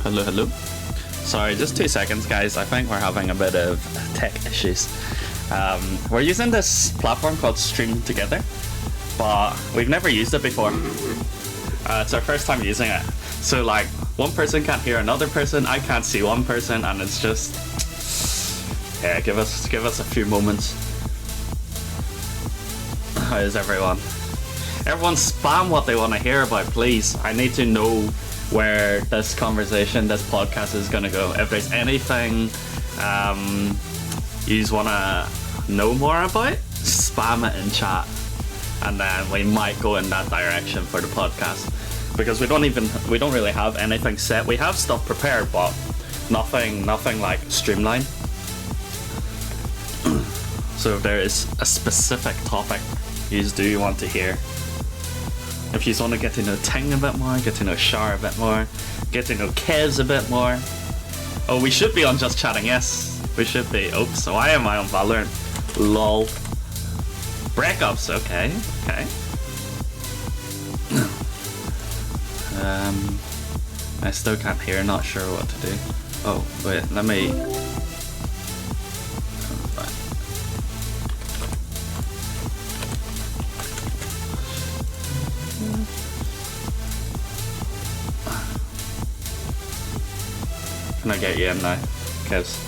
Hello, hello. Sorry, just 2 seconds, guys. I think we're having a bit of tech issues. We're using this platform called Stream Together, but we've never used it before. It's our first time using it. So, like, one person can't hear another person, I can't see one person, and it's just... Yeah, give us a few moments. How is everyone? Everyone spam what they want to hear about, please. I need to know where this conversation, this podcast is going to go. If there's anything you want to know more about, spam it in chat. And then we might go in that direction for the podcast. Because we don't really have anything set. We have stuff prepared, but nothing like streamlined. So if there is a specific topic you do want to hear, if you want to get to know Ting a bit more, get to know Shar a bit more, get to know Kez a bit more. Oh, we should be on Just Chatting, yes. We should be. Oops, so why am I on Valorant? Lol. Breakups, okay. I still can't hear, not sure what to do. Oh, wait, let me... Can I get you in now, Kez?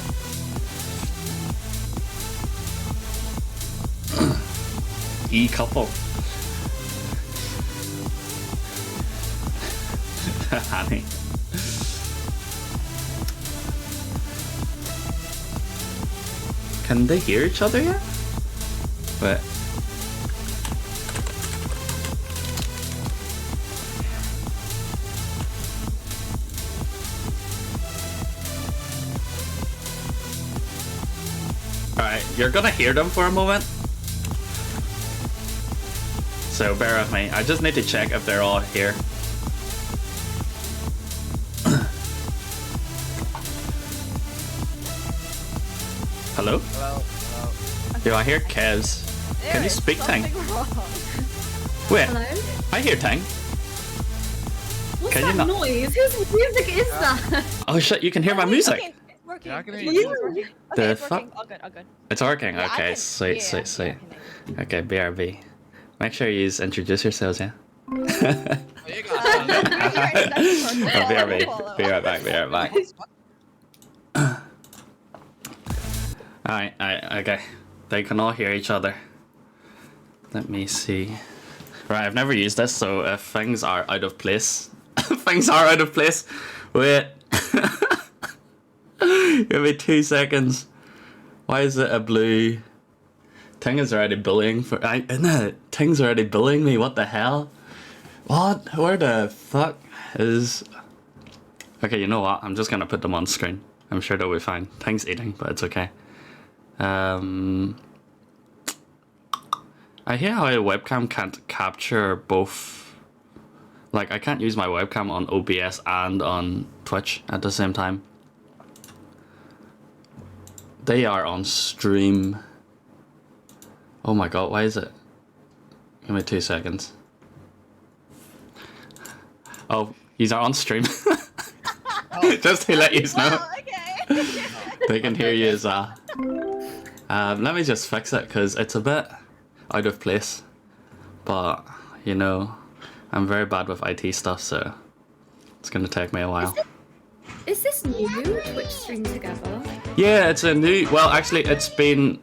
E-couple. Honey. Can they hear each other yet? Wait. Alright, you're gonna hear them for a moment. So bear with me. I just need to check if they're all here. Hello? Hello. Do I hear Kez? Can you speak Tang? Wait, Hello? I hear Tang. What's Can you that not- noise? Whose music is that? Oh shit, you can hear my music. It's working. Yeah, I can It's hear working, you. it's working. The Okay, it's fuck? working. All good. It's working. Yeah, I Okay, can- sweet. yeah, I can hear Okay, BRB. Make sure you introduce yourselves, yeah? Oh, you you. Oh, BRB. Be right back. Alright, okay. They can all hear each other. Let me see. Right, I've never used this, so if things are out of place... things are out of place. Wait. Give me 2 seconds. Why is it a blue... Ting is already bullying for... Isn't it? Ting's already bullying me, what the hell? What? Where the fuck is... Okay, you know what? I'm just gonna put them on screen. I'm sure they'll be fine. Ting's eating, but it's okay. I hear how a webcam can't capture both. Like, I can't use my webcam on OBS and on Twitch at the same time. They are on stream. Oh my god, why is it? Give me 2 seconds. Oh, these are on stream. Just to let you know. Oh, okay. They can hear you as let me just fix it because it's a bit out of place. But, you know, I'm very bad with IT stuff, so it's gonna take me a while. Is this new Twitch stream together? Yeah, it's a new... Well, actually, it's been...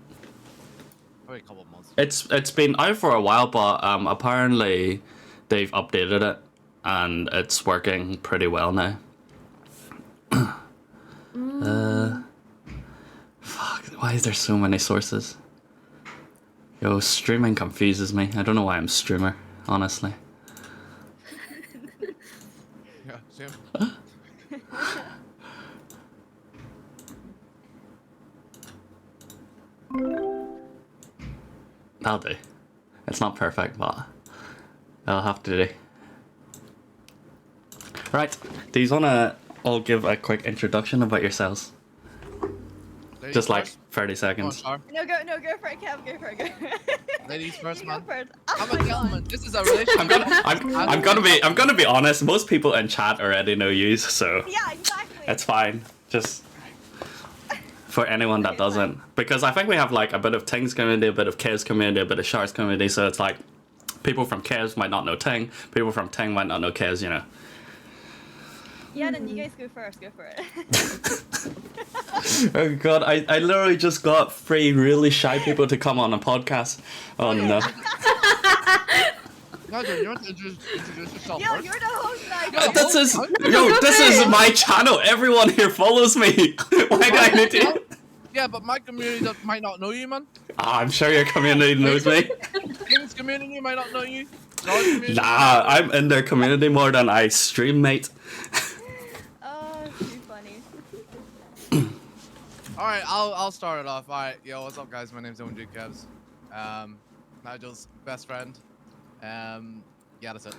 Probably a couple of months. It's been out for a while, but apparently they've updated it and it's working pretty well now. Fuck, why is there so many sources? Yo, streaming confuses me. I don't know why I'm streamer, honestly. Yeah, same. That'll do. It's not perfect, but I'll have to do. Right, do you wanna all give a quick introduction about yourselves? Ladies Just like first. 30 Come on, seconds. Shar. No, go for it, Kev. Go for it. Go. Ladies first, You go man. first. I'm Oh a my gentleman. god. This is a relationship. I'm gonna be honest. Most people in chat already know you, so Yeah, exactly. it's fine. Just for anyone that Okay, fine. doesn't, because I think we have like a bit of Ting's community, a bit of Kev's community, a bit of Shar's community. So it's like people from Kev's might not know Ting, people from Ting might not know Kev's. You know. Yeah, then you guys go first. Go for it. Oh god, I literally just got 3 really shy people to come on a podcast. Oh no. Nigel, you want to introduce yourself Yo, first? you're the host, Nigel. This is my channel. Everyone here follows me. Why do I need to? Yeah, but my community might not know you, man. I'm sure your community knows me. King's community might not know you. North community Nah, I'm in their community more than I stream, mate. Oh, it's too funny. Alright, I'll start it off. Alright, yo, what's up, guys? My name's Owen Duke Kevs. Nigel's best friend. Yeah, that's it.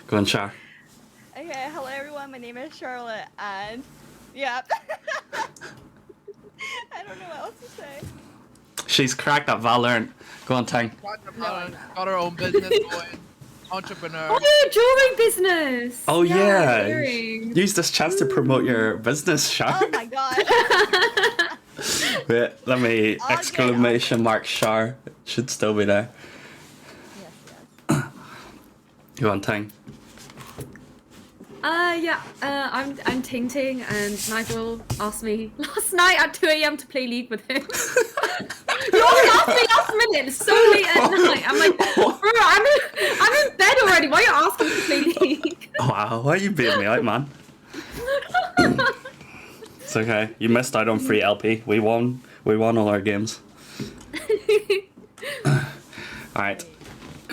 Go on, Char. Okay, hello everyone. My name is Charlotte, and yeah. I don't know what else to say. She's cracked at Valorant. Go on, Tang. Got her own business going. Entrepreneur. Oh, jewelry business. Oh yeah. Earrings. Use this chance to promote your business, Char. Oh my god. Wait, let me Okay, exclamation mark Char. It should still be there. Yes. Go on, Tang. I'm Ting Ting, and Nigel asked me last night at 2 a.m. to play League with him. You always ask me last minute, it's so late at night. I'm like, bro, I'm in bed already. Why are you asking to play League? Wow, why are you beating me out, man? It's okay. You missed out on free LP. We won all our games. Alright.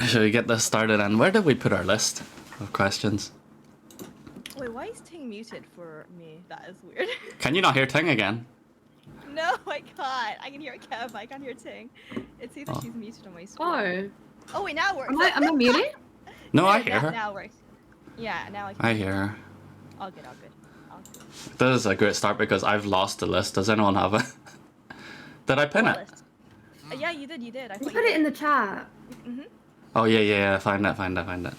Shall we get this started? And where did we put our list of questions? Wait, why is Ting muted for me? That is weird. Can you not hear Ting again? No, I can't. I can hear Kev, I can't hear Ting. It seems like she's muted on my screen. Oh, Oh wait, now it works. am I muted? No, I Yeah, hear her. Now it works. Yeah, now I can. I hear her. All good, all good. All good. This is a great start because I've lost the list. Does anyone have it? Did I pin What it? list? Yeah, you did. I You thought put it in the chat. Oh yeah. Find it.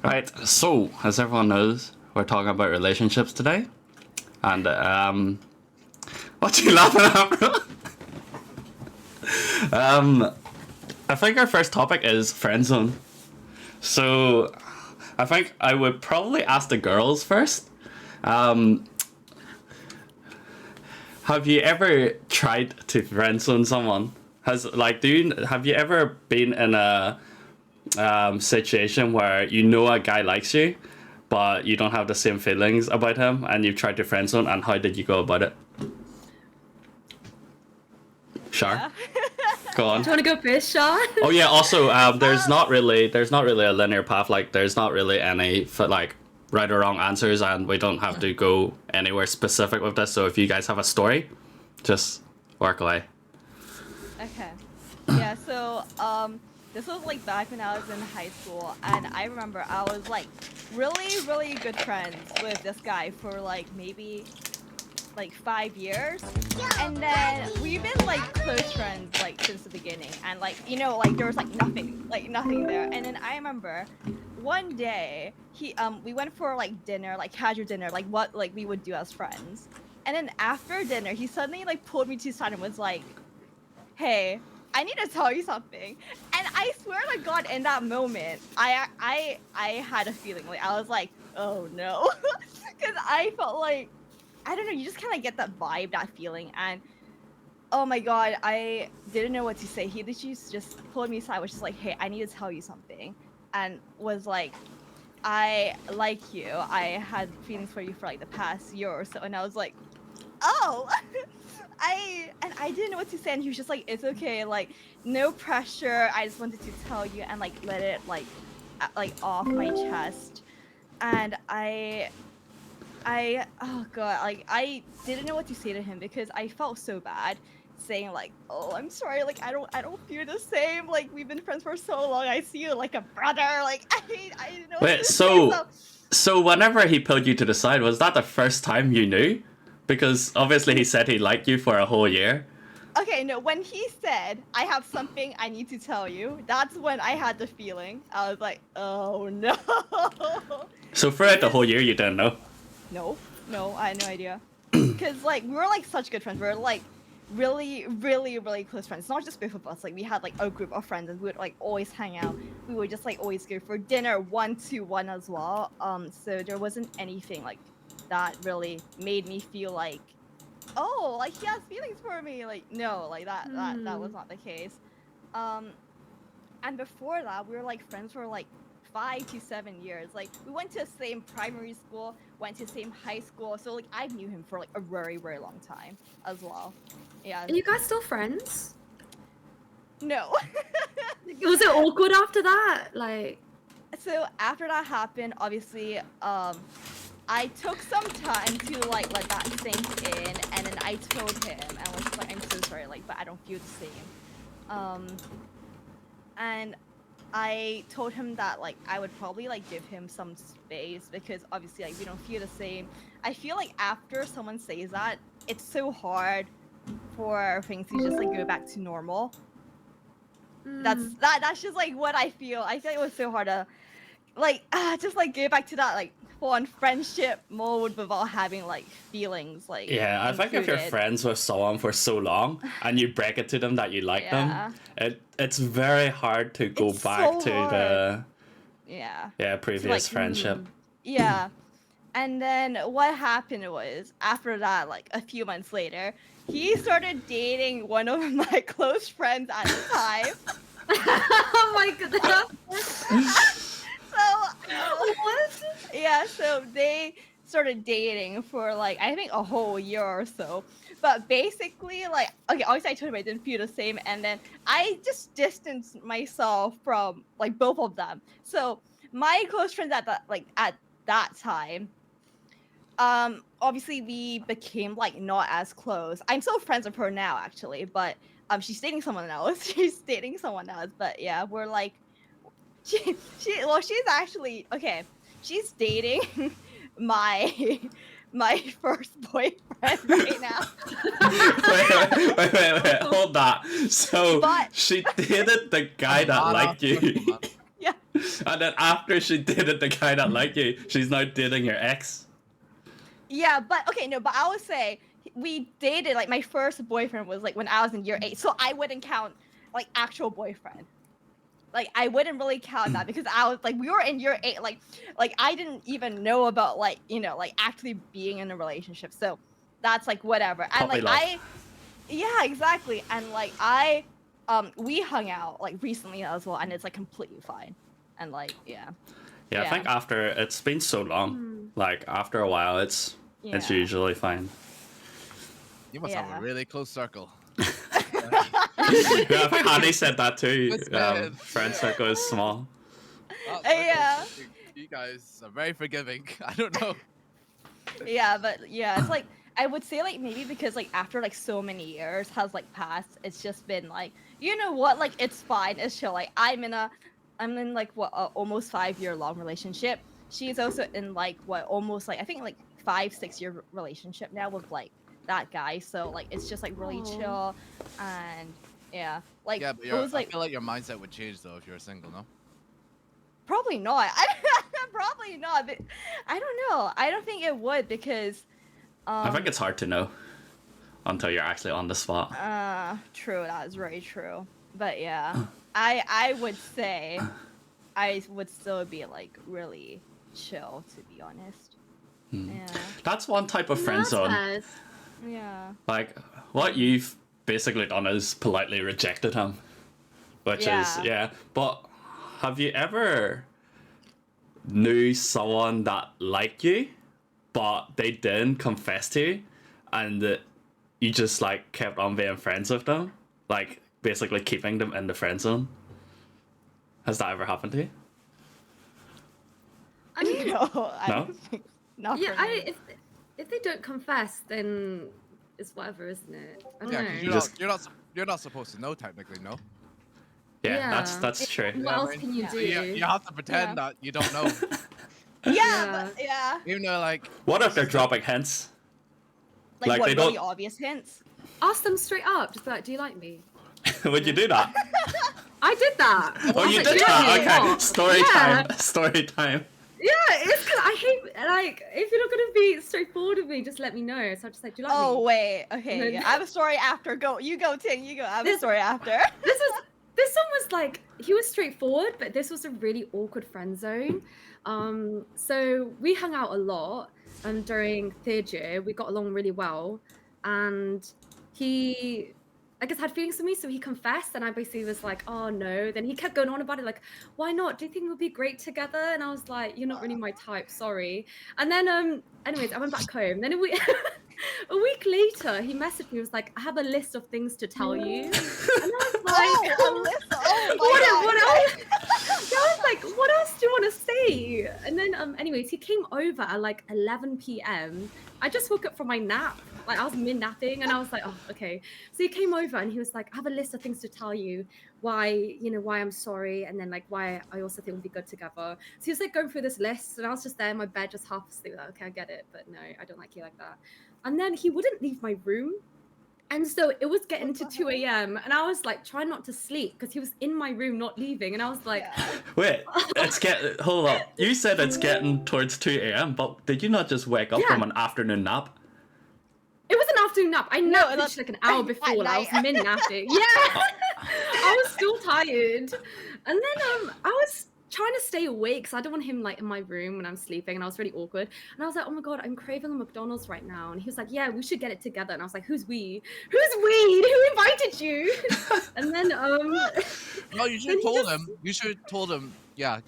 Right. So, as everyone knows, we're talking about relationships today, and what you laughing at, bro? I think our first topic is friend zone. So, I think I would probably ask the girls first. Have you ever tried to friend zone someone? Have you ever been in a situation where you know a guy likes you, but you don't have the same feelings about him, and you've tried to friend zone, and how did you go about it? Sure. Yeah. Go on. Do you want to go first, Sean? Oh yeah. Also, there's not really a linear path. Like, there's not really any right or wrong answers, and we don't have to go anywhere specific with this. So if you guys have a story, just work away. Okay. Yeah, so this was like back when I was in high school, and I remember I was like really good friends with this guy for like maybe like 5 years, and then we've been like close friends like since the beginning, and like, you know, like there was like nothing there. And then I remember one day we went for like dinner, like casual dinner, like what like we would do as friends. And then after dinner, he suddenly like pulled me to the side and was like, hey, I need to tell you something. And I swear to God, in that moment, I had a feeling. Like, I was like, oh no. Because I felt like, I don't know, you just kind of get that vibe, that feeling. And oh my God, I didn't know what to say. He literally just pulled me aside, was just like, hey, I need to tell you something. And was like, I like you. I had feelings for you for like the past year or so. And I was like, oh. I didn't know what to say, and he was just like, it's okay, like, no pressure, I just wanted to tell you and like let it like off my chest. And I oh God, like I didn't know what to say to him because I felt so bad saying like, oh, I'm sorry, like I don't feel the same, like we've been friends for so long, I see you like a brother, like I didn't know what Wait, to so say, so whenever he pulled you to the side, was that the first time you knew? Because obviously he said he liked you for a whole year. Okay, no, when he said, I have something I need to tell you, that's when I had the feeling. I was like, oh no. So throughout the whole year you didn't know? No, I had no idea. Because like, we were like such good friends. We were like really close friends. It's not just both of us. Like, we had like a group of friends and we would like always hang out. We would just like always go for dinner 1-to-1 as well. So there wasn't anything like that really made me feel like oh, like he has feelings for me. Like no, like that was Hmm. not the case. And before that, we were like friends for like 5 to 7 years. Like we went to the same primary school, went to the same high school, so like I knew him for like a very very long time as well. Yeah. Are you guys still friends? No. Was it awkward after that? Like, So after that happened, obviously, I took some time to like let that sink in, and then I told him, and I was just like, I'm so sorry, like, but I don't feel the same. And I told him that like I would probably like give him some space because obviously like we don't feel the same. I feel like after someone says that, it's so hard for things to just like go back to normal. mm, That's just like what I feel. I feel like it was so hard to like just like go back to that like full-on friendship mode without having like feelings like Yeah, I think if you're included. friends with someone for so long and you break it to them that you like Yeah. them, it's very hard to go It's back so to hard. Yeah. previous friendship. Yeah. And then what happened was after that, like a few months later, he started dating one of my close friends at the time. oh my goodness. So What? yeah, so they started dating for like I think a whole year or so. But basically, like okay, obviously I told him I didn't feel the same, and then I just distanced myself from like both of them. So my close friends at that time, obviously we became like not as close. I'm still friends with her now actually, but she's dating someone else. She's dating someone else, but yeah, we're like she's actually okay. She's dating my my first boyfriend right now. Wait, hold that. So But- she dated the guy that liked you, Yeah. and then after she dated the guy that liked you, she's now dating your ex. Yeah, but okay, no, but I would say we dated like my first boyfriend was like when I was in year 8, so I wouldn't count like actual boyfriend. Like I wouldn't really count that because I was like we were in year 8, like I didn't even know about like like actually being in a relationship. So that's like whatever. And Puppy like love. yeah, exactly. And like we hung out like recently as well, and it's like completely fine. And like Yeah, I Yeah. think after it's been so long, like after a while, it's yeah. usually fine. You must have Yeah. a really close circle. Yeah, I think Annie said that too. That's bad. Friend circle is small. Well, Yeah. You guys are very forgiving. I don't know. Yeah, but yeah, it's like I would say like maybe because like after like so many years has like passed, it's just been like you know what, like it's fine, it's chill. Like I'm in like what almost 5 year long relationship. She's also in like what almost like I think like 5-6 year relationship now with like that guy. So like it's just like really Aw. chill, and yeah, like Yeah, but it was I like feel like your mindset would change though if you were single, no? probably not. Probably not. But I don't know. I don't think it would because. I think it's hard to know until you're actually on the spot. True. That is very true. But yeah, I would say I would still be like really chill to be honest. Yeah. That's one type of friend zone. Nice. Yeah. Like what you've basically done is politely rejected him, which is Yeah. But have you ever knew someone that liked you, but they didn't confess to you, and you just like kept on being friends with them, like basically keeping them in the friend zone? Has that ever happened to you? I mean, No. I No? don't think, not yeah, for me. if they don't confess, then it's whatever, isn't it? I don't Yeah, know. 'cause just- you're not supposed to know technically, no? Yeah, Yeah. that's true. What Yeah, else right. can you Yeah. do? You have to pretend that you don't know. Yeah. But, yeah. Even though like What if they're dropping hints? Like, Like, what they really don't- obvious hints? Ask them straight up. Just be like, do you like me? Would you do that? I did that. I Oh, was you like, did "Do you like that. me?" Okay, What? story Yeah. time. Story time. Yeah, it's because I hate like if you're not gonna be straightforward with me, just let me know. So I'm just like, do you like Oh me? wait. Okay. then- Yeah. I have a story after. Go. You go, Ting. You go. I have a This- story after. This one was like he was straightforward, but this was a really awkward friend zone. So we hung out a lot during third year. We got along really well. and he, I guess, had feelings for me, so he confessed, and I basically was like, oh no. Then he kept going on about it, like, why not? Do you think we'll be great together? And I was like, you're not really my type, sorry. And then, anyways, I went back home. Then a week, a week later, he messaged me. He was like, I have a list of things to tell you. And I was like, Oh what else? I was like, what else do you want to say? And then, anyways, he came over at like 11 p.m. I just woke up from my nap. Like, I was mid-napping, and I was like, oh, okay. So he came over, and he was like, I have a list of things to tell you, why I'm sorry, and then like why I also think we'll be good together. So he was like going through this list, and I was just there in my bed, just half asleep. Like, okay, I get it, but no, I don't like you like that. And then he wouldn't leave my room. And so it was getting to 2 a.m. and I was like trying not to sleep because he was in my room not leaving. And I was like, Wait, hold up. You said it's getting towards 2 a.m., but did you not just wake up Yeah. from an afternoon nap? it was an afternoon nap. I napped that's- literally like an hour before. Like, I was night. mid-napping. Yeah. I was still tired. And then I was trying to stay awake because I don't want him like in my room when I'm sleeping, and I was really awkward. And I was like, oh my god, I'm craving a McDonald's right now. And he was like, yeah, we should get it together. And I was like, who's we? Who's we? Who invited you? And then No, you should Then have he told just- him. You should have told him. Yeah,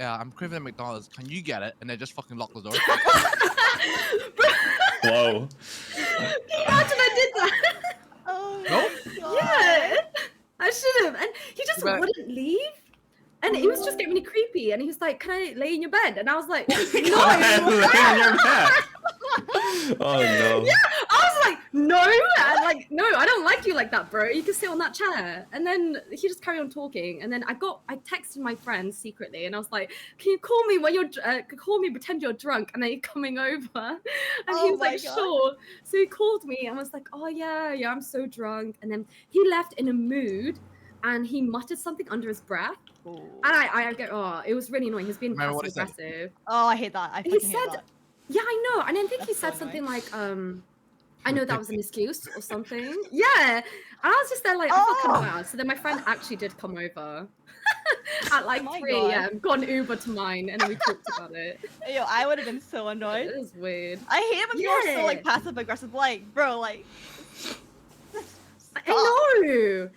I'm craving a McDonald's. Can you get it? And then just fucking lock the door. Whoa. Imagine I did that. Oh Nope. my god. Yeah, I should have. And he just But- wouldn't leave. And it was just getting really creepy. And he was like, can I lay in your bed? And I was like, Go ahead, no. lay on your bed. Oh no. Yeah, I was like, no. And like, no, I don't like you like that, bro. You can sit on that chair. And then he just carried on talking. And then I texted my friends secretly, and I was like, can you call me when you're, call me, pretend you're drunk, and then you're coming over. And he Oh was like, my God. sure. So he called me and was like, oh yeah, I'm so drunk. And then he left in a mood, and he muttered something under his breath. Ooh. And I go, oh, it was really annoying. He was being Remember what passive he said? aggressive. Oh, I hate that. I He fucking hate said, that. yeah, I know. And I think he That's so said something annoying. like, I know that was an excuse or something. Yeah. And I was just there like, I felt kind Oh. of bad. So then my friend actually did come over at like Oh my 3 God. a.m., got an Uber to mine, and then we talked about it. Yo, I would have been so annoyed. It was weird. I hate it when people are so Yeah. like passive aggressive. Like, bro, like. I know.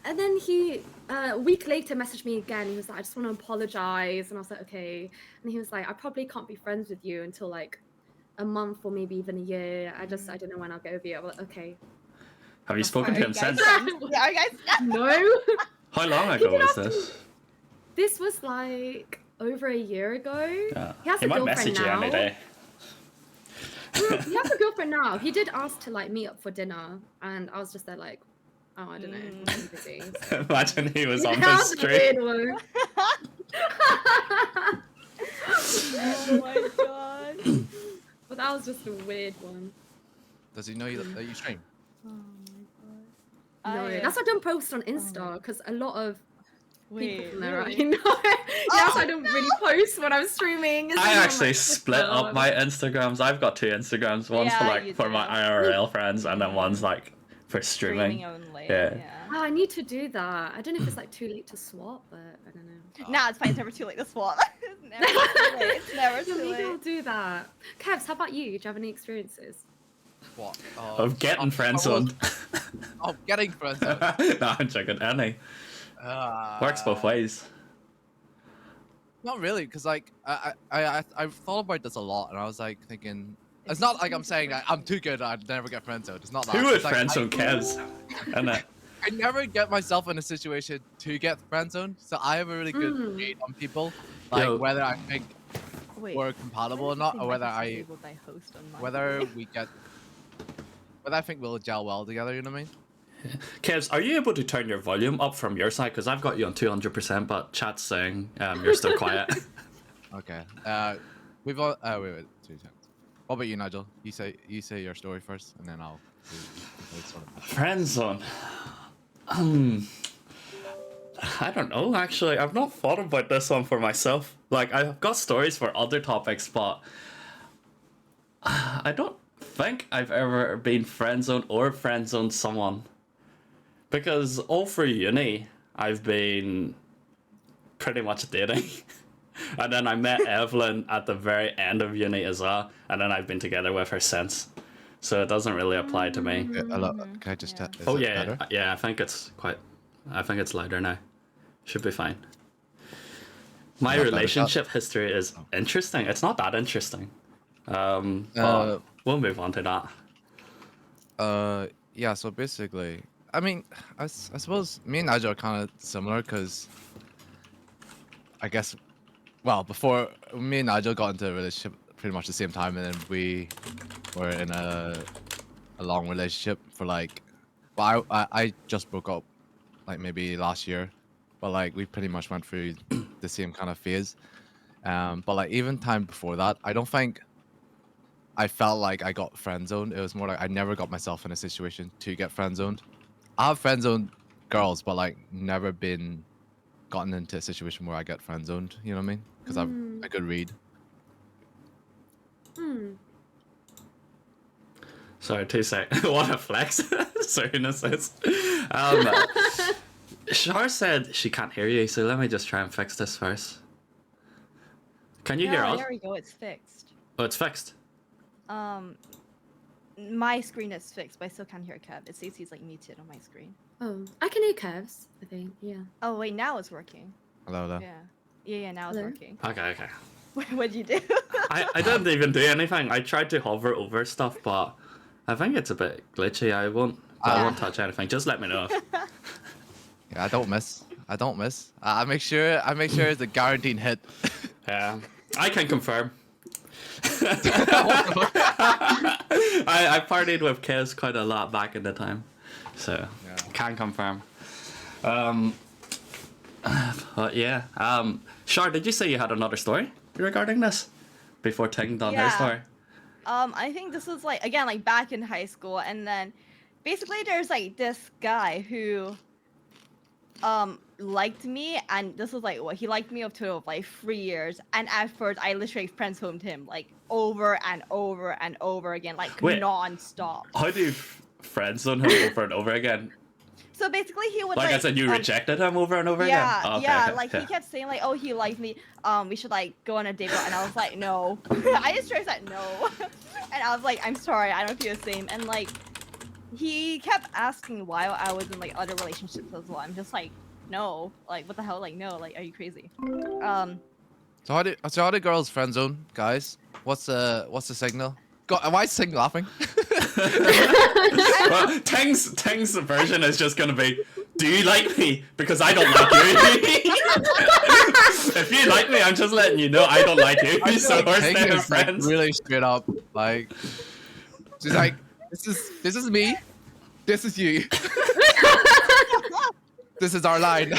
And then he a week later messaged me again. He was like, I just want to apologize. And I was like, okay. And he was like, I probably can't be friends with you until like a month or maybe even a year. I don't know when I'll get over you. I was like, okay. Have you spoken to him Guys, since? yeah, are you guys. No. How long He ago did was ask this? This was like over a year ago. Yeah. He has He a might girlfriend message you now. any day. He has a girlfriend now. He did ask to like meet up for dinner, and I was just there like, oh, I don't know, I'm busy. So. Imagine he was Yeah, on that this was a stream. weird one. Oh my god. But that was just a weird one. Does he know that you stream? Oh my god. No, that's why I don't post on Insta because a lot of people Wait, from there really? already know. Yes, I don't really post when I'm streaming. It's I only on, actually like, split Twitter. up my Instagrams. I've got 2 Instagrams. One's Yeah, for you for my do. IRL friends, and then one's like for streaming. only. Yeah. Oh, I need to do that. I don't know if it's like too late to swap, but I don't know. Nah, it's fine. It's never too late to swap. It's never too late. It's never So too maybe I'll late. do that. Kevs, how about you? Do you have any experiences? What? Of getting friend zoned. Oh, getting friend zoned. No, I'm joking. Any works both ways. Not really, because like I've thought about this a lot, and I was like thinking, it's not like I'm saying that I'm too good, I'd never get friend zoned. It's not that. Who would It's like, friend zone Kevs? Innit? I never get myself in a situation to get friend zoned, so I have a really good Mm. read on people, like Yo. whether I think Wait, we're compatible why or does it not, say or whether message I disabled by host on my whether phone? we get whether I think we'll gel well together. You know what I mean? Kevs, are you able to turn your volume up from your side? Because I've got you on 200%, but chat's saying you're still quiet. Okay. We've all. Wait. 2 seconds. What about you, Nigel? You say your story first, and then I'll. Sort of... Friend zone. I don't know, actually. I've not thought about this one for myself. Like, I've got stories for other topics, but I don't think I've ever been friend zoned or friend zoned someone. Because all through uni, I've been pretty much dating. And then I met Evelyn at the very end of uni as well, and then I've been together with her since. so it doesn't really apply to me. Can I just Yeah. is Oh it yeah, better? yeah. I think it's louder now. Should be fine. My Not better. relationship history is interesting. It's not that interesting. But we'll move on to that. Yeah, so basically, I mean, I suppose me and Nigel are kind of similar because I guess, well, before me and Nigel got into a relationship pretty much the same time, and then we were in a long relationship for like, well, I just broke up like maybe last year, but like we pretty much went through the same kind of phase. But like even time before that, I don't think I felt like I got friend zoned. It was more like I never got myself in a situation to get friend zoned. I have friend zoned girls, but like never been gotten into a situation where I get friend zoned. You know what I mean? Because I could read. Sorry, 2 seconds. What a flex. Serena says. Shar said she can't hear you, so let me just try and fix this first. Can you hear No, us? there we go. It's fixed. Oh, it's fixed. My screen is fixed, but I still can't hear Kev. It says he's like muted on my screen. Oh, I can hear Kev's, I think. Yeah. Oh wait, now it's working. Hello there. Yeah. Now it's Hello? working. Okay. What'd you do? I didn't even do anything. I tried to hover over stuff, but I think it's a bit glitchy. I won't touch anything. Just let me know. Yeah, I don't miss. I make sure it's a guaranteed hit. Yeah, I can confirm. I partied with Kez quite a lot back in the time, so can confirm. But yeah, Shar, did you say you had another story regarding this before Ting done her Yeah. story? I think this was like again like back in high school, and then basically there's like this guy who liked me, and this was like what he liked me up to like 3 years, and at first I literally friend-zoned him like over and over and over again, like Wait. non-stop. How do you friend zone him over and over again? So basically he would Like I said, you rejected him over and over yeah, again? Oh, okay, yeah, okay, like yeah. he kept saying like, oh, he liked me, we should like go on a date, and I was like, no. I just straight said no. And I was like, I'm sorry, I don't feel the same. And like he kept asking why I was in like other relationships as well. I'm just like, no, like what the hell, like no, like are you crazy? So how do girls friend zone, guys? What's the signal? God, why is Ting laughing? Well, Ting's version is just gonna be, do you like me? Because I don't like you. If you like me, I'm just letting you know I don't like you. I feel So like we're Ting staying is, like, friends. really straight up. Like she's like, this is me. This is you. This is our line.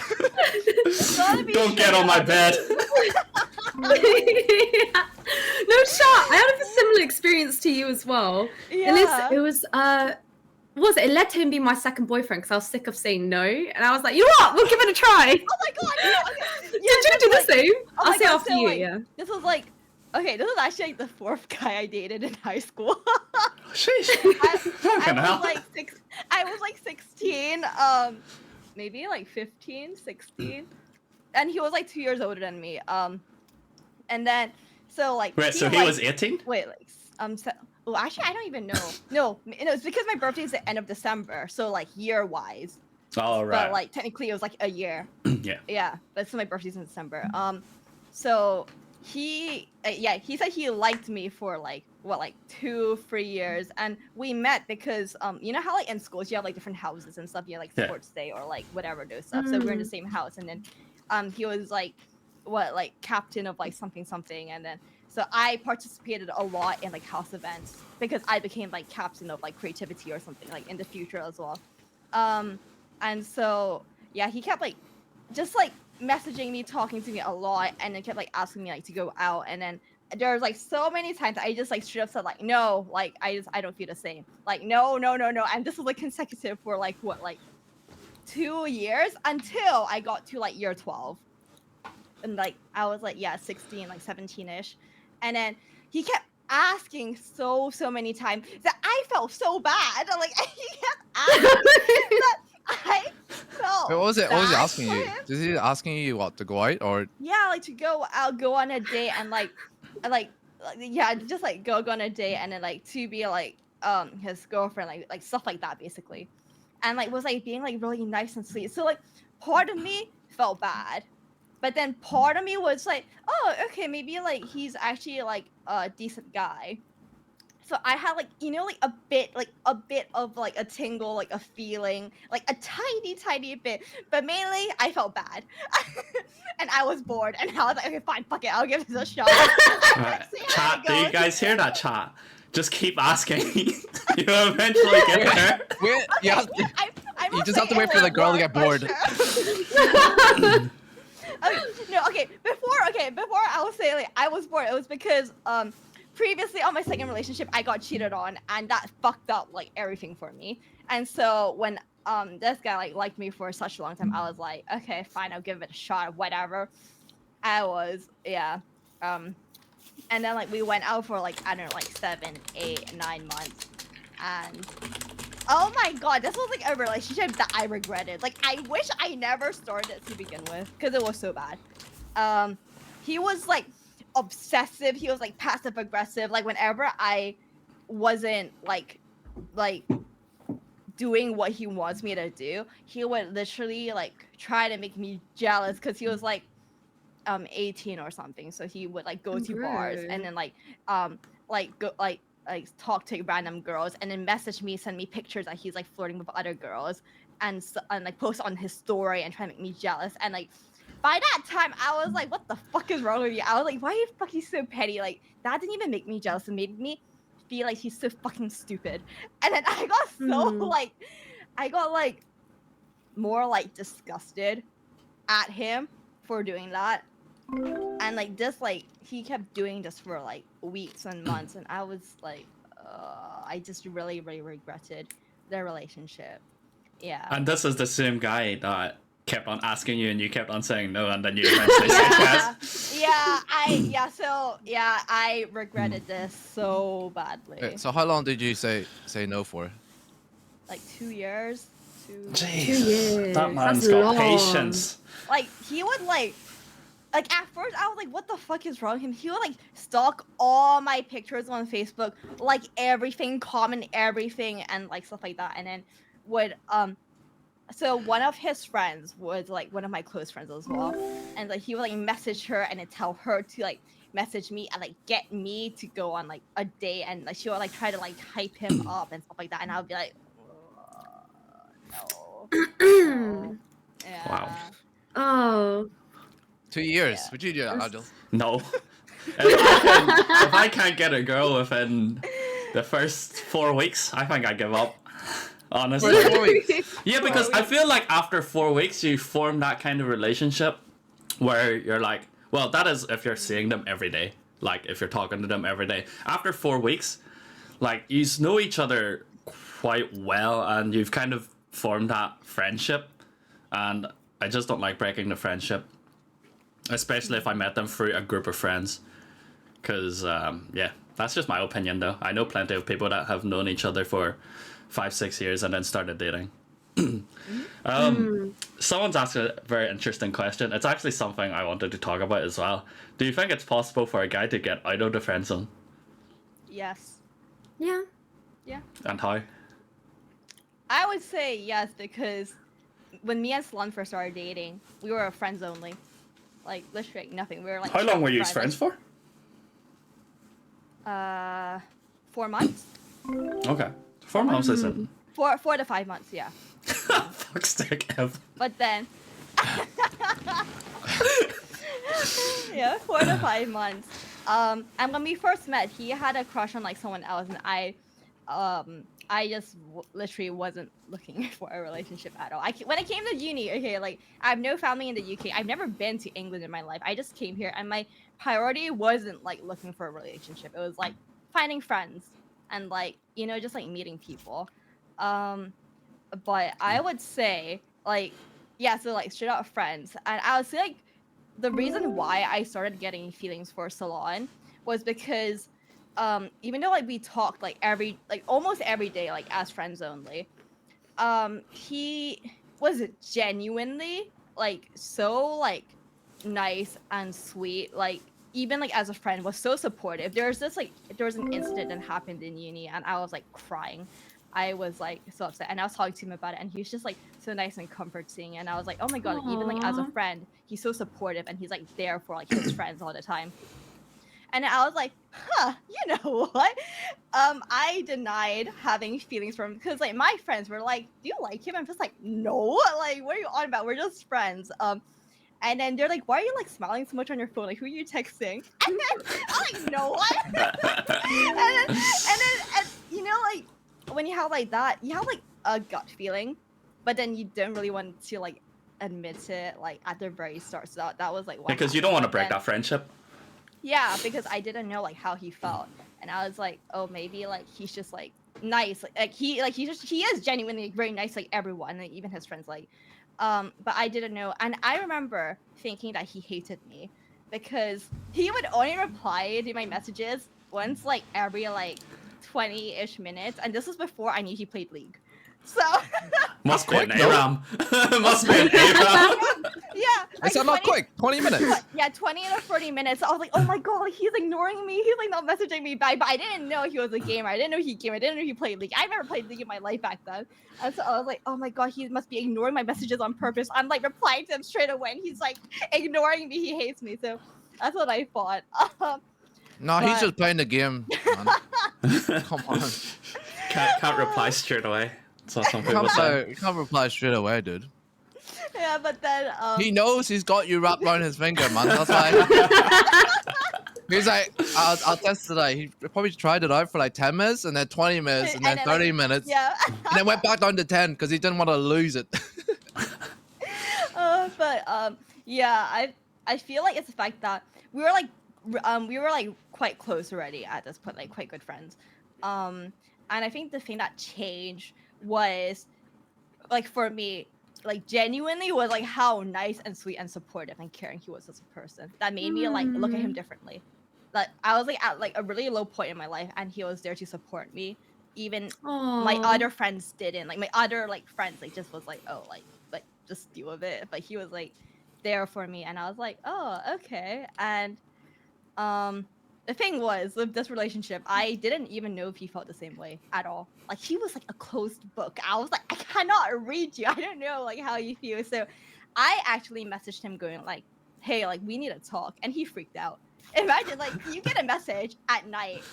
Don't get on my bed. No, shot. I had a similar experience to you as well. Yeah. It was it led to him being my second boyfriend because I was sick of saying no, and I was like, you know what, we'll give it a try. Oh my god, no, okay. Did you do the same? Oh I'll my say God, after so, you. like, Yeah. This was like, okay, this was actually like the 4th guy I dated in high school. Sheesh. I hell. was like 16, maybe like 15, 16, and he was like 2 years older than me. And then so like Wait, so he like, was 18? wait like well actually I don't even know. No, it's because my birthday is the end of December, so like year wise. Oh, right. But like technically it was like a year. Yeah. Yeah, but so my birthday's in December. So he said he liked me for like 2-3 years, and we met because you know how like in schools you have like different houses and stuff, you have like Yeah. sports day or like whatever those stuff. So we're in the same house, and then he was like captain of like something, and then so I participated a lot in like house events because I became like captain of like creativity or something like in the future as well. And so yeah, he kept like just like messaging me, talking to me a lot, and then kept like asking me like to go out, and then there was like so many times I just like straight up said like no, like I don't feel the same, like no, and this was like consecutive for like 2 years until I got to like year 12, and like I was like 16, like 17ish, and then he kept asking so many times that I felt so bad, like he kept asking that I felt Wait, what was he bad asking for you? him. Is he asking you what, to go out or? Yeah, like to go out, go on a date, and like yeah, just like go on a date, and then like to be like his girlfriend, like stuff like that basically, and like was like being like really nice and sweet. So like part of me felt bad, but then part of me was like, oh, okay, maybe like he's actually like a decent guy. So I had like, you know, like a bit of like a tingle, like a feeling, like a tiny bit, but mainly I felt bad. And I was bored, and I was like, okay, fine, fuck it, I'll give this a shot. Alright, See how chat, it do you goes. guys hear that, chat? Just keep asking. You eventually get there. Yeah, I you must just say have to wait it for the won't girl to work get bored. for sure. Okay, before I was saying like I was bored. It was because previously on my second relationship I got cheated on, and that fucked up like everything for me. And so when this guy like liked me for such a long time, I was like, okay, fine, I'll give it a shot, whatever. I was and then like we went out for like I don't know, like 7, 8, 9 months, and oh my god, this was like a relationship that I regretted. Like I wish I never started it to begin with, because it was so bad. He was like obsessive. He was like passive aggressive. Like whenever I wasn't like doing what he wants me to do, he would literally like try to make me jealous, because he was like 18 or something. So he would like go to bars and then go like talk to random girls, and then message me, send me pictures that he's like flirting with other girls, and like post on his story and try to make me jealous. And like by that time I was like, what the fuck is wrong with you? I was like, why are you fucking so petty? Like that didn't even make me jealous. It made me feel like he's so fucking stupid. And then I got so like I got like more like disgusted at him for doing that. And like this, like he kept doing this for like weeks and months, and I was like, I just really regretted the relationship. Yeah. And this is the same guy that kept on asking you, and you kept on saying no, and then you eventually said yes. I regretted this so badly. Wait, so how long did you say no for? Like 2 years. Jesus, years, that man's that's got long. patience. Like he would like at first I was like, what the fuck is wrong with him? He would like stalk all my pictures on Facebook, like everything, comment everything, and like stuff like that. And then would so one of his friends was like one of my close friends as well, and like he would like message her and then tell her to like message me and like get me to go on like a date, and like she would like try to like hype him up and stuff like that, and I would be like, no. Yeah. Wow. Oh. 2 years. Yeah. Would you do that, Nigel? No. If I can't get a girl within the first 4 weeks, I think I give up. Honestly. 4 weeks. Yeah, because I feel like after 4 weeks, you form that kind of relationship where you're like, well, that is if you're seeing them every day. Like, if you're talking to them every day. After 4 weeks, like, you know each other quite well, and you've kind of formed that friendship. And I just don't like breaking the friendship. Especially if I met them through a group of friends. Because, yeah, that's just my opinion, though. I know plenty of people that have known each other for 5-6 years and then started dating. Someone's asked a very interesting question. It's actually something I wanted to talk about as well. Do you think it's possible for a guy to get out of the friend zone? Yes. Yeah. And how? I would say yes, because when me and Salon first started dating, we were friends only. Like literally nothing. We were like. How long were you friends for? 4 months. Okay. 4 months isn't. 4 to 5 months, yeah. Fuck's sake, Ev. But then. Yeah, 4 to 5 months. And when we first met, he had a crush on like someone else, and I just literally wasn't looking for a relationship at all. When I came to uni, okay, like I have no family in the UK. I've never been to England in my life. I just came here, and my priority wasn't like looking for a relationship. It was like finding friends and like, you know, just like meeting people. But I would say like, yeah, so like straight out friends. And I would say like the reason why I started getting feelings for Salon was because even though like we talked like almost every day like as friends only, he was genuinely like so like nice and sweet. Like even like as a friend was so supportive. There was an incident that happened in uni, and I was like crying. I was like so upset, and I was talking to him about it, and he was just like so nice and comforting. And I was like, oh my god, even like as a Aw. friend, he's so supportive, and he's like there for like his friends all the time. And I was like, huh, you know what? I denied having feelings for him because like my friends were like, do you like him? I'm just like, no, like what are you on about? We're just friends. And then they're like, why are you like smiling so much on your phone? Like, who are you texting? And then I'm like, no one. And you know, like when you have like that, you have like a gut feeling, but then you don't really want to like admit it like at the very start. So that was like what Because you don't want to happened. break And- that friendship. Yeah, because I didn't know like how he felt, and I was like, oh, maybe like he's just like nice, he is genuinely very nice, like everyone, like even his friends, like, but I didn't know, and I remember thinking that he hated me because he would only reply to my messages once like every like 20-ish minutes, and this was before I knew he played League, so Must be an Quick, no? ARAM. Must be an ARAM. yeah, Is that not quick? 20 minutes. Yeah, 20 to 40 minutes. I was like, oh my god, he's ignoring me. He's like not messaging me back. But I didn't know he was a gamer. I didn't know he gamed. I didn't know he played League. I never played League in my life back then. And so I was like, oh my god, he must be ignoring my messages on purpose. I'm like replying to him straight away, and he's like ignoring me. He hates me. So that's what I thought. No, he's But- just playing the game. Man. Come on. Can't reply straight away. So some people say. You can't reply straight away, dude. Yeah, but then He knows he's got you wrapped around his finger, man. That's why. He's like, I'll test today. He probably tried it out for like 10 minutes, and then 20 minutes, and then 30 like, minutes, yeah. and then went back down to 10 because he didn't want to lose it. But yeah, I feel like it's the fact that we were like quite close already at this point, like quite good friends. And I think the thing that changed was like for me, like genuinely was like how nice and sweet and supportive and caring he was as a person. That made me like look at him differently. Like I was like at like a really low point in my life, and he was there to support me. Even my Aw. other friends didn't. Like my other like friends like just was like, oh, like just deal with it. But he was like there for me, and I was like, oh, okay. And the thing was with this relationship, I didn't even know if he felt the same way at all. Like he was like a closed book. I was like, I cannot read you. I don't know like how you feel. So I actually messaged him going like, hey, like we need to talk, and he freaked out. Imagine like you get a message at night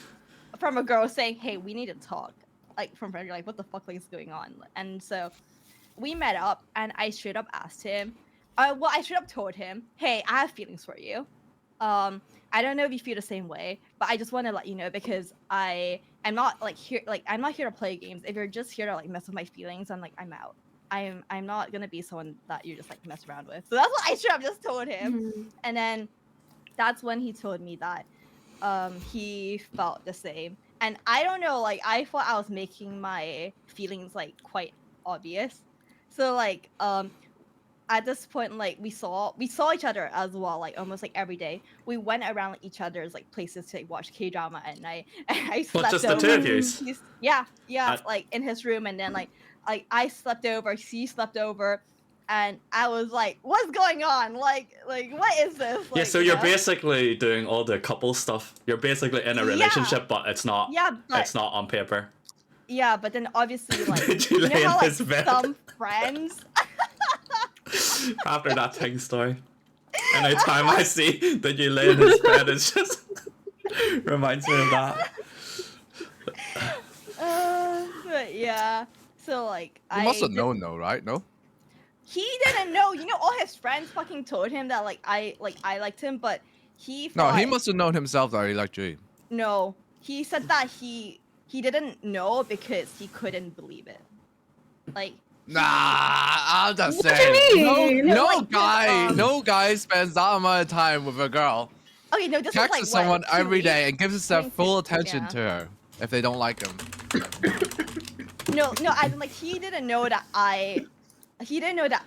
from a girl saying, hey, we need to talk. Like from friend, you're like, what the fuck like, is going on? And so we met up, and I straight up asked him. I straight up told him, hey, I have feelings for you. I don't know if you feel the same way, but I just want to let you know because I am not like here. Like I'm not here to play games. If you're just here to like mess with my feelings, I'm like I'm out. I'm not gonna be someone that you just like mess around with. So that's what I straight up just told him. Mhm. And then that's when he told me that he felt the same. And I don't know, like I thought I was making my feelings like quite obvious. So like at this point, like we saw each other as well, like almost like every day. We went around like, each other's like places to like, watch K-drama at night. And I slept just the over. two of yous? Yeah, I- like in his room, and then like I slept over, he slept over, and I was like, what's going on? Like what is this? Yeah, Like, so you you're know? basically doing all the couple stuff. You're basically in a Yeah. relationship, but it's not. Yeah, but It's not on paper. yeah, but then obviously like Did you you lay know how in like his bed? some friends After that Ting story. Anytime I see that you lay in his bed, it's just reminds me of that. but yeah. So like You must have did- known though, right? No. He didn't know. You know, all his friends fucking told him that like I liked him, but he No, he thought- must have known himself that he liked you. No, he said that he didn't know because he couldn't believe it. Like Nah, I'm just What do you saying. mean? No Like, guy, um, no guy spends that amount of time with a girl, okay, no, this was texts like someone what, 2 every day, weeks? and gives their Like, full yeah. attention to her if they don't like him. No, I like he didn't know that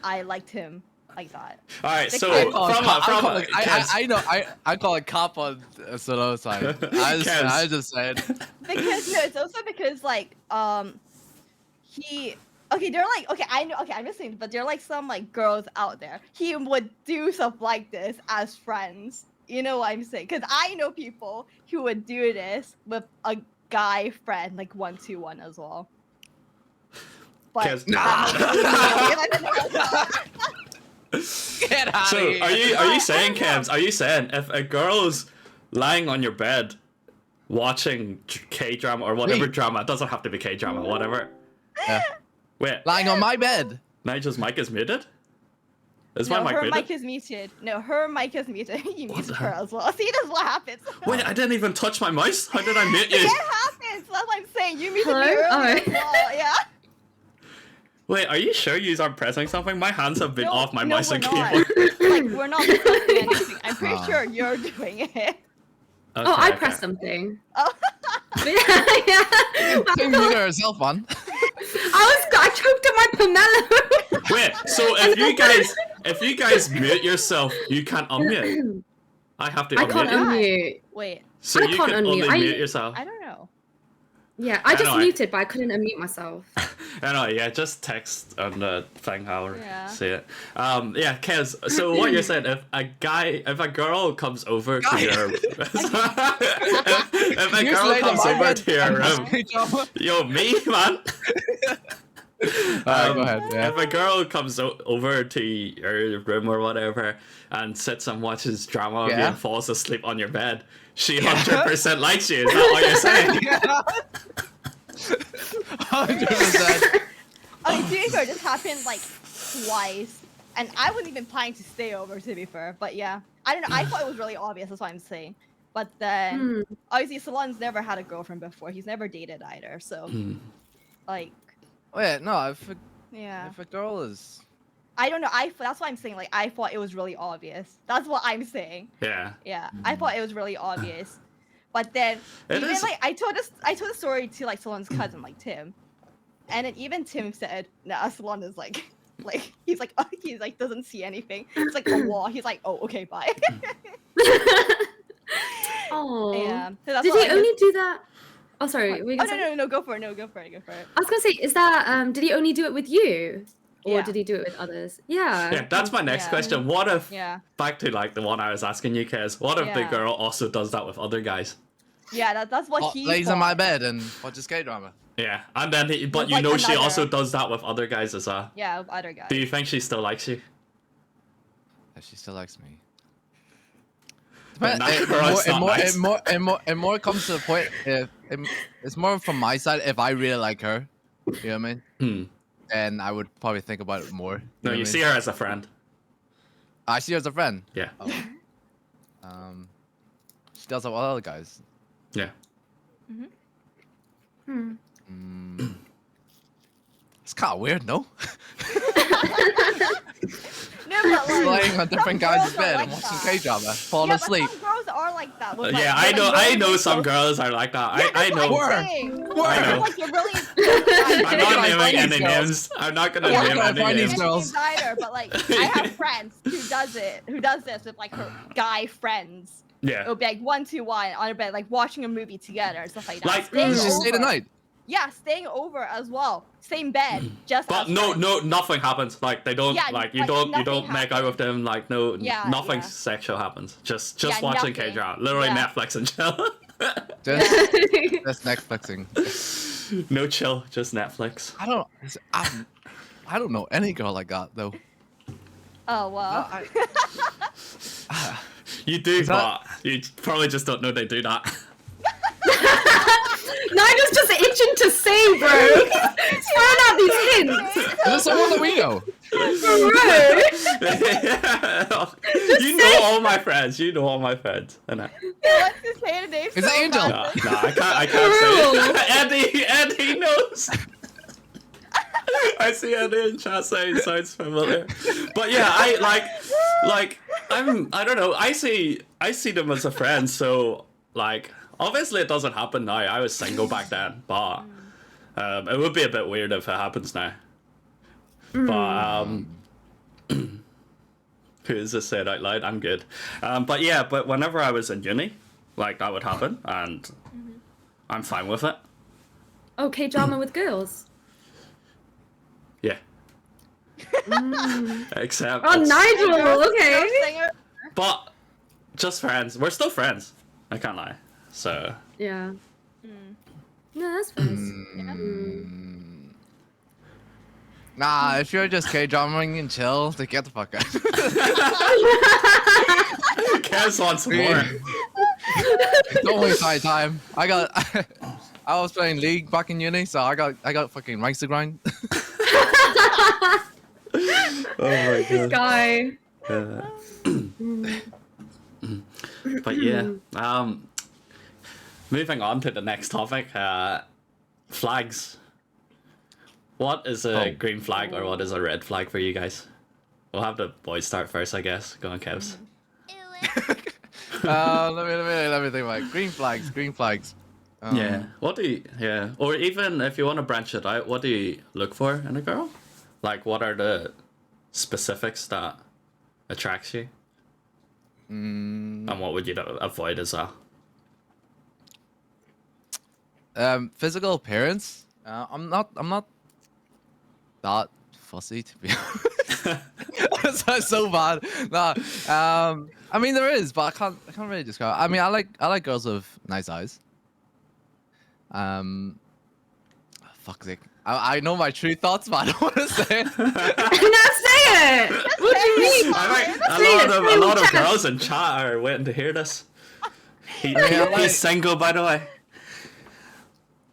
I liked him like that. Alright, so I from call I call it cop on Solo side. I just said. Because no, it's also because like he okay, they're like okay, I know okay, I'm just saying, but there are like some like girls out there. He would do stuff like this as friends, you know what I'm saying? Because I know people who would do this with a guy friend, like 1-2-1 as well. But Kes- Get out So are you saying, Kevs? Are you saying if a girl's lying on your bed watching K drama or whatever Wait. drama, it doesn't have to be K drama, whatever. Yeah. Wait, Lying on my bed. Nigel's mic is muted. Is No, my mic her muted? mic is muted. No, her mic is muted. You What muted the her hell? as well. See, this is what happens. Wait, I didn't even touch my mouse. How did I mute you? It happens. That's what I'm saying. You muted Hello? me earlier Oh. as well. Yeah. Wait, are you sure you aren't pressing something? My hands have been off my mouse we're and not. keyboard. Like we're not pressing anything. I'm pretty Ah. sure you're doing it. Oh, I Okay, pressed okay. something. Oh. yeah. She muted herself, man. I choked on my pomelo. Wait, so if you guys mute yourself, you can't unmute. I have to I unmute can't you. unmute. Wait. So I you can't can only unmute. mute yourself. I don't know. Yeah, I just know, muted, but I couldn't unmute myself. Anyway, yeah, just text on the thing how Yeah. see it. Yeah, Kez. So what you're saying, if a girl comes over to your, if a You just girl laid on comes my over bed to your and watched room, K-drama. yo, me, man. Alright, go ahead. Yeah. If a girl comes over to your room or whatever and sits and watches drama with you Yeah. and falls asleep on your bed, she 100% likes you. Is that what you're saying? 100%. Okay, to be fair, this happened like twice, and I wasn't even planning to stay over. To be fair, but yeah, I don't know. I thought it was really obvious. That's what I'm saying. But then, obviously, Salon's never had a girlfriend before. He's never dated either. So, like, Wait, no. yeah, If a girl is, I don't know. That's what I'm saying. Like, I thought it was really obvious. That's what I'm saying. Yeah. Yeah, I thought it was really obvious. But then, It even is- like I told the story to like Salon's cousin, like Tim, and then even Tim said, "Nah, Salon is like he's like doesn't see anything. It's like a wall. He's like, oh, okay, bye." Oh. Yeah. So that's Did what he I only just- do that? Oh, sorry. were you Oh gonna no, say- no, no, go for it. No, go for it. Go for it. I was gonna say, is that did he only do it with you, or Yeah. did he do it with others? Yeah. Yeah, that's my next Yeah. question. What if, Yeah. back to like the one I was asking you, Kez, what if the Yeah. girl also does that with other guys? Yeah, that's what he lays on my thought. bed and watches K-drama. Yeah, and then but With, you like, know she another- also does that with other guys as well. Yeah, with other guys. Do you think she still likes you? If she still likes me. But not- It for us, not nice. more comes to the point. It's more from my side. If I really like her, you know what I mean? Hmm. Then I would probably think about it more. No, you see her as a friend. I see her as a friend. Yeah. She does have other guys. Yeah. It's kind of weird, no? No, but like, Laying on different guys' girls are bed like and watching that. K-drama, falling yeah, asleep. But some girls are like that. With, like, Yeah, they're, I know. like, I really know some close- girls are like that. Yeah, I that's what know. I'm saying. I know. Like, you're really. I'm not I naming find any these girls? names. I'm not gonna Yeah, name I any find these names. girls. Either, but like I have friends who does this with like her guy friends. Yeah. It'll be like 1-2-1 on a bed, like watching a movie together and stuff like that. Like- Staying You just stay the over. night. Yeah, staying over as well. Same bed, just But as no, friends. nothing happens. Like they don't, Yeah, like you like, don't nothing make out with them. Like no, Yeah, nothing yeah. sexual happens. Just Yeah, watching nothing. K drama, literally Yeah. Netflix and chill. Just Netflixing. No chill, just Netflix. I don't know any girl like that though. Oh well. You do, that- but you probably just don't know they do that. Nigel's just itching to say, bro. He's throwing out these hints. Is this someone that we know? Bro. You know all my friends. You know all my friends. And Let's just say the name. Is it so Angel? bad. no, I can't say it. Eddie knows. I see Eddie in chat saying sounds familiar. But yeah, I don't know. I see them as a friend, so like obviously it doesn't happen now. I was single back then, but it would be a bit weird if it happens now. But who is this said out loud? I'm good. But yeah, but whenever I was in uni, like that would happen, and I'm fine with it. Okay, drama with girls. Yeah. Except Oh, it's- Nigel. Okay. Singer. But just friends. We're still friends. I can't lie. So Yeah. No, that's fair. Nah, if you're just K-dramaing and chill, then get the fuck out. Kez wants more. Don't waste my time. I was playing League back in uni, so I got fucking ranks to grind. Oh my This guy. But yeah, moving on to the next topic, flags. What is a green flag or what is a red flag for you guys? We'll have the boys start first, I guess. Go on, Kevs. Let me think about it. Green flags. Yeah. What do you? Yeah. Or even if you want to branch it out, what do you look for in a girl? Like, what are the specifics that attracts you? And what would you avoid as well? Physical appearance. I'm not that fussy, to be honest. That's so bad. Nah. I mean there is, but I can't really describe. I mean I like girls with nice eyes. Fuck's sake. I know my true thoughts, but I don't want to say it. No, say it. What do you mean? I think Say it, a lot of say it. girls in chat are waiting to hear this. Yeah, He's single, by the way.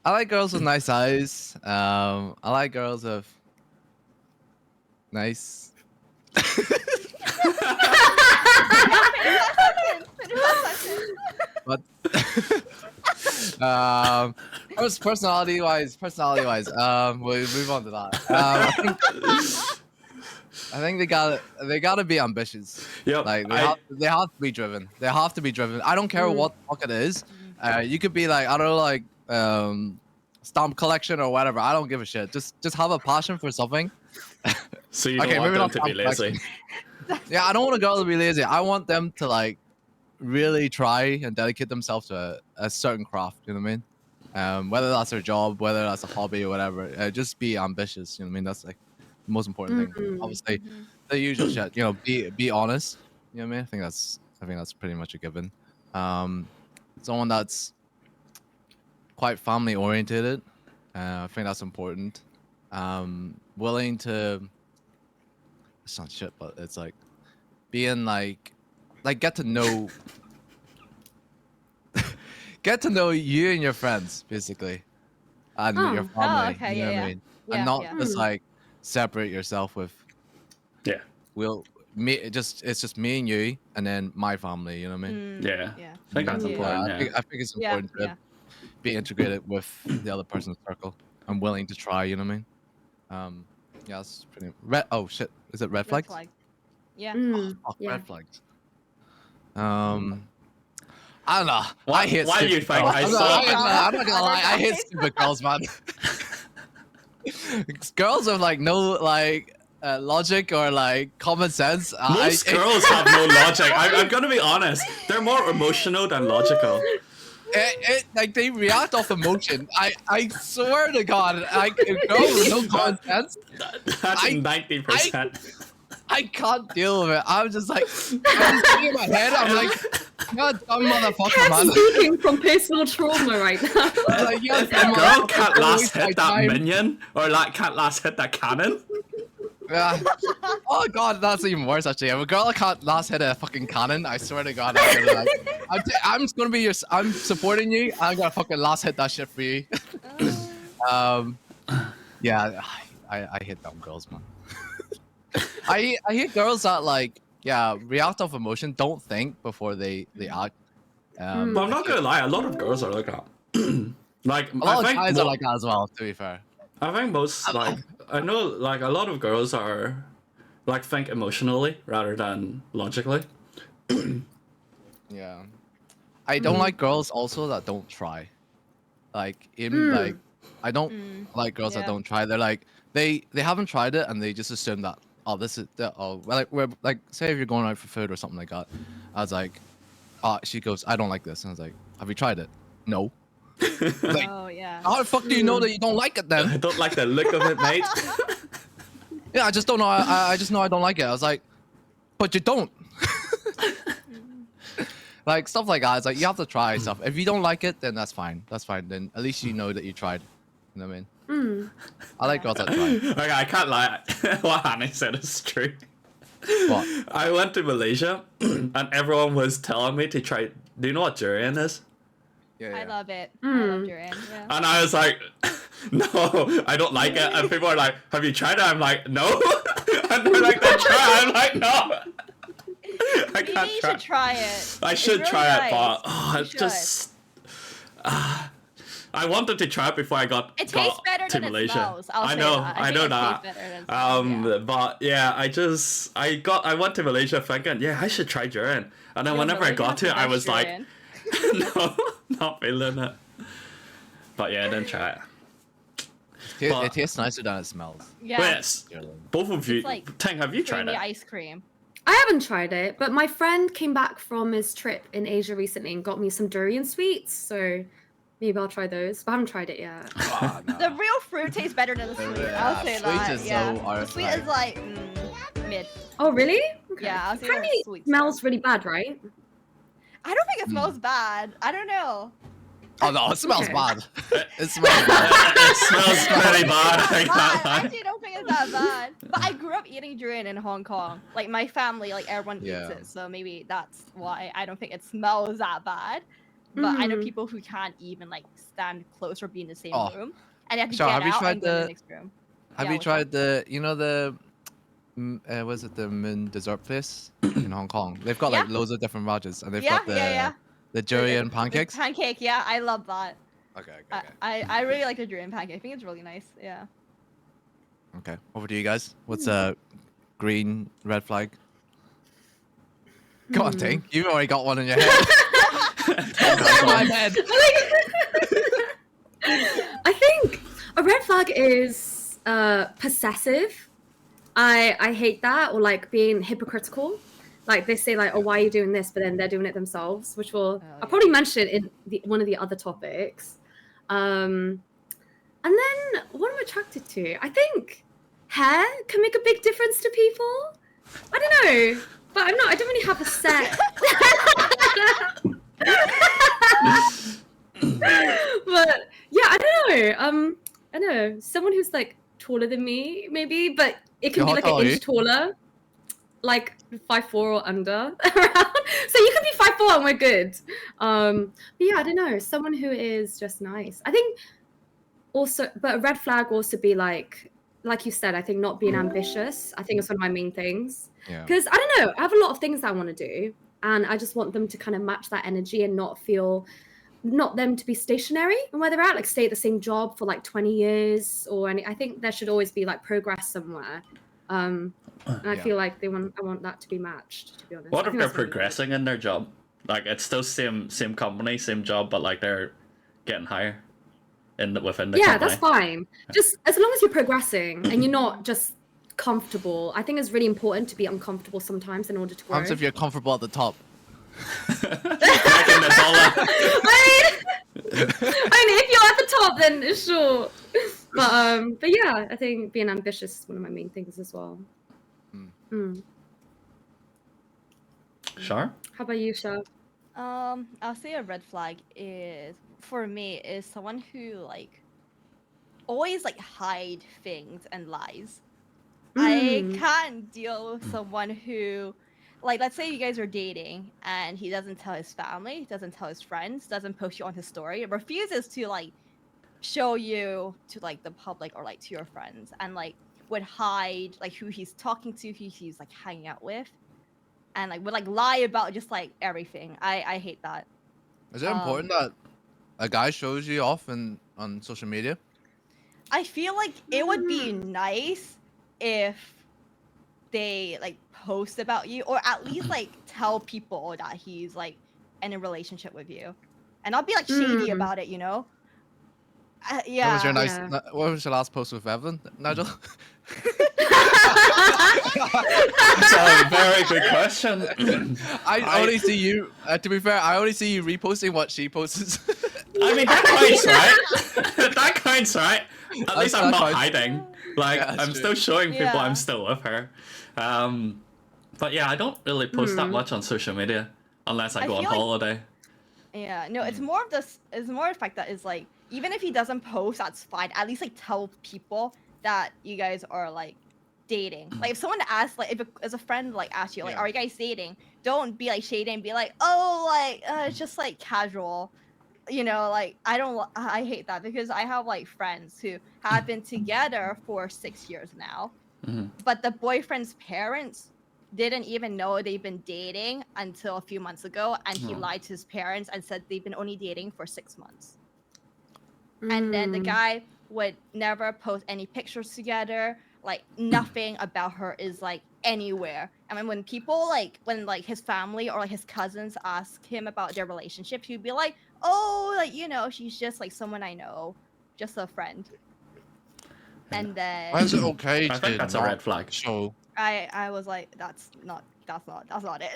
I like girls with nice eyes. I like girls with nice. But personality wise, we'll move on to that. I think they gotta be ambitious. Yep. Like they have to be driven. They have to be driven. I don't care what the fuck it is. You could be like, I don't know, like stamp collection or whatever. I don't give a shit. Just have a passion for something. So you don't Okay, want maybe them not to be stamp lazy. Yeah, I don't want a girl to be lazy. I want them to like really try and dedicate themselves to a certain craft. You know what I mean? Whether that's their job, whether that's a hobby or whatever. Just be ambitious. You know what I mean? That's like the most important thing. Obviously, the usual shit. You know, be honest. You know what I mean? I think that's pretty much a given. Someone that's quite family oriented. I think that's important. Willing to. It's not shit, but it's like being like get to know you and your friends basically, and your family. okay, you know yeah, what I yeah. mean? Yeah, And not yeah. just like separate yourself with. Yeah. It's just me and you, and then my family. You know what I mean? Yeah. Yeah. I think that's Yeah. important. I Yeah. think it's Yeah, important yeah. to be integrated with the other person's circle. I'm willing to try. You know what I mean? Yeah, that's pretty. Oh shit! Is it red Red flags? flag. Yeah. Fuck, Yeah. red flags. I don't know. Why- I hate why do you stupid think girls. I I'm saw- I'm not gonna lie. I hate stupid girls, man. Girls with like no like logic or like common sense. Most girls have no logic. I'm gonna be honest. They're more emotional than logical. Like they react off emotion. I swear to God, like a girl with no common sense. That's I- 90%. I can't deal with it. I'm just like, I'm just in my head. I'm like, you're a dumb motherfucker, Cat's man. speaking from personal trauma right now. I'm like, you're a If dumb a girl motherfucker. can't Don't last waste my hit that time. minion, or like can't last hit that cannon, Yeah. Oh God, that's even worse actually. If a girl can't last hit a fucking cannon, I swear to God, I'm gonna like, I'm just gonna be your. I'm supporting you. I'm gonna fucking last hit that shit for you. Yeah, I hate dumb girls, man. I hate girls that like react off emotion, don't think before they act. but I'm not gonna lie. A lot of girls are like that. Like A lot I of think guys are like that as well. To be fair. I think most like I know like a lot of girls are like think emotionally rather than logically. Yeah. I don't like girls also that don't try. Like even like I don't like girls that Yeah. don't try. They're like they haven't tried it and they just assume that this is like we're like say if you're going out for food or something like that. I was like, she goes, I don't like this. And I was like, have you tried it? No. Like, Oh yeah. how the fuck do you know that you don't like it I then? don't like the look of it, mate. Yeah, I just don't know. I just know I don't like it. I was like, but you don't. Like stuff like that. It's like you have to try stuff. If you don't like it, then that's fine. That's fine. Then at least you know that you tried. You know what I mean? I like girls that try. Okay, I can't lie. What Hannah said is true. What? I went to Malaysia and everyone was telling me to try. Do you know what durian is? Yeah, I love it. I Mm. love durian. Yeah. And I was like, no, I don't like it. And people are like, have you tried it? I'm like, no. And they're like, then try. I'm like, no. I Maybe can't you try. should try it. I It's should really try nice. it, but You it's should. just. I wanted to try it before I got It tastes better to than it Malaysia. smells. I'll I say know, that. I think know it that. tastes better than it smells, yeah. But yeah, I went to Malaysia thinking, yeah, I should try durian, and then Yo, whenever I Malaysia got has to the it, I best was like, durian. no, not feeling it. But yeah, I didn't try it. It tastes nicer than it smells. Yeah. But yes, both of you, It's like Tang, have you tried creamy it? ice cream. I haven't tried it, but my friend came back from his trip in Asia recently and got me some durian sweets, so maybe I'll try those. But I haven't tried it yet. Oh, no. The real fruit tastes better than the sweet. I'll say sweet that. is Yeah. so The sweet is like mid. Oh, really? Okay. Yeah, I'll say Apparently the it sweet smells really bad, right? I don't think it smells bad. I don't know. Oh no, it smells Okay. bad. It smells bad. It smells pretty bad. I It's can't bad. I lie. actually don't think it's that bad. But I grew up eating durian in Hong Kong. Like my family, like everyone Yeah. eats it. So maybe that's why I don't think it smells that bad. But I know Mhm. people who can't even like stand close or be in the same Oh. room. And they have to Sean, get have you out tried and go in the- the next room. Have Yeah, you what's tried the, you know the, was it the Moon Dessert place in Hong Kong? They've got like Yeah. loads of different rajas, and they've Yeah, got the yeah. the The- durian the pancakes. Pancake, yeah, I love that. Okay, okay, I really like the durian pancake. I think it's really nice. Yeah. okay. Over to you guys. What's a green red flag? Go on, Ting. You've already got one in your head. That's my head. I think a red flag is possessive. I hate that, or like being hypocritical. Like they say, like, "Oh, why are you doing this?" But then they're doing it themselves, which will Oh, I'll yeah. probably mention in one of the other topics. And then what I'm attracted to, I think hair can make a big difference to people. I don't know, but I don't really have a set. But yeah, I don't know. I don't know. Someone who's like taller than me, maybe, but it can How be like tall an are inch taller, like 5'4" or under. So you can be 5'4" and we're good. But yeah, I don't know. Someone who is just nice. I think also, but a red flag also be like you said. I think not being ambitious. I think it's one of my main things. Yeah. Because I don't know, I have a lot of things I want to do, and I just want them to kind of match that energy and not them to be stationary and where they're at, like stay at the same job for like 20 years or any. I think there should always be like progress somewhere. And I Yeah. feel like I want that to be matched. To be honest, What I if think they're that's really progressing in their job? Like it's still same company, same job, but like they're getting higher within the yeah, company. that's fine. Just as long as you're progressing and you're not just comfortable. I think it's really important to be uncomfortable sometimes in order to grow. Comes if you're comfortable at the top. Making the dollar. I mean, if you're at the top, then sure. But yeah, I think being ambitious is one of my main things as well. Mm. Sure. How about you, Shah? I'll say a red flag is for me is someone who like always like hide things and lies. I can't deal with someone who like let's say you guys are dating and he doesn't tell his family, doesn't tell his friends, doesn't post you on his story, refuses to like show you to like the public or like to your friends and like would hide like who he's talking to, who he's like hanging out with. And like would like lie about just like everything. I hate that. Is it important that a guy shows you off on social media? I feel like it would be nice if they like post about you or at least like tell people that he's like in a relationship with you, and not be like shady about it. You know? Yeah. What was your last post with Evelyn, Nigel? That's a very good question. I only see you. To be fair, I only see you reposting what she posts. I mean, that counts, right? That counts, right? At least I'm that not counts. hiding. Like, Yeah, that's I'm true. still showing people Yeah. I'm still with her. But yeah, I don't really post that much on social media. Unless I I go on feel like- holiday. Yeah, no, it's more of this. It's more the fact that is like, even if he doesn't post, that's fine. At least like tell people that you guys are like dating. Like if someone asks, like if as a friend like asks you, like, Yeah. are you guys dating? Don't be like shady and be like, oh, like it's just like casual. You know, like I hate that because I have like friends who have been together for 6 years now, Mhm. but the boyfriend's parents didn't even know they've been dating until a few months ago, and he Oh. lied to his parents and said they've been only dating for 6 months. And then the Mm. guy would never post any pictures together, like nothing about her is like anywhere. I mean, when people like when like his family or like his cousins ask him about their relationship, he'd be like, oh, like, you know, she's just like someone I know, just a friend. And then Why is it okay I to think that's a not red flag. show? I was like, that's not it.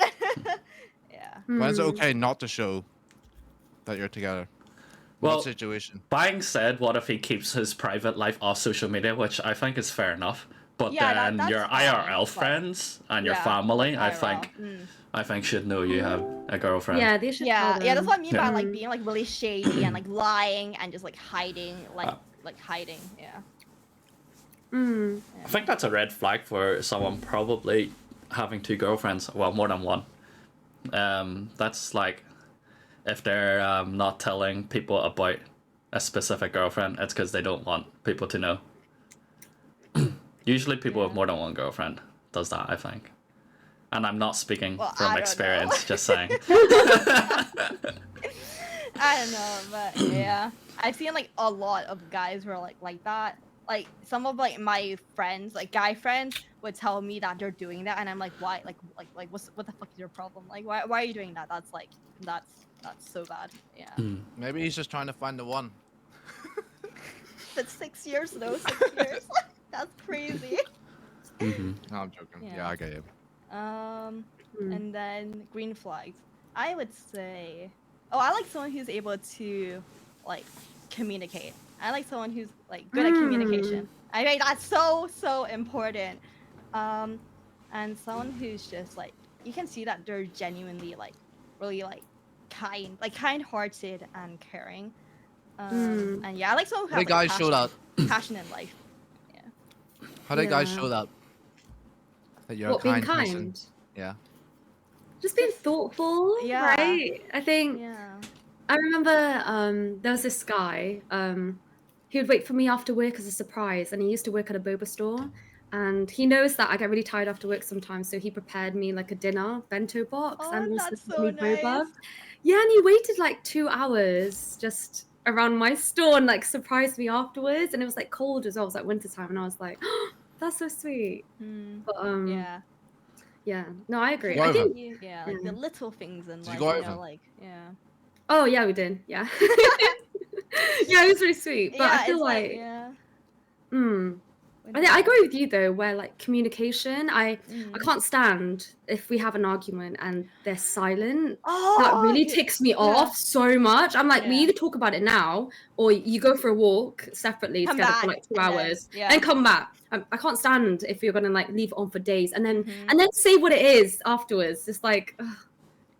Yeah. Why is it Mm. okay not to show that you're together? Well, What situation? Being said, what if he keeps his private life off social media, which I think is fair enough. But Yeah, then that's your fine, IRL but- friends and your Yeah, family, like I IRL. think, Mm. I think should know you have a girlfriend. Yeah, they should. Yeah, tell yeah, that's them. what I mean by Yeah. like being like really shady and like lying and just like hiding, Uh. like hiding. Yeah. Mm. I think that's a red flag for someone probably having two girlfriends. Well, more than one. That's like if they're not telling people about a specific girlfriend, it's because they don't want people to know. Usually, people with Yeah. more than one girlfriend does that. I think, and I'm not speaking Well, I from don't experience. know. Just saying. I don't know, but yeah, I've seen like a lot of guys who are like that. Like some of like my friends, like guy friends, would tell me that they're doing that, and I'm like, why? Like what the fuck is your problem? Like why are you doing that? That's like that's so bad. Yeah. Maybe he's just trying to find the one. But 6 years though, 6 years. That's crazy. Hmm. No, I'm joking. Yeah. Yeah, I get you. Mm. And then green flags. I would say, oh, I like someone who's able to, like, communicate. I like someone who's like good at communication. I think that's so important. And someone who's just like you can see that they're genuinely like really like kind-hearted and caring. And yeah, I like someone who How has do like, guys show that? passion in life. How do guys Yeah. show that? That you're What, a being kind kind? person. Yeah. Just being thoughtful, Yeah. right? I think Yeah. I remember there was this guy. He would wait for me after work as a surprise, and he used to work at a boba store. And he knows that I get really tired after work sometimes, so he prepared me like a dinner bento box Oh, and also that's gave so me boba. nice. Yeah, and he waited like 2 hours just around my store and like surprised me afterwards. And it was like cold as well. It was like wintertime, and I was like, oh, that's so sweet. But yeah, no, I agree. Go I over. think. Yeah, like the little things in Did you life, go you over? know, like yeah. Oh yeah, we did. Yeah, yeah, it was really sweet. But I feel it's like, yeah. I think I agree with you though, where like communication, I Mm. can't stand if we have an argument and they're silent. Oh, That really yeah. ticks me off so much. I'm like, we Yeah. either talk about it now or you go for a walk separately Come together for back, like 2 and then- hours yeah. and come back. I can't stand if you're gonna like leave it on for days and then Mhm. and then say what it is afterwards. It's like, ugh.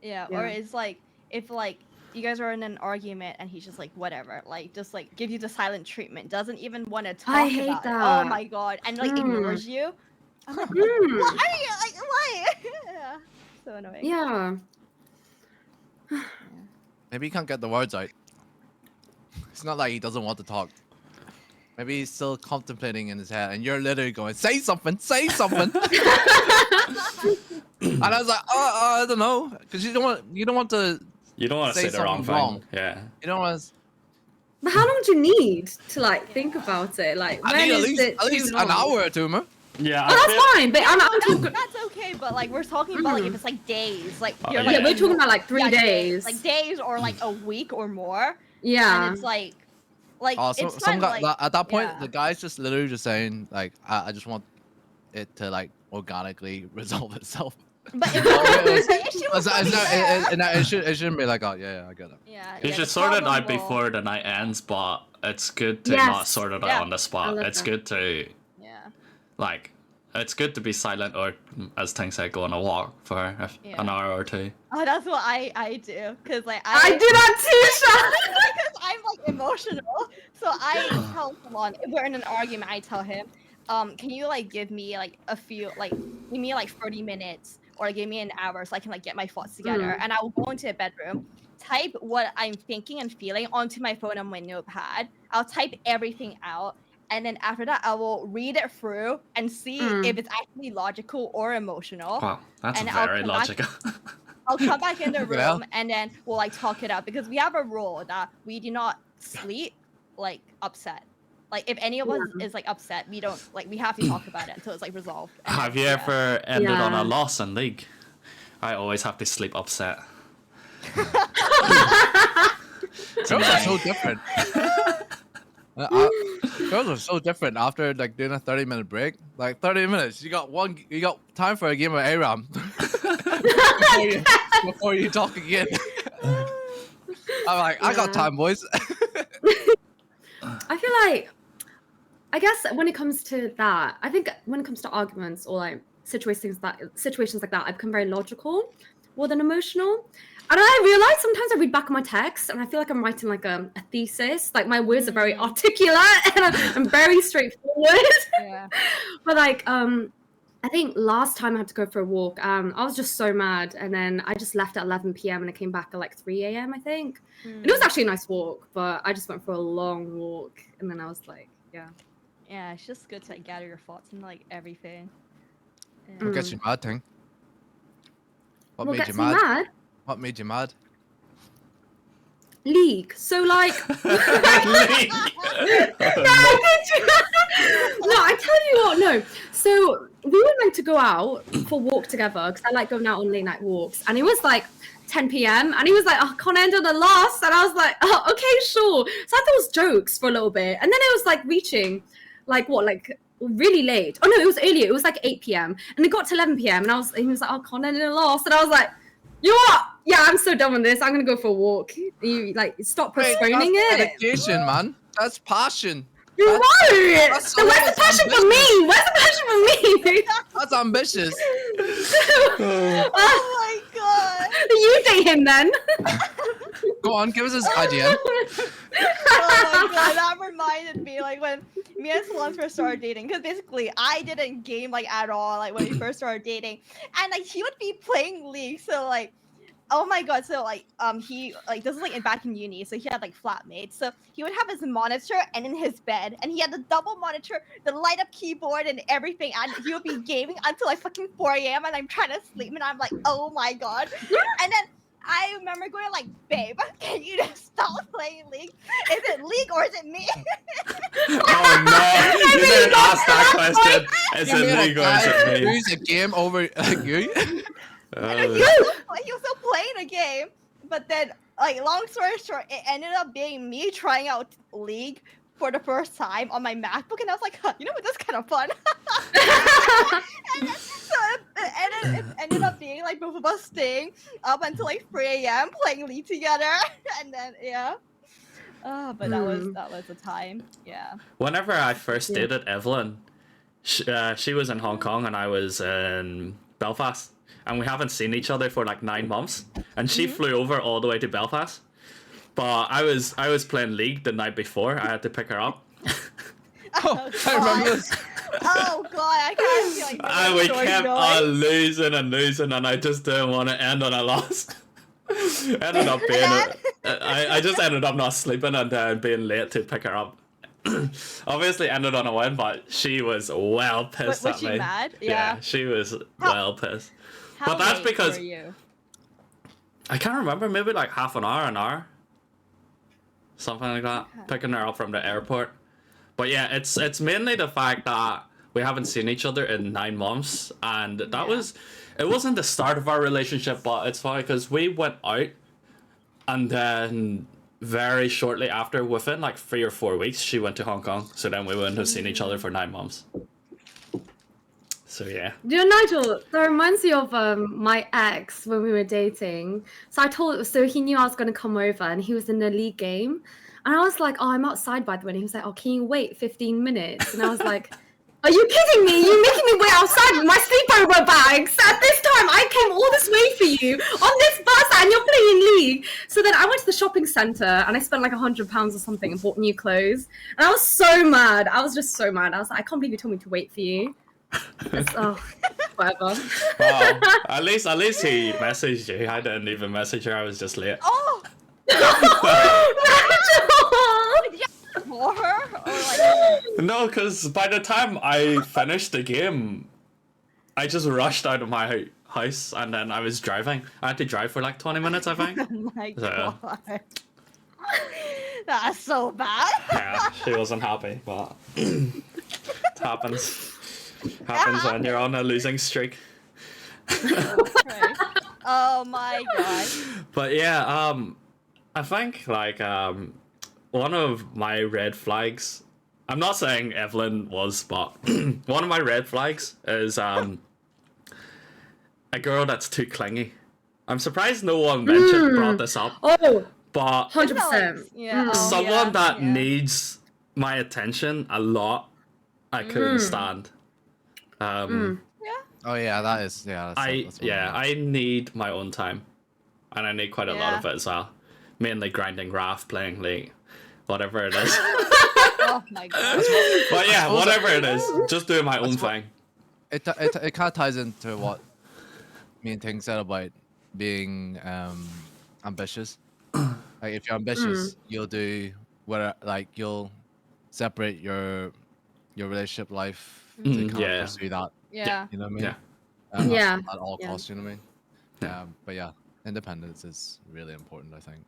Yeah, Yeah. or it's like if like you guys are in an argument and he's just like whatever, like just like give you the silent treatment, doesn't even want to talk I hate about it. Oh that. my god, and like Mm. ignores you. I'm like, Mm. what are you like? Why? Yeah, so annoying. Yeah. Maybe he can't get the words out. It's not like he doesn't want to talk. Maybe he's still contemplating in his head, and you're literally going, "Say something, say something." And I was like, I don't know, because you don't want to, You don't want to Say say the wrong something thing. wrong. Yeah. you don't want to. But how long do you need to like think about it? Like I when need is it at too least long? an hour or two, man. Yeah. Oh, that's fine. But I'm talking. That's okay, but like we're talking about like if it's like days, like Oh, you're yeah. like Yeah, we're talking about like 3 yeah, days. like days or like a week or more, Yeah. and it's like Oh, some it's fine, guy like, at that point, yeah. the guy's just literally just saying like, I just want it to like organically resolve itself. But if it's- the issue was already there. It shouldn't be like, oh yeah, I get it. Yeah, You yeah, should the sort it problem out will- before the night ends, but it's good to Yes. not sort it out Yeah. on the I spot. love It's that. good to Yeah. like it's good to be silent or, as Ting said, go on a walk for an hour or two. Oh, that's what I do, cause like I do that too, Sean. because I'm like emotional. So I tell someone if we're in an argument, I tell him, can you like give me like give me like 30 minutes or give me an hour so I can like get my thoughts together, and I will go into a bedroom, type what I'm thinking and feeling onto my phone on my notepad. I'll type everything out. And then after that, I will read it through and see if it's actually logical or emotional. Wow, that's And I'll very come back- logical. I'll come back in the Well. room and then we'll like talk it out, because we have a rule that we do not sleep like upset. Like if any of us is like upset, we don't like we have to talk about it until it's like resolved. And Have then, you yeah. ever ended on Yeah. a loss in League? I always have to sleep upset. Girls are so different. Girls are so different after like doing a 30-minute break. Like 30 minutes, you got time for a game of ARAM before you talk again. I'm like, I got Yeah. time, boys. I feel like, I guess when it comes to that, I think when it comes to arguments or like situations like that, I become very logical more than emotional. And I realize sometimes I read back on my text and I feel like I'm writing like a thesis. Like my words are very articulate and I'm very straightforward. Yeah. But like, I think last time I had to go for a walk, I was just so mad, and then I just left at 11 p.m. and I came back at like 3 a.m. I think. And it was actually a nice walk, but I just went for a long walk, and then I was like, yeah. Yeah, it's just good to like, gather your thoughts and like everything. Yeah. What gets you mad, Ting? What What made gets you me mad? mad? What made you mad? League. So like, no, I tell you what, no. So we were meant to go out for a walk together because I like going out on late night walks, and it was like 10 p.m. and he was like, "Oh, can't end on a loss," and I was like, "Oh, okay, sure." So I thought it was jokes for a little bit, and then it was like reaching, like really late. Oh no, it was earlier. It was like 8 p.m. and it got to 11 p.m. and he was like, "Oh, can't end in a loss," and I was like, "You know what? Yeah, I'm so done with this. I'm gonna go for a walk." You like stop postponing That's it. dedication, man. That's passion. You're right. that's So where's the so passion for me? Where's the passion for me? That's ambitious. Oh my god! You date him then. Go on, give us his IGN. Oh my god, that reminded me like when me and Salon first started dating, because basically I didn't game like at all like when we first started dating, and like he would be playing League, so like oh my god, so like he like this is like back in uni, so he had like flatmates, so he would have his monitor and in his bed, and he had the double monitor, the light up keyboard and everything, and he would be gaming until like fucking 4 a.m. and I'm trying to sleep and I'm like, oh my god. And then I remember going like, babe, can you just stop playing League? Is it League or is it me? Oh no! You didn't ask that question. Is You made it a legal? Is guy it me? lose a game over you? He was still playing a game, but then like long story short, it ended up being me trying out League for the first time on my MacBook, and I was like, huh, you know what, that's kind of fun. And then, so it ended up being like both of us staying up until like 3 a.m. playing League together, and then yeah. But that was the time. Yeah. Whenever I first Yeah. dated Evelyn, she was in Hong Kong and I was in Belfast, and we haven't seen each other for like 9 months. And she flew over all the way to Belfast, but I was playing League the night before. I had to pick her up. Oh, I remember this. Oh god, I can't feel like And we kept on losing and losing, and I just didn't want to end on a loss. Ended up being I just ended up not sleeping and then being late to pick her up. Obviously ended on a win, but she was well pissed Was at she me. mad? Yeah, Yeah. she was How- well pissed. How but that's late because- were you? I can't remember, maybe like half an hour. Something like that. Okay. Picking her up from the airport. But yeah, it's mainly the fact that we haven't seen each other in 9 months, and that Yeah. it wasn't the start of our relationship, but it's funny because we went out, and then very shortly after, within like 3 or 4 weeks, she went to Hong Kong. So then we wouldn't have seen each other for 9 months. So yeah. You know, Nigel, that reminds me of my ex when we were dating. So he knew I was going to come over and he was in the League game. And I was like, "Oh, I'm outside by the way." And he was like, "Oh, can you wait 15 minutes?" And I was like, Are you kidding me? You're making me wait outside with my sleepover bags. At this time, I came all this way for you on this bus, and you're playing League. So then I went to the shopping centre and I spent like £100 or something and bought new clothes. And I was so mad. I was just so mad. I was like, I can't believe you told me to wait for you. Oh, whatever. Wow. At least he messaged you. I didn't even message her. I was just late. Oh, Nigel! did you call her or like? No, because by the time I finished the game, I just rushed out of my house and then I was driving. I had to drive for like 20 minutes, I think. Oh my So- god. That's so bad. Yeah, she wasn't happy, but it happens. Happens when you're on a losing streak. Right. Oh my god. But yeah, I think like one of my red flags. I'm not saying Evelyn was, but one of my red flags is a girl that's too clingy. I'm surprised no one brought this up, Oh, but 100%. Yeah. oh, someone yeah, that yeah. needs my attention a lot, I couldn't stand. Yeah. Oh yeah, that is that's one of them. I need my own time, and I need quite a lot Yeah. of it as well. Mainly grinding Raft, playing League, whatever it is. Oh my god. But yeah, suppose whatever it is, just doing my own That's what- thing. It kind of ties into what me and Ting said about being ambitious. Like if you're ambitious, you'll do what like you'll separate your relationship life to Mhm, kind yeah. of pursue that. Yeah. You know what I mean? Yeah. Yeah, At all yeah. costs, you know what I mean? Yeah. But yeah, independence is really important, I think.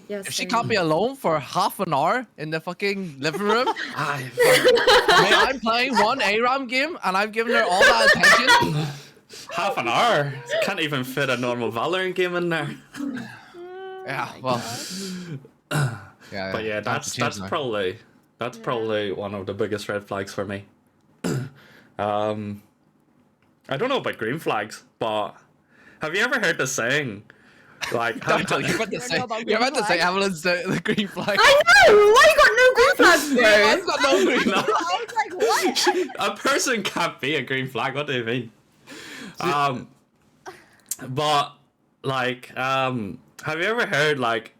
Yes. If she can't be alone for half an hour in the fucking living room, Aye, mate, I'm playing one ARAM game and I've given her all that attention. half an hour. Can't even fit a normal Valorant game in there. Yeah, well, yeah. But yeah, time to change now. that's probably one of the biggest red flags for me. I don't know about green flags, but have you ever heard the saying? Like, how Nigel, you're about to don't say, know about you're green about to say flag. Evelyn's the green flag. I know! Why you got no green flags, bro? I've got no green flag. I was like, what? a person can't be a green flag. What do you mean? But like, have you ever heard like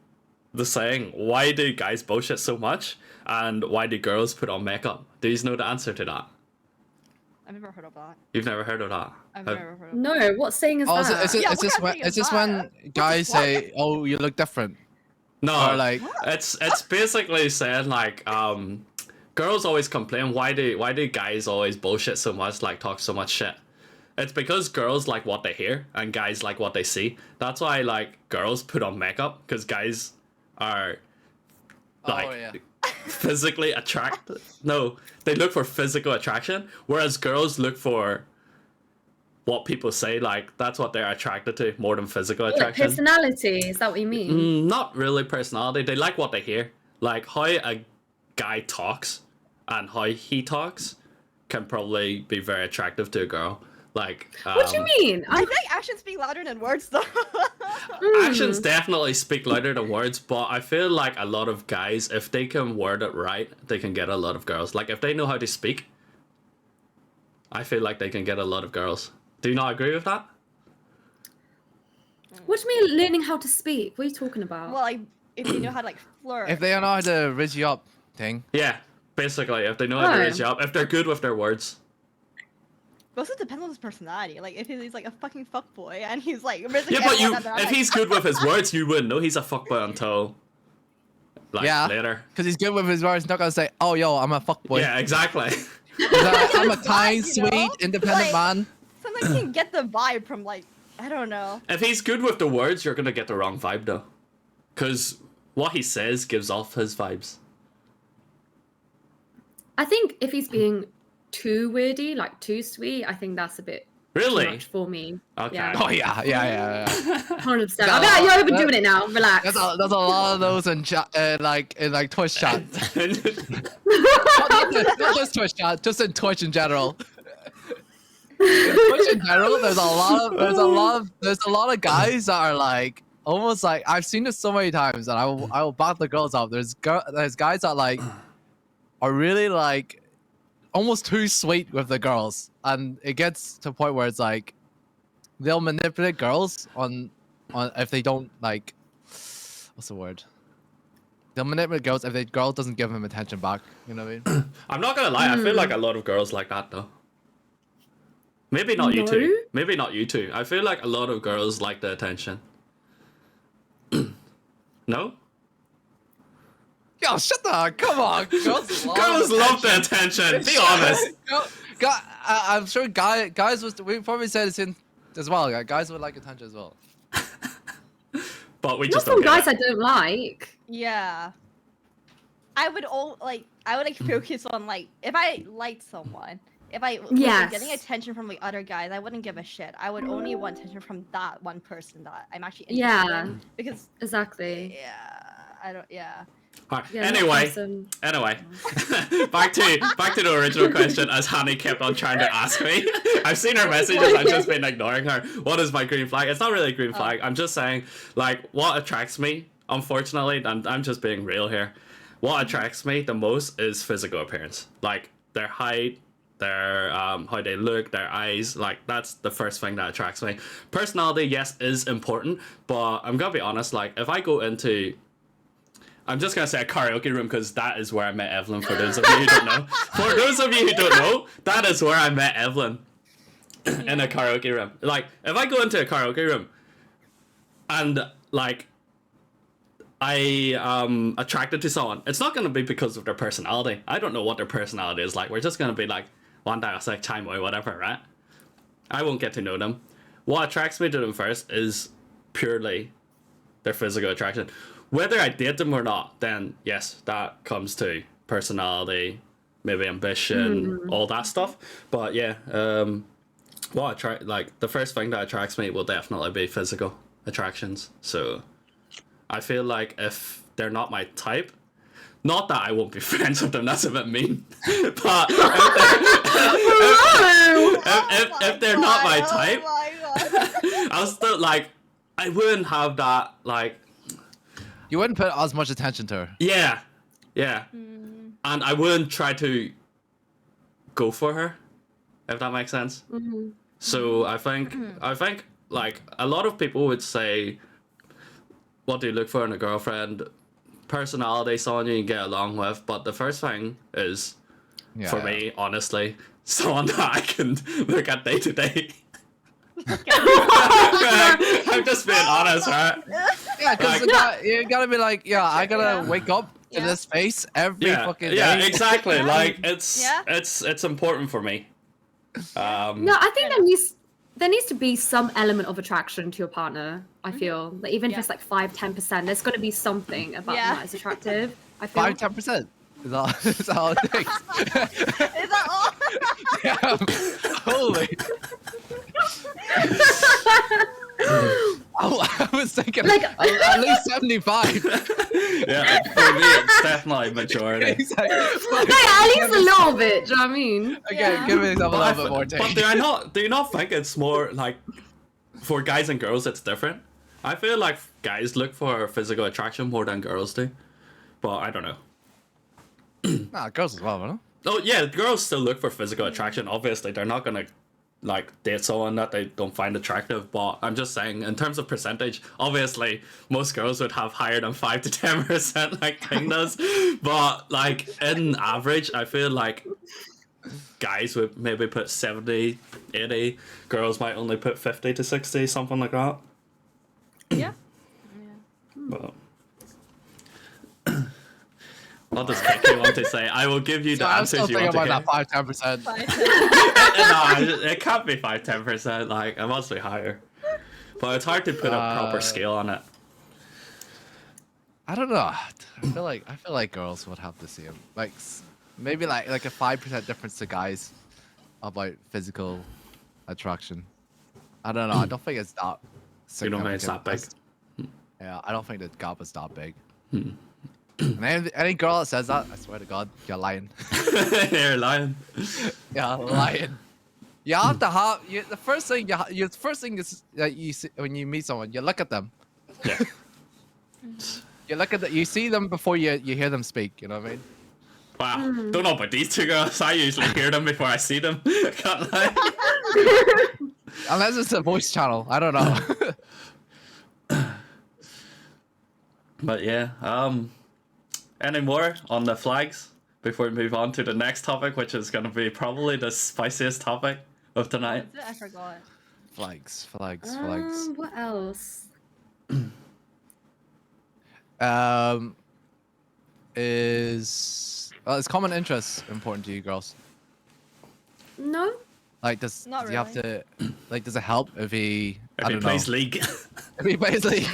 the saying, "Why do guys bullshit so much?" and "Why do girls put on makeup?" Do you know the answer to that? I've never heard of that. You've never heard of that? I've Have- never heard of that. No, what saying is Oh, that? is it, Yeah, is what this kind of when thing is is this that? when guys say, "Oh, you look different," No, or like, it's basically saying like girls always complain, why do guys always bullshit so much, like talk so much shit? It's because girls like what they hear and guys like what they see. That's why like girls put on makeup, because guys are like oh yeah, physically attracted. No, they look for physical attraction, whereas girls look for what people say, like that's what they're attracted to more than physical Like attraction. personality, is that what you mean? Not really personality. They like what they hear. Like how a guy talks and how he talks can probably be very attractive to a girl. Like What do you mean? I think actions speak louder than words, though. actions definitely speak louder than words, but I feel like a lot of guys, if they can word it right, they can get a lot of girls. Like if they know how to speak, I feel like they can get a lot of girls. Do you not agree with that? What do you mean learning how to speak? What are you talking about? Well, like, if you know how to, like, flirt. if they know how to raise you up, Ting. Yeah, basically, if they know how to Oh. raise you up, if they're good with their words. But also depends on his personality. Like, if he's, like, a fucking fuckboy and he's, like, raising Yeah, but you, everyone, then I'm if like, he's good with his words, you wouldn't know he's a fuckboy until like Yeah. later. Because he's good with his words. He's not gonna say, "Oh, yo, I'm a fuckboy." Yeah, exactly. He's like, I'm a kind, You know? sweet, independent Like- man. Sometimes you can get the vibe from, like, I don't know. If he's good with the words, you're gonna get the wrong vibe though, because what he says gives off his vibes. I think if he's being too wordy, like too sweet, I think that's a bit too Really? much for me. Okay. Yeah. Oh yeah. 100%. I bet you're overdoing it now. Relax. There's a lot of those in chat, like Twitch chat. Not just Twitch chat, just in Twitch in general. In Twitch in general, there's a lot of guys that are like almost like I've seen this so many times, and I will back the girls up. There's guys that like are really like almost too sweet with the girls, and it gets to a point where it's like they'll manipulate girls on if they don't like what's the word? They'll manipulate girls if the girl doesn't give them attention back. You know what I mean? I'm not gonna lie, I feel like a lot of girls like that though. Maybe not you two. No? Maybe not you two. I feel like a lot of girls like the attention. No? Yo, shut the come on, girls love Girls love the attention. attention. Be honest. I'm sure guys was we probably said this in as well. Guys would like attention as well. But we Not just from don't guys get I don't like. Yeah. I would focus on like if I liked someone, if I was Yes. getting attention from the other guys, I wouldn't give a shit. I would only want attention from that one person that I'm actually interested Yeah. in. Because Exactly. yeah. Alright, Yeah, that anyway, person- back to the original question as Hanny kept on trying to ask me. I've seen her messages, I've just been ignoring her. What is my green flag? It's not really a green flag. I'm just saying, like, what attracts me, unfortunately, and I'm just being real here. What attracts me the most is physical appearance. Like, their height, their how they look, their eyes, like that's the first thing that attracts me. Personality, yes, is important, but I'm gonna be honest, like if I go into I'm just gonna say a karaoke room because that is where I met Evelyn. For those of you who don't know, for those of you who don't know, that is where I met Evelyn in a karaoke room. Like, if I go into a karaoke room and like I attracted to someone, it's not gonna be because of their personality. I don't know what their personality is like. We're just gonna be like one day like chime or whatever, right? I won't get to know them. What attracts me to them first is purely their physical attraction. Whether I date them or not, then yes, that comes to personality, maybe ambition, all that stuff. But yeah, the first thing that attracts me will definitely be physical attractions. So I feel like if they're not my type, not that I won't be friends with them, that's a bit mean. But if they're not my type, I'll still like I wouldn't have that like. You wouldn't put as much attention to her. Yeah. And I wouldn't try to go for her, if that makes sense. So I think like a lot of people would say, what do you look for in a girlfriend? Personality, someone you can get along with. But the first thing is, for me, honestly, someone that I can look at day to day. I'm just being honest, right? Yeah, because you gotta be like, I gotta wake up to this face every fucking day. Yeah, exactly. Like it's important for me. No, I think there needs to be some element of attraction to your partner. I feel like even if it's like 5-10%, there's got to be something about them that is attractive. I feel 5-10%. Is that all it takes? Is that all? Yeah. Holy. I was thinking Like- at least 75. Yeah, for me it's definitely majority. Exactly. at least a little bit. Do you know what I mean? Okay, give me a little bit more But do you not think it's more like for guys and girls it's different? I feel like guys look for physical attraction more than girls do. But I don't know. Nah, girls as well, no? Oh yeah, girls still look for physical attraction. Obviously, they're not gonna like date someone that they don't find attractive. But I'm just saying, in terms of percentage, obviously most girls would have higher than 5 to 10% like King does. But like in average, I feel like guys would maybe put 70, 80. Girls might only put 50 to 60, something like that. Yeah. But what does Kiki want to say? I will give you the I'm answers still you thinking want to about hear. that 5-10%. No, it can't be 5-10%. Like it must be higher. But it's hard to put a proper scale on it. I don't know. I feel like girls would have the same. Like maybe like a 5% difference to guys about physical attraction. I don't know. I don't think it's that. You don't think it's that big? Yeah, I don't think the gap is that big. And any girl that says that, I swear to God, you're lying. You're lying. Yeah, lying. You have to have the first thing is that you see when you meet someone, you look at them. Yeah. You look at you see them before you hear them speak. You know what I mean? Wow, don't know about these two girls. I usually hear them before I see them. Can't lie. Unless it's a voice channel, I don't know. But yeah, any more on the flags before we move on to the next topic, which is going to be probably the spiciest topic of tonight? What's it? I forgot. Flags. What else? Is common interests important to you girls? No. Like, does Not do you have to like? Does it help if he? If I he don't plays know. League. If he plays League.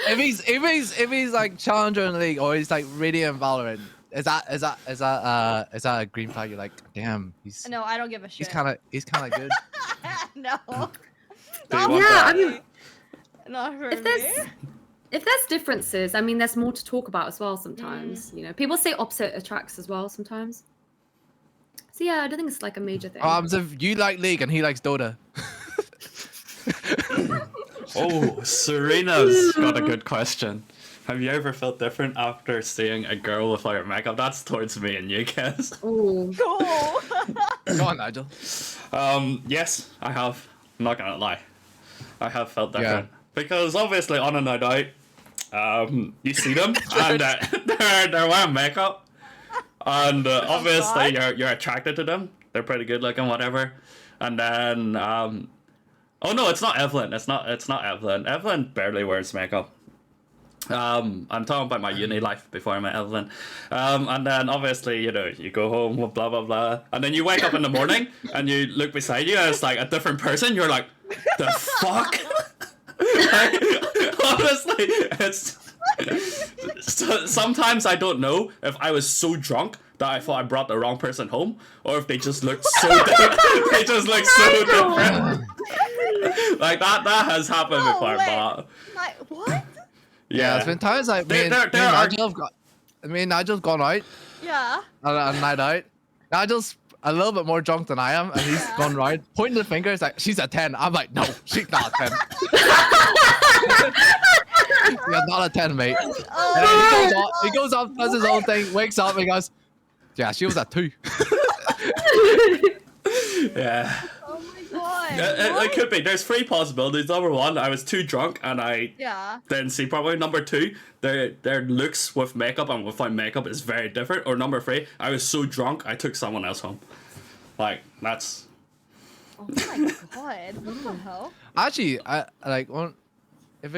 if he's like challenger in the league or he's like Radiant Valorant, is that a green flag? You're like, damn, he's No, I don't give a shit. he's kind of good. No. Do you Not want Yeah, that? I mean, Not for if me. there's differences, I mean, there's more to talk about as well sometimes. You know, people say opposite attracts as well sometimes. So yeah, I don't think it's like a major thing. So if you like League and he likes Dota. Oh, Serena's got a good question. Have you ever felt different after seeing a girl without makeup? That's towards me and you guys. Ooh. Cool. Go on, Nigel. Yes, I have. I'm not gonna lie. I have felt Yeah. different. Because obviously on a night out, you see them and they're wearing makeup. And obviously you're attracted to them. They're pretty good looking, whatever. And then oh no, it's not Evelyn. It's not Evelyn. Evelyn barely wears makeup. I'm talking about my uni life before I met Evelyn. And then obviously, you know, you go home, blah blah blah, and then you wake up in the morning and you look beside you and it's like a different person. You're like, the fuck? Like, honestly, it's sometimes I don't know if I was so drunk that I thought I brought the wrong person home, or if they just looked so different. They just look so different. Like that has happened No before, way. but What? Yeah, it's been times like me and Nigel's gone out Yeah. on a night out. Nigel's a little bit more drunk than I am, and he's gone right, pointing the finger. It's like, she's a 10. I'm like, no, she's not a 10. You're not a 10, mate. And then he goes off, does his own thing, wakes up, and he goes, yeah, she was a 2. yeah. Oh my god. It could be. There's 3 possibilities. Number 1, I was too drunk and I Yeah. didn't see properly. Number 2, their looks with makeup and without makeup is very different. Or number 3, I was so drunk I took someone else home. Like, that's... Oh my god. What the hell? Actually, I like if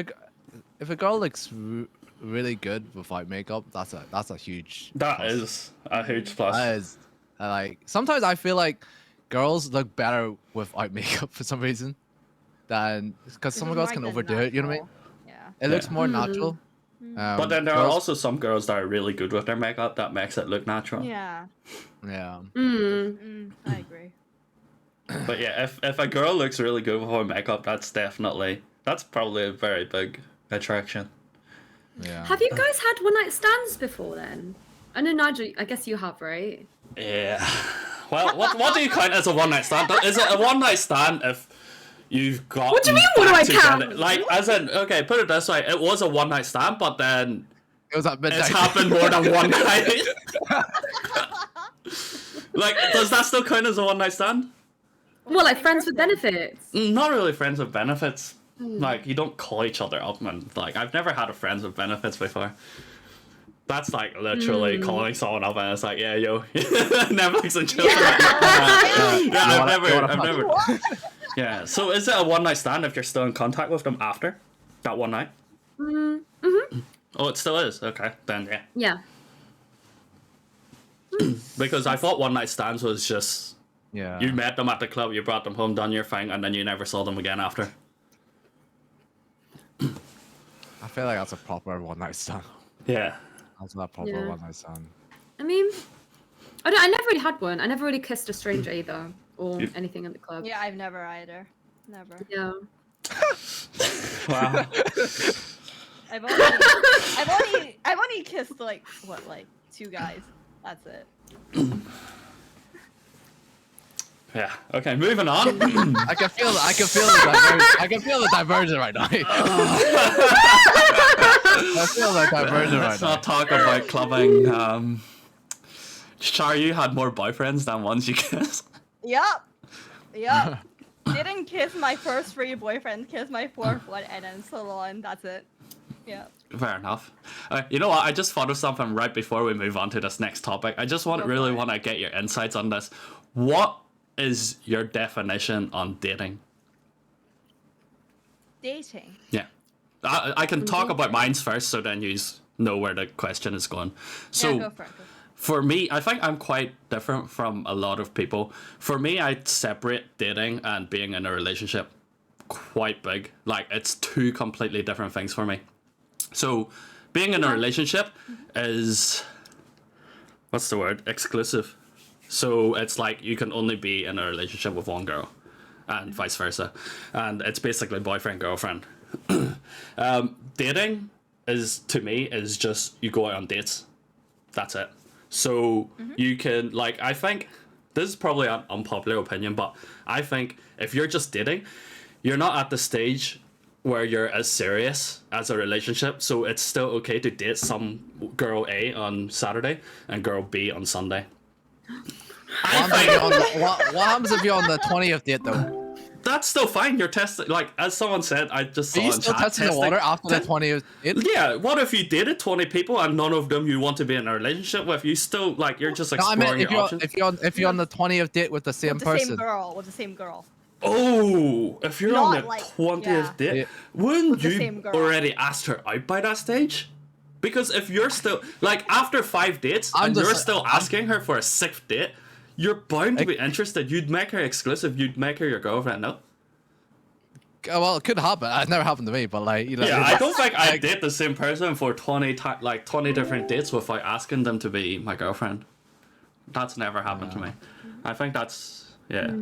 a girl looks really good without makeup, that's a huge. That plus. is a huge plus. That is like sometimes I feel like girls look better without makeup for some reason than because some It's girls more can than overdo it. You know what I mean? natural. Yeah. It looks Yeah. more natural. But then there are girls- also some girls that are really good with their makeup that makes it look natural. Yeah. yeah. I agree. But yeah, if a girl looks really good with her makeup, that's probably a very big attraction. Yeah. Have you guys had one night stands before then? I know Nigel, I guess you have, right? Yeah. Well, what do you count as a one night stand? Is it a one night stand if you've got? What do you mean, what do I count? Like, as in, okay, put it this way: it was a one night stand, but then It was at midnight. it's happened more than one night. Like, does that still count as a one night stand? Well, like friends with benefits. Not really friends with benefits. Like, you don't call each other up, and like, I've never had a friends with benefits before. That's like literally calling someone up and it's like, yeah, yo, Netflix and chill. Yeah, I've never. Yeah, so is it a one night stand if you're still in contact with them after that one night? Mm-hmm. Oh, it still is. Okay, then yeah. Yeah. Because I thought one night stands was just Yeah. you met them at the club, you brought them home, done your thing, and then you never saw them again after. I feel like that's a proper one night stand. Yeah. That's not proper Yeah. one night stand. I mean, I never really had one. I never really kissed a stranger either, or anything at the club. Yeah, I've never either. Never. Yeah. Wow. I've only kissed like 2 guys. That's it. Yeah. Okay, moving on. I can feel the diversion right now. I feel the diversion right Let's now. not talk about clubbing. Char, you had more boyfriends than ones you kissed. Yep. Yep. Didn't kiss my first 3 boyfriends, kissed my 4th one, and then so on. That's it. Yeah. Fair enough. You know what? I just thought of something right before we move on to this next topic. I just really want to get your insights on this. What is your definition on dating? Dating. Yeah. I can talk about mine first, so then you know where the question is going. So, Yeah, go for it. for me, I think I'm quite different from a lot of people. For me, I separate dating and being in a relationship quite big. Like, it's 2 completely different things for me. So, being in a relationship is, what's the word? Exclusive. So, it's like you can only be in a relationship with one girl and vice versa. And it's basically boyfriend, girlfriend. Dating is, to me, is just you go out on dates. That's it. So you can, like, I think this is probably an unpopular opinion, but I think if you're just dating, you're not at the stage where you're as serious as a relationship. So it's still okay to date some girl A on Saturday and girl B on Sunday. What happens if you're on the 20th date though? That's still fine. You're testing, like, as someone said, I just saw Are you in still chat, testing the water after the 20th date? Yeah, what if you dated 20 people and none of them you want to be in a relationship with? You still, like, you're just No, I exploring meant your options. if you're on the 20th date with the same With the person. same girl. With the same girl. Oh, if you're on Not the like- 20th yeah. date, Yeah. wouldn't With the you same girl. already asked her out by that stage? Because if you're still, like, after 5 dates I'm and just- you're still I'm- asking her for a 6th date, you're bound to be interested. You'd make her exclusive. You'd make her your girlfriend, no? Well, it could happen. It's never happened to me, but like, you know. Yeah, I don't think I'd like- date the same person for 20 different dates without asking them to be my girlfriend. That's never happened to me. I think that's, yeah.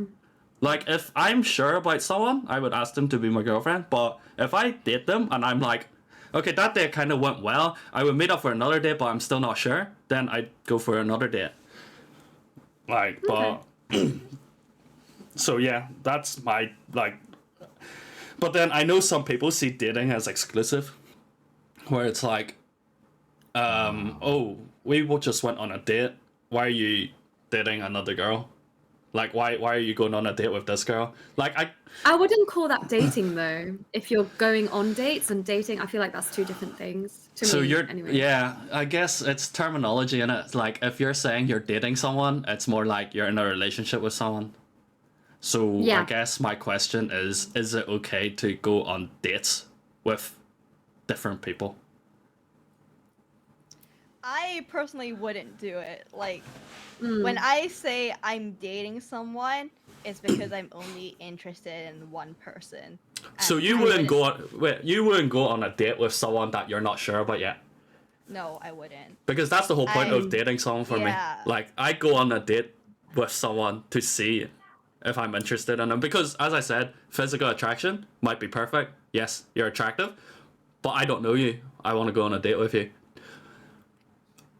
Like, if I'm sure about someone, I would ask them to be my girlfriend. But if I date them and I'm like, okay, that date kind of went well, I would meet up for another date, but I'm still not sure, then I'd go for another date. Like, but... So, yeah, that's my, like... But then I know some people see dating as exclusive, where it's like, oh, we just went on a date. Why are you dating another girl? Like, why are you going on a date with this girl? Like, I wouldn't call that dating though. If you're going on dates and dating, I feel like that's 2 different things. To so me, you're, anyway. yeah, I guess it's terminology in it. Like, if you're saying you're dating someone, it's more like you're in a relationship with someone. So Yeah. I guess my question is it okay to go on dates with different people? I personally wouldn't do it. Like, when I say I'm dating someone, it's because I'm only interested in one person. So And you I wouldn't go on a date with someone that you're not sure about yet? No, I wouldn't. Because that's the whole point of I'm- dating someone for me. yeah. Like, I go on a date with someone to see if I'm interested in them. Because, as I said, physical attraction might be perfect. Yes, you're attractive. But I don't know you. I want to go on a date with you.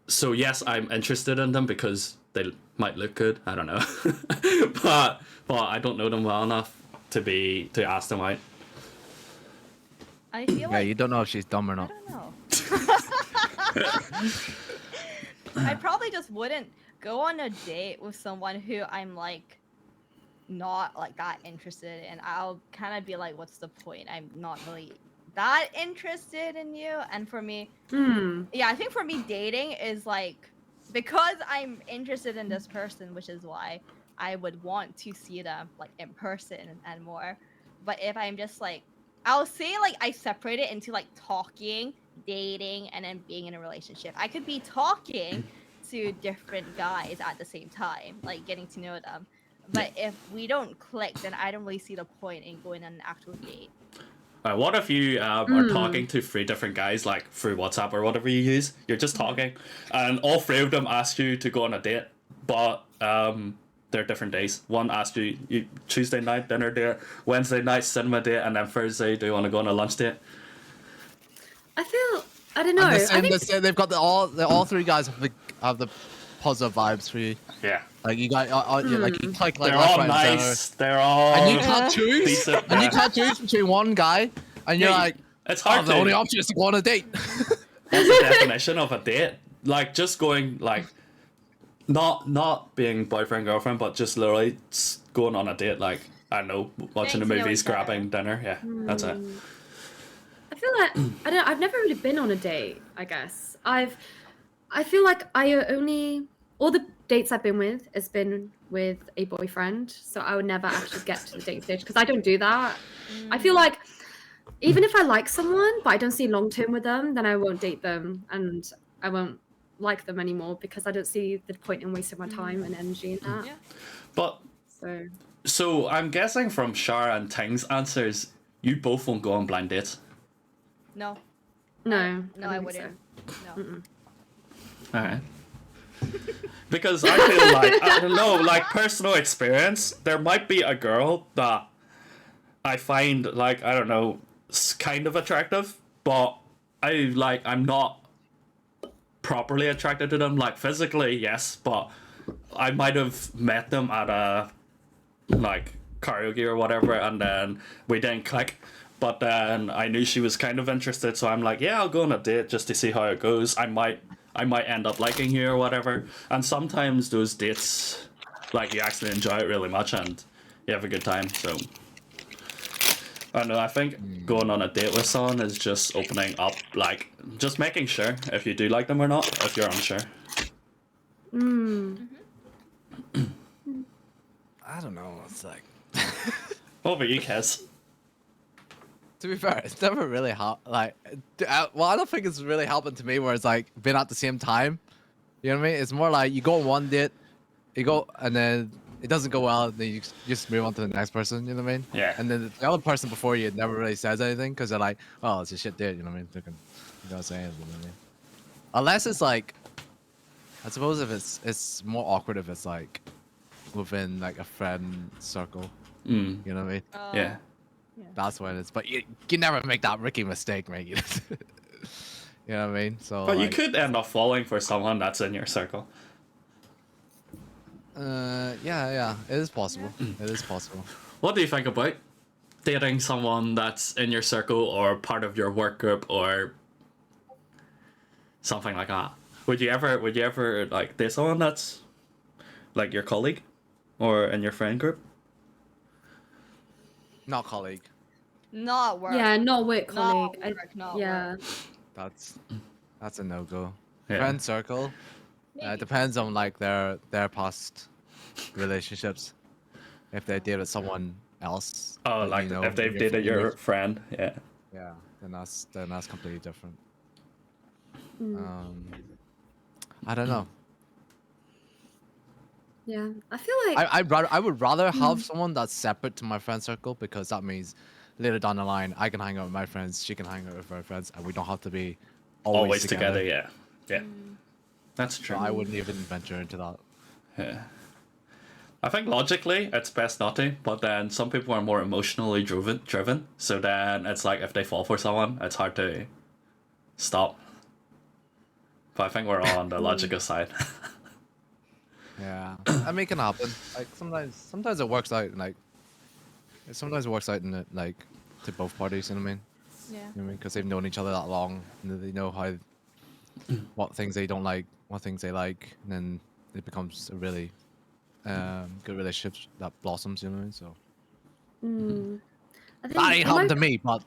So, yes, I'm interested in them because they might look good. I don't know. but I don't know them well enough to ask them out. I feel Yeah, like you don't know if she's dumb or I not. don't know. I probably just wouldn't go on a date with someone who I'm like not like that interested in. I'll kind of be like, what's the point? I'm not really that interested in you. And for me, yeah, I think for me, dating is like, because I'm interested in this person, which is why I would want to see them like in person and more. But if I'm just like, I'll say like I separate it into like talking, dating, and then being in a relationship. I could be talking to different guys at the same time, like getting to know them. But if we don't click, then I don't really see the point in going on an actual date. What if you are talking to 3 different guys, like through WhatsApp or whatever you use? You're just talking, and all 3 of them ask you to go on a date, but they're different days. One asked you Tuesday night dinner date, Wednesday night cinema date, and then Thursday, do you want to go on a lunch date? I feel I don't know. And I think they've got all 3 guys have the positive vibes for you. Yeah, Like you got, like you click like they're left, all right, and nice. center. They're all And you can't choose. decent. And you yeah. can't choose between one guy, and you're Yeah, like, it's oh, hard the to. only option is to go on a date. What's the definition of a date? Like, just going like not being boyfriend girlfriend, but just literally going on a date. Like I don't know, watching the Getting to know movies, each other. grabbing dinner. Yeah, that's it. I feel like I've never really been on a date. I guess I feel like I only all the dates I've been with has been with a boyfriend, so I would never actually get to the date stage because I don't do that. I feel like even if I like someone but I don't see long term with them, then I won't date them and I won't like them anymore because I don't see the point in wasting my time and energy in that. Yeah. But So so I'm guessing from Shar and Ting's answers, you both won't go on blind dates. No. no, No, I, I don't think wouldn't. so. No. Alright. Because I feel like, I don't know, like personal experience, there might be a girl that I find, like, I don't know, kind of attractive, but I'm not properly attracted to them. Like, physically, yes, but I might have met them at a, like, karaoke or whatever, and then we didn't click. But then I knew she was kind of interested, so I'm like, yeah, I'll go on a date just to see how it goes. I might end up liking you or whatever. And sometimes those dates, like, you actually enjoy it really much and you have a good time. So I don't know, I think going on a date with someone is just opening up, like, just making sure if you do like them or not, if you're unsure. I don't know. It's like, What about you, Kez? to be fair, it's never really helped. Like, well, I don't think it's really happened to me where it's like been at the same time. You know what I mean? It's more like you go on one date, you go, and then it doesn't go well, then you just move on to the next person. You know what I mean? Yeah. And then the other person before you never really says anything because they're like, oh, it's a shit date. You know what I mean? They can, you know what I'm saying? You know what I mean? Unless it's like, I suppose if it's more awkward if it's like within like a friend circle. Mm. You know what I mean? Yeah. That's when it's. But you can never make that rookie mistake, mate. You know what I mean? So. But you like, could end up falling for someone that's in your circle. Yeah, it is possible. It is possible. What do you think about dating someone that's in your circle or part of your work group or something like that? Would you ever like date someone that's like your colleague or in your friend group? Not colleague. Not work. Yeah, not work Not colleague. work, not yeah. work. That's a no go. Yeah. Friend circle. It depends on like their past relationships. If they dated someone else. Oh, that like you know, if they've you're dated familiar your with, friend, yeah. yeah, then that's completely different. I don't know. Yeah. I feel like I would rather have someone that's separate to my friend circle because that means later down the line I can hang out with my friends, she can hang out with her friends, and we don't have to be always Together, yeah. Yeah. That's So true. I wouldn't even venture into that. Yeah. I think logically it's best not to, but then some people are more emotionally driven. So then it's like if they fall for someone, it's hard to stop. But I think we're all on the logical side. Yeah, I mean, it can happen. Like sometimes it works out. Like sometimes it works out in it, like to both parties. You know what I mean? Yeah. You know what I mean? Because they've known each other that long, and they know how what things they don't like, what things they like, and then it becomes a really good relationship that blossoms. You know what I mean? So I think that ain't in happened my- to me, but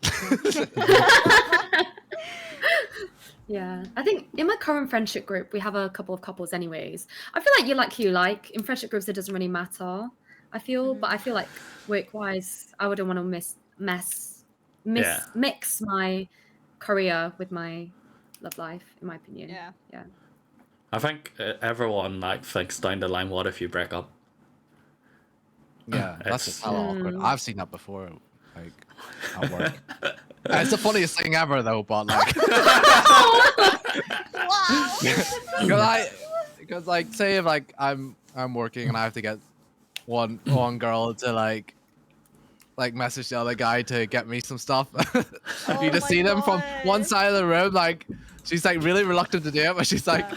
Yeah, I think in my current friendship group, we have a couple of couples, anyways. I feel like you like who you like. In friendship groups, it doesn't really matter. I feel, but I feel like work-wise, I wouldn't want to Yeah. mix my career with my love life, in my opinion. Yeah. Yeah. I think everyone like thinks down the line, what if you break up? yeah, that's It's- just hella awkward. I've seen that before, like at work. It's the funniest thing ever, though. But like. Wow. Because like say if like I'm working and I have to get one girl to like message the other guy to get me some stuff. You just my see them from one God. side of the room, like she's like really reluctant to do it, but she's like,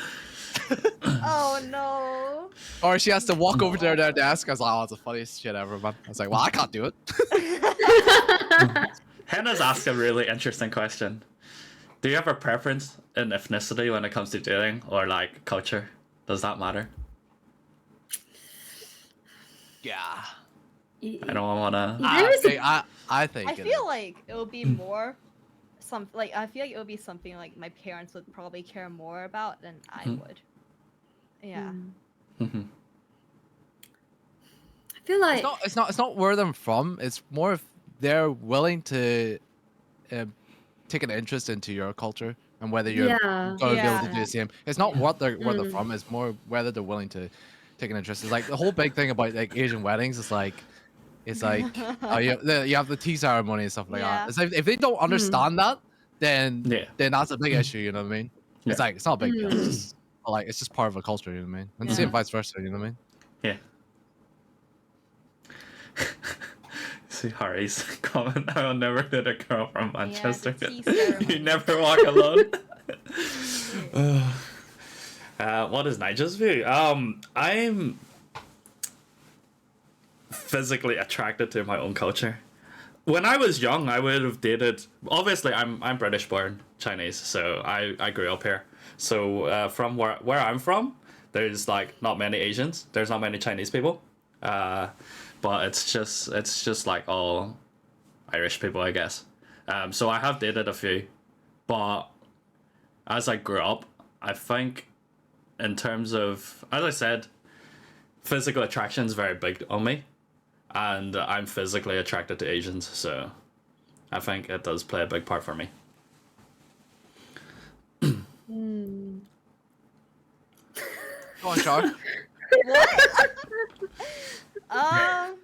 Oh no. or she has to walk over to their desk. I was like, oh, it's the funniest shit ever, man. I was like, well, I can't do it. Hannah's asked a really interesting question. Do you have a preference in ethnicity when it comes to dating or like culture? Does that matter? Yeah. I don't wanna. There is a- I think. I feel like it would be more I feel like it would be something like my parents would probably care more about than I Mhm. would. Yeah. Mhm. I feel like It's not where they're from. It's more if they're willing to take an interest into your culture and whether you're yeah. going to be able to do Yeah. the same. It's not what they're Mm. from. It's more whether they're willing to take an interest. It's like the whole big thing about like Asian weddings. It's like you have the tea ceremony and stuff like Yeah. that. It's like, if they don't understand that, then Yeah. that's a big issue. You know what I mean? It's Yeah. like it's not a big deal. Mm. It's just part of a culture. You know what I mean? And the Yeah. same vice versa. You know what I mean? Yeah. See Harry's comment. I will never date a girl from Manchester. tea ceremony. You never walk alone. What is Nigel's view? I'm physically attracted to my own culture. When I was young, I would have dated. Obviously, I'm British born Chinese, so I grew up here. So from where I'm from, there's like not many Asians. There's not many Chinese people. But it's just like all Irish people, I guess. So I have dated a few, but as I grew up, I think in terms of, as I said, physical attraction is very big on me, and I'm physically attracted to Asians, so I think it does play a big part for me. Go on, Shark. I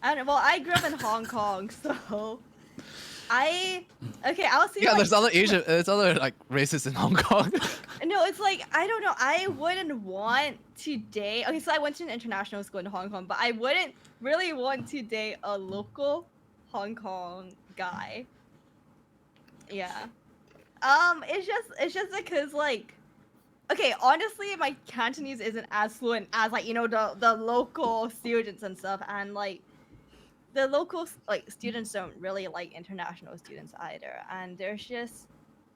don't know. Well, I grew up in Hong Kong, so I'll see. Yeah, like, there's other like races in Hong Kong. No, it's like I don't know. I wouldn't want to date. Okay, so I went to an international school in Hong Kong, but I wouldn't really want to date a local Hong Kong guy. Yeah. It's just because like, okay, honestly, my Cantonese isn't as fluent as like the local students and stuff, and like the local like students don't really like international students either, and there's just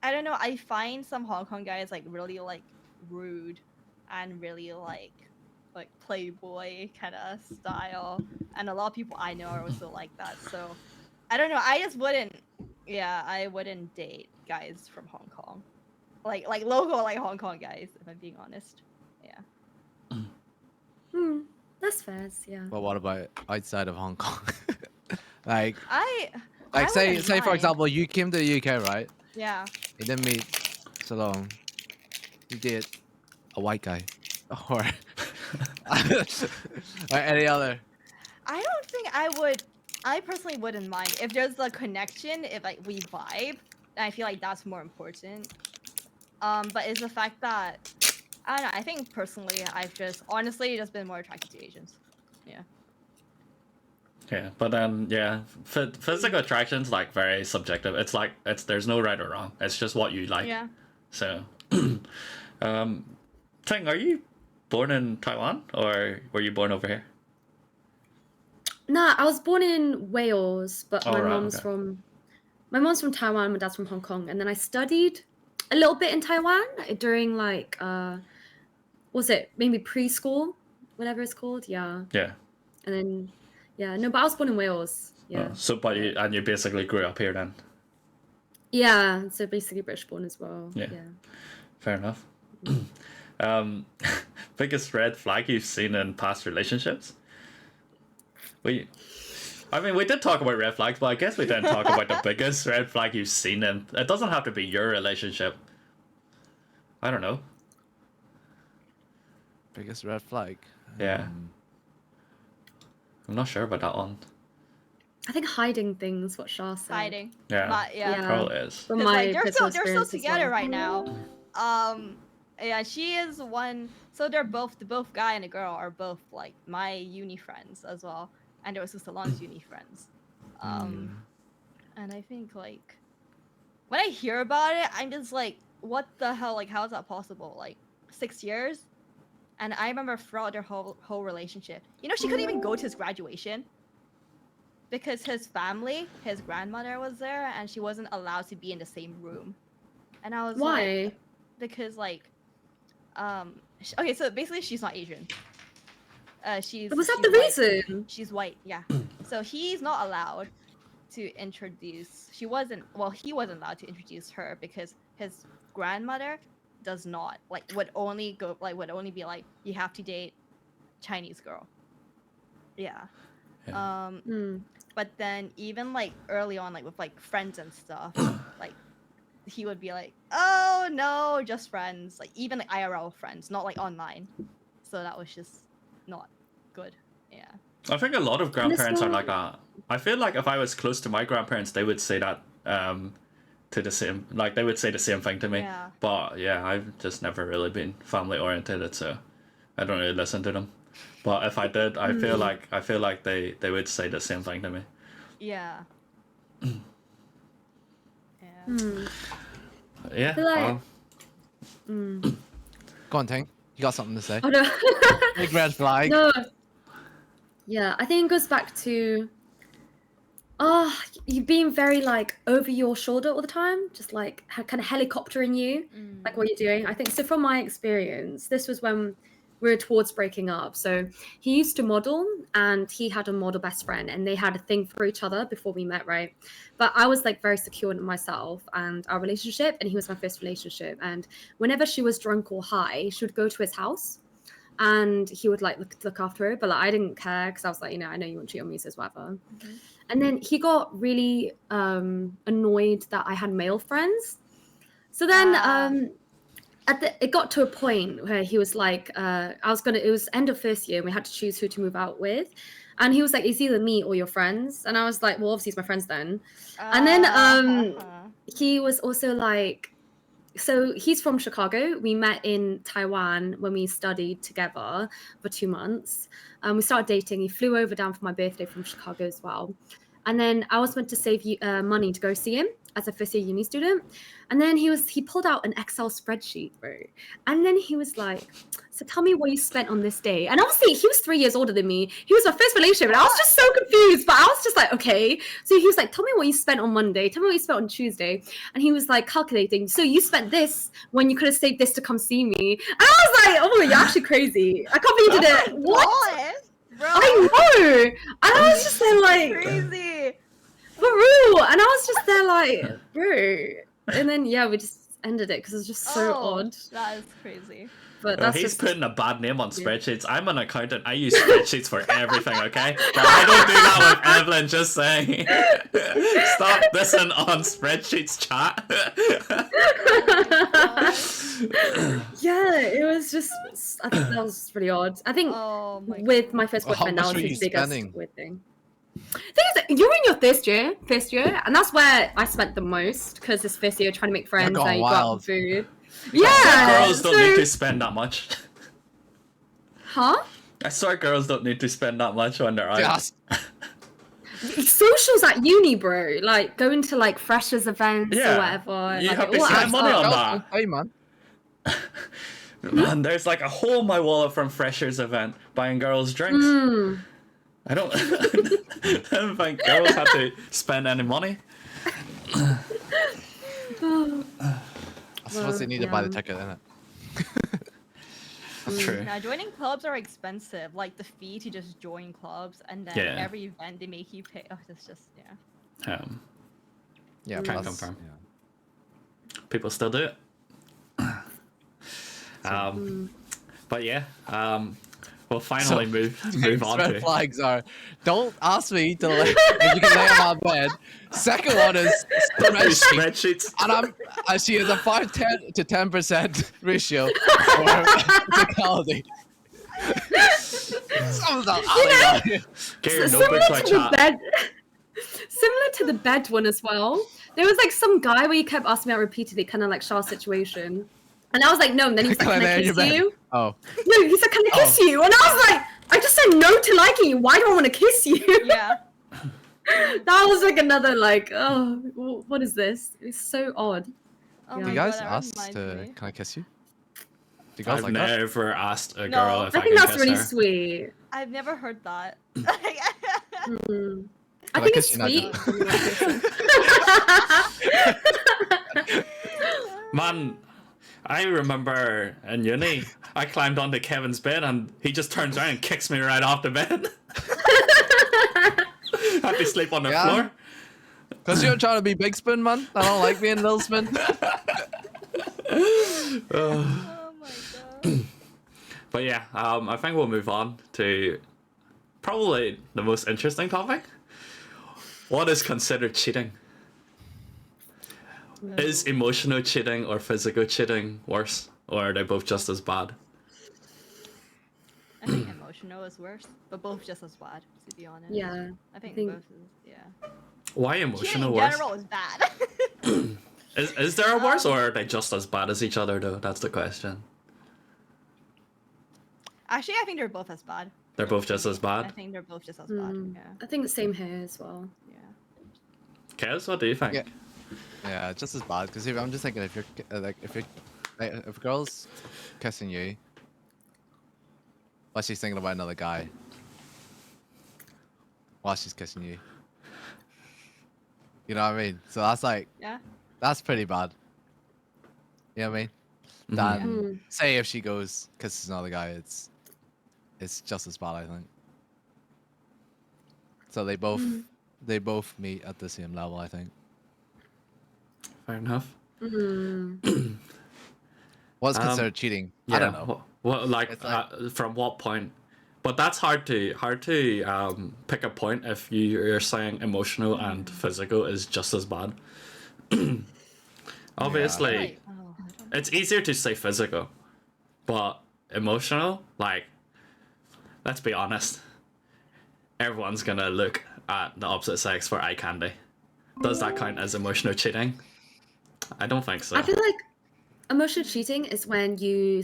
I don't know. I find some Hong Kong guys like really like rude and really like playboy kind of style, and a lot of people I know are also like that. So I don't know. I just wouldn't. Yeah, I wouldn't date guys from Hong Kong, like local like Hong Kong guys. If I'm being honest. Yeah. That's fair. Yeah. But what about outside of Hong Kong? like I say wouldn't for mind. example, you came to the UK, right? Yeah. You didn't meet Salome. You did a white guy, or or any other. I don't think I would. I personally wouldn't mind if there's a connection. If like we vibe, then I feel like that's more important. But it's the fact that I don't know. I think personally, I've just honestly just been more attracted to Asians. Yeah. Yeah, but then yeah, physical attraction's like very subjective. It's like there's no right or wrong. It's just what you like. Yeah. So, Ting, are you born in Taiwan or were you born over here? Nah, I was born in Wales, but Oh, my right, mom's okay. from Taiwan, my dad's from Hong Kong, and then I studied a little bit in Taiwan during like was it maybe preschool, whatever it's called, yeah. Yeah. And then no, but I was born in Wales. Yeah. Oh, so, but you basically grew up here then. Yeah, so basically British born as well. Yeah. Yeah. Fair enough. Biggest red flag you've seen in past relationships? We did talk about red flags, but I guess we didn't talk about the biggest red flag you've seen, and it doesn't have to be your relationship. I don't know. Biggest red flag. Yeah. I'm not sure about that one. I think hiding things, what Shah said. Hiding. Yeah. But yeah. Yeah. Probably is. From 'Cause, my like they're personal still experience as together well. right now. Yeah, she is one. So they're both the guy and the girl are both like my uni friends as well, and they're also Salon's uni friends. And I think like when I hear about it, I'm just like, what the hell? Like, how is that possible? Like 6 years? And I remember throughout their whole relationship, she couldn't even go to his graduation because his family, his grandmother was there, and she wasn't allowed to be in the same room. And I was Why? like, because like, okay, so basically she's not Asian. She's. Was that she's the white. reason? She's white, yeah. So he's not allowed to introduce. She wasn't. Well, he wasn't allowed to introduce her because his grandmother does not would only be like, you have to date Chinese girl. Yeah. Yeah. But then even like early on, like with like friends and stuff, like he would be like, oh no, just friends, like even like IRL friends, not like online. So that was just not good. Yeah. I think a lot of grandparents are one- like that. I feel like if I was close to my grandparents, they would say that to the same, like they would say the same thing to me. Yeah. But yeah, I've just never really been family oriented, so I don't really listen to them. But if I did, I feel like they would say the same thing to me. Yeah. Yeah. Yeah. feel like- Well, Go on, Ting. You got something to say? Oh no. Big red flag. No. Yeah, I think it goes back to you being very like over your shoulder all the time, just like kind of helicoptering you, like what you're doing. I think so. From my experience, this was when we were towards breaking up. So he used to model, and he had a model best friend, and they had a thing for each other before we met, right? But I was like very secure in myself and our relationship, and he was my first relationship. And whenever she was drunk or high, she would go to his house. And he would like look after her, but like I didn't care because I was like, you know, I know you won't cheat on me, so it's whatever. And then he got really annoyed that I had male friends. So then it got to a point where he was like, it was end of first year and we had to choose who to move out with. And he was like, it's either me or your friends. And I was like, well, obviously it's my friends then. And then he was also like, so he's from Chicago. We met in Taiwan when we studied together for 2 months. We started dating. He flew over down for my birthday from Chicago as well. And then I was meant to save money to go see him as a first-year uni student. And then he pulled out an Excel spreadsheet, bro. And then he was like, so tell me what you spent on this day. And obviously he was 3 years older than me. He was my first relationship. And I was just so confused. But I was just like, okay. So he was like, tell me what you spent on Monday. Tell me what you spent on Tuesday. And he was like calculating. So you spent this when you could have saved this to come see me. And I was like, oh, you're actually crazy. I can't believe you did it. What? Bro, I know. And I was just there like, crazy. for real. And I was just there like, bro. And then, yeah, we just ended it because it was just so odd. That is crazy. But well, that's he's just putting a bad name on spreadsheets. I'm an accountant. I use spreadsheets for everything, okay? But I don't do that with Evelyn, just saying. Stop dissing on spreadsheets, chat. yeah, it was just, I think that was pretty odd. I think Oh my with my first Well, how boyfriend, that much was were his you biggest spending? weird thing. Thing is, you're in your first year, and that's where I spent the most because this first year trying to make friends, going and you go out wild. for food. Some Yeah, girls don't need to spend that much. huh? I swear girls don't need to spend that much on their eyes. Yes. Socials at uni, bro. Like going to like freshers events Yeah, or whatever. you like, have it to all spend adds money up. on that. Hey, man. Man, there's like a hole in my wallet from freshers event buying girls drinks. Mm. I don't I don't think girls have to spend any money. I suppose they need to buy the yeah. ticket, innit? True. Now, joining clubs are expensive. Like the fee to just join clubs, and then Yeah. every event they make you pay. Oh, it's just yeah. Yeah, Can't plus- confirm. yeah. People still do it. But yeah, we'll finally move on red to flags are, don't ask me to lay, if you can lay on my bed. Second one is spreadsheet. spreadsheets. And she has a 5 to 10% ratio for physicality. Sounds like Get your Similar notebooks like to the chat. bed, similar to the bed one as well. There was like some guy where he kept asking me out repeatedly, kind of like Shah situation, and I was like, no. And then he's like, Can I can lay I on your kiss bed? you? Oh. No, he's like, can I kiss you? And I was like, I just said no to liking you. Why do I want to kiss you? Yeah. That was like another like, oh, what is this? It's so odd. Oh Yeah. my You guys God, that asked reminds to, me. can I kiss you? Do you guys I've like that? never asked a No. girl if I I, think can that's kiss really her. sweet. I've never heard that. Mm. I Can I think kiss it's you, sweet. Man, I remember in uni, I climbed onto Kevin's bed and he just turns around and kicks me right off the bed. Had to sleep on the Yeah. floor. Because you're trying to be Big Spoon, man. I don't like being Little Spoon. Oh my god. But yeah, I think we'll move on to probably the most interesting topic. What is considered cheating? Is emotional cheating or physical cheating worse? Or are they both just as bad? I think emotional is worse, but both just as bad, to be honest. Yeah. I think, think- both is, yeah. Why Cheating emotional in worse? general is bad. Is there a worse or are they just as bad as each other though? That's the question. Actually, I think they're both as bad. They're both just as I bad? think they're both just as bad. Yeah. I think the same here as well. Yeah. Kez, what do you think? Yeah. Yeah, just as bad. Because I'm just thinking, if you're like, if a girl's kissing you, while she's thinking about another guy, while she's kissing you, you know what I mean? So that's like, Yeah. that's pretty bad. You know what I mean? Mhm. Then Mm. say if she goes kisses another guy, it's just as bad, I think. So they both meet at the same level, I think. Fair enough. Mm. What's Um, considered cheating? Yeah. I don't know. What like, It's like- from what point? But that's hard to pick a point if you're saying emotional and physical is just as bad. Obviously, Like, oh, I don't it's easier to say physical, but emotional, like, let's be honest, everyone's gonna look at the opposite sex for eye candy. Does that count as emotional cheating? I don't think so. I feel like emotional cheating is when you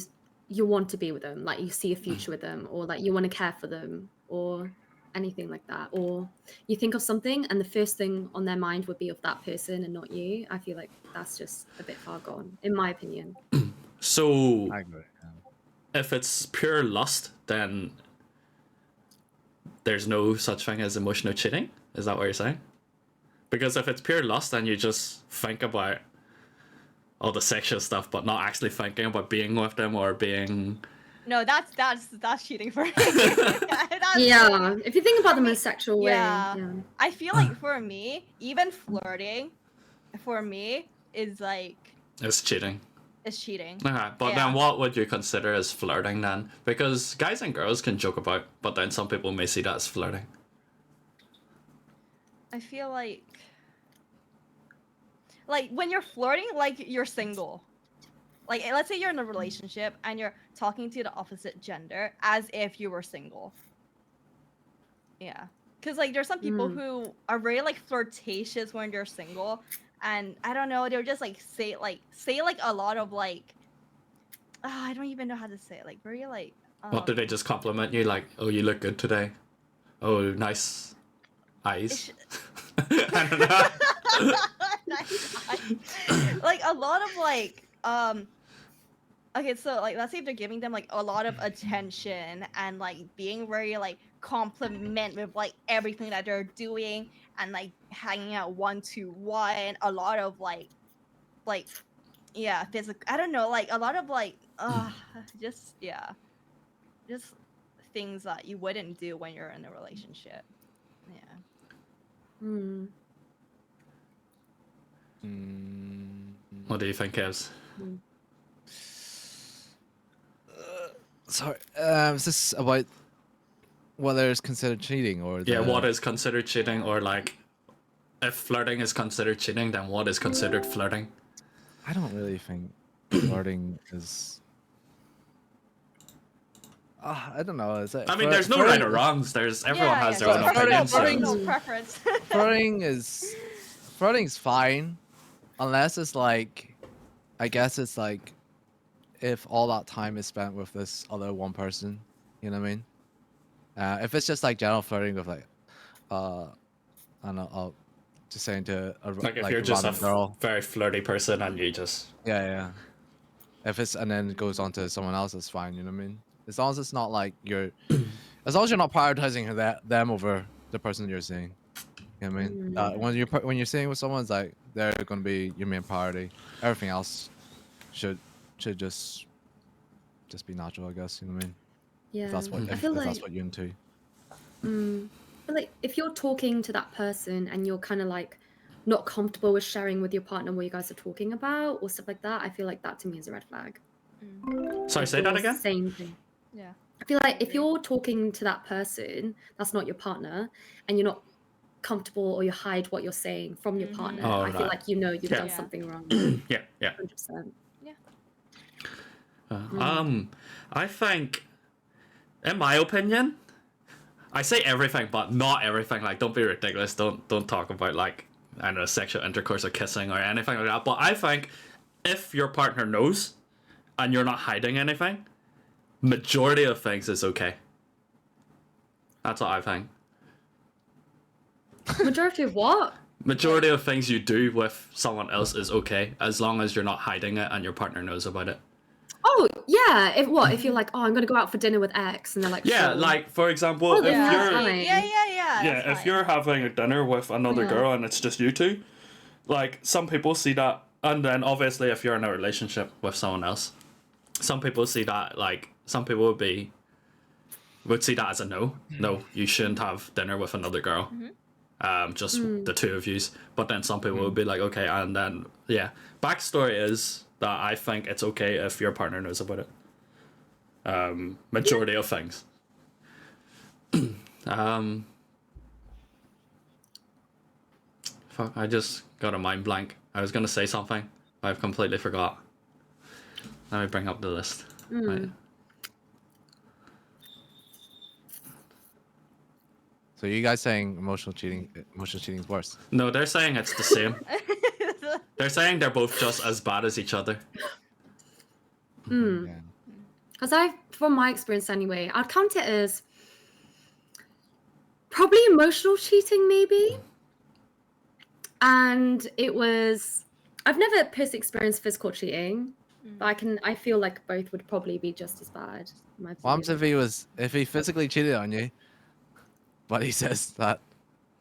want to be with them, like you see a future with them, or like you want to care for them, or anything like that, or you think of something and the first thing on their mind would be of that person and not you. I feel like that's just a bit far gone, in my opinion. So I agree. Yeah. if it's pure lust, then there's no such thing as emotional cheating? Is that what you're saying? Because if it's pure lust, then you just think about all the sexual stuff, but not actually thinking about being with them or being. No, that's cheating for me. That's- Yeah, if you think about them in a sexual way. Yeah. Yeah. I feel like for me, even flirting, for me, is like It's cheating. is cheating. Okay, but Yeah. then what would you consider as flirting then? Because guys and girls can joke about, but then some people may see that as flirting. I feel like when you're flirting, like you're single. Like let's say you're in a relationship and you're talking to the opposite gender as if you were single. Yeah. Cause like there's some people who are very like flirtatious when they're single, and I don't know, they're just like say a lot of like I don't even know how to say it. Like very like What do they just compliment you like, oh, you look good today? Oh, nice eyes. I don't know. Nice. Like a lot of like okay, so like let's say if they're giving them like a lot of attention and like being very like compliment with like everything that they're doing and like hanging out 1-to-1, a lot of like yeah, physical, I don't know, like a lot of like just things that you wouldn't do when you're in a relationship. Yeah. Mm. What do you think, Kevs? Sorry, is this about whether it's considered cheating or Yeah, the- what is considered cheating, or like, if flirting is considered cheating, then what is considered flirting? I don't really think flirting is. I don't know. Is it? I mean, there's no right or wrongs. Everyone has their own opinion. So. Personal preference. Flirting's fine, unless it's like, I guess it's like, if all that time is spent with this other one person, you know what I mean? If it's just like general flirting with like, I don't know, I'll just saying to a Like if like you're a just a random girl, very flirty person and you just yeah. If it's and then it goes on to someone else, it's fine. You know what I mean? As long as it's not like as long as you're not prioritizing them over the person you're seeing. You know what I mean? When you're seeing with someone, it's like they're gonna be your main priority. Everything else should should just be natural, I guess. You know what I mean? Yeah. If that's what I if, feel if like that's what you're into. But like if you're talking to that person and you're kind of like not comfortable with sharing with your partner what you guys are talking about or stuff like that, I feel like that to me is a red flag. Sorry, If say that you're again. Same thing. Yeah. I feel like if agree. you're talking to that person that's not your partner and you're not comfortable or you hide what you're saying from your partner, Oh, I feel right. like you know you've Yeah. done Yeah. something wrong. Yeah, yeah. 100%. I think, in my opinion, I say everything, but not everything. Like, don't be ridiculous. Don't talk about like, I don't know, sexual intercourse or kissing or anything like that. But I think if your partner knows and you're not hiding anything, majority of things is okay. That's what I think. Majority of what? Majority of things you do with someone else is okay as long as you're not hiding it and your partner knows about it. Oh yeah. If you're like, oh, I'm gonna go out for dinner with X, and they're like, Yeah, sure. like for example, Oh, if yeah, you're fine. Yeah. yeah, That's if fine. you're having a dinner with another Yeah. girl and it's just you two, like some people see that, and then obviously if you're in a relationship with someone else, some people see that like some people would see that as a no. No, you shouldn't have dinner with another girl. Just the two of yous. But then some people would be like, okay, and then yeah. Backstory is that I think it's okay if your partner knows about it. Majority of things. Fuck, I just got a mind blank. I was gonna say something. I've completely forgot. Let me bring up the list. Right. So you guys saying emotional cheating is worse? No, they're saying it's the same. They're saying they're both just as bad as each other. Yeah. Because from my experience anyway, I'd count it as probably emotional cheating, maybe. And I've never personally experienced physical cheating, but I feel like both would probably be just as bad. in my What happens opinion. if he physically cheated on you, but he says that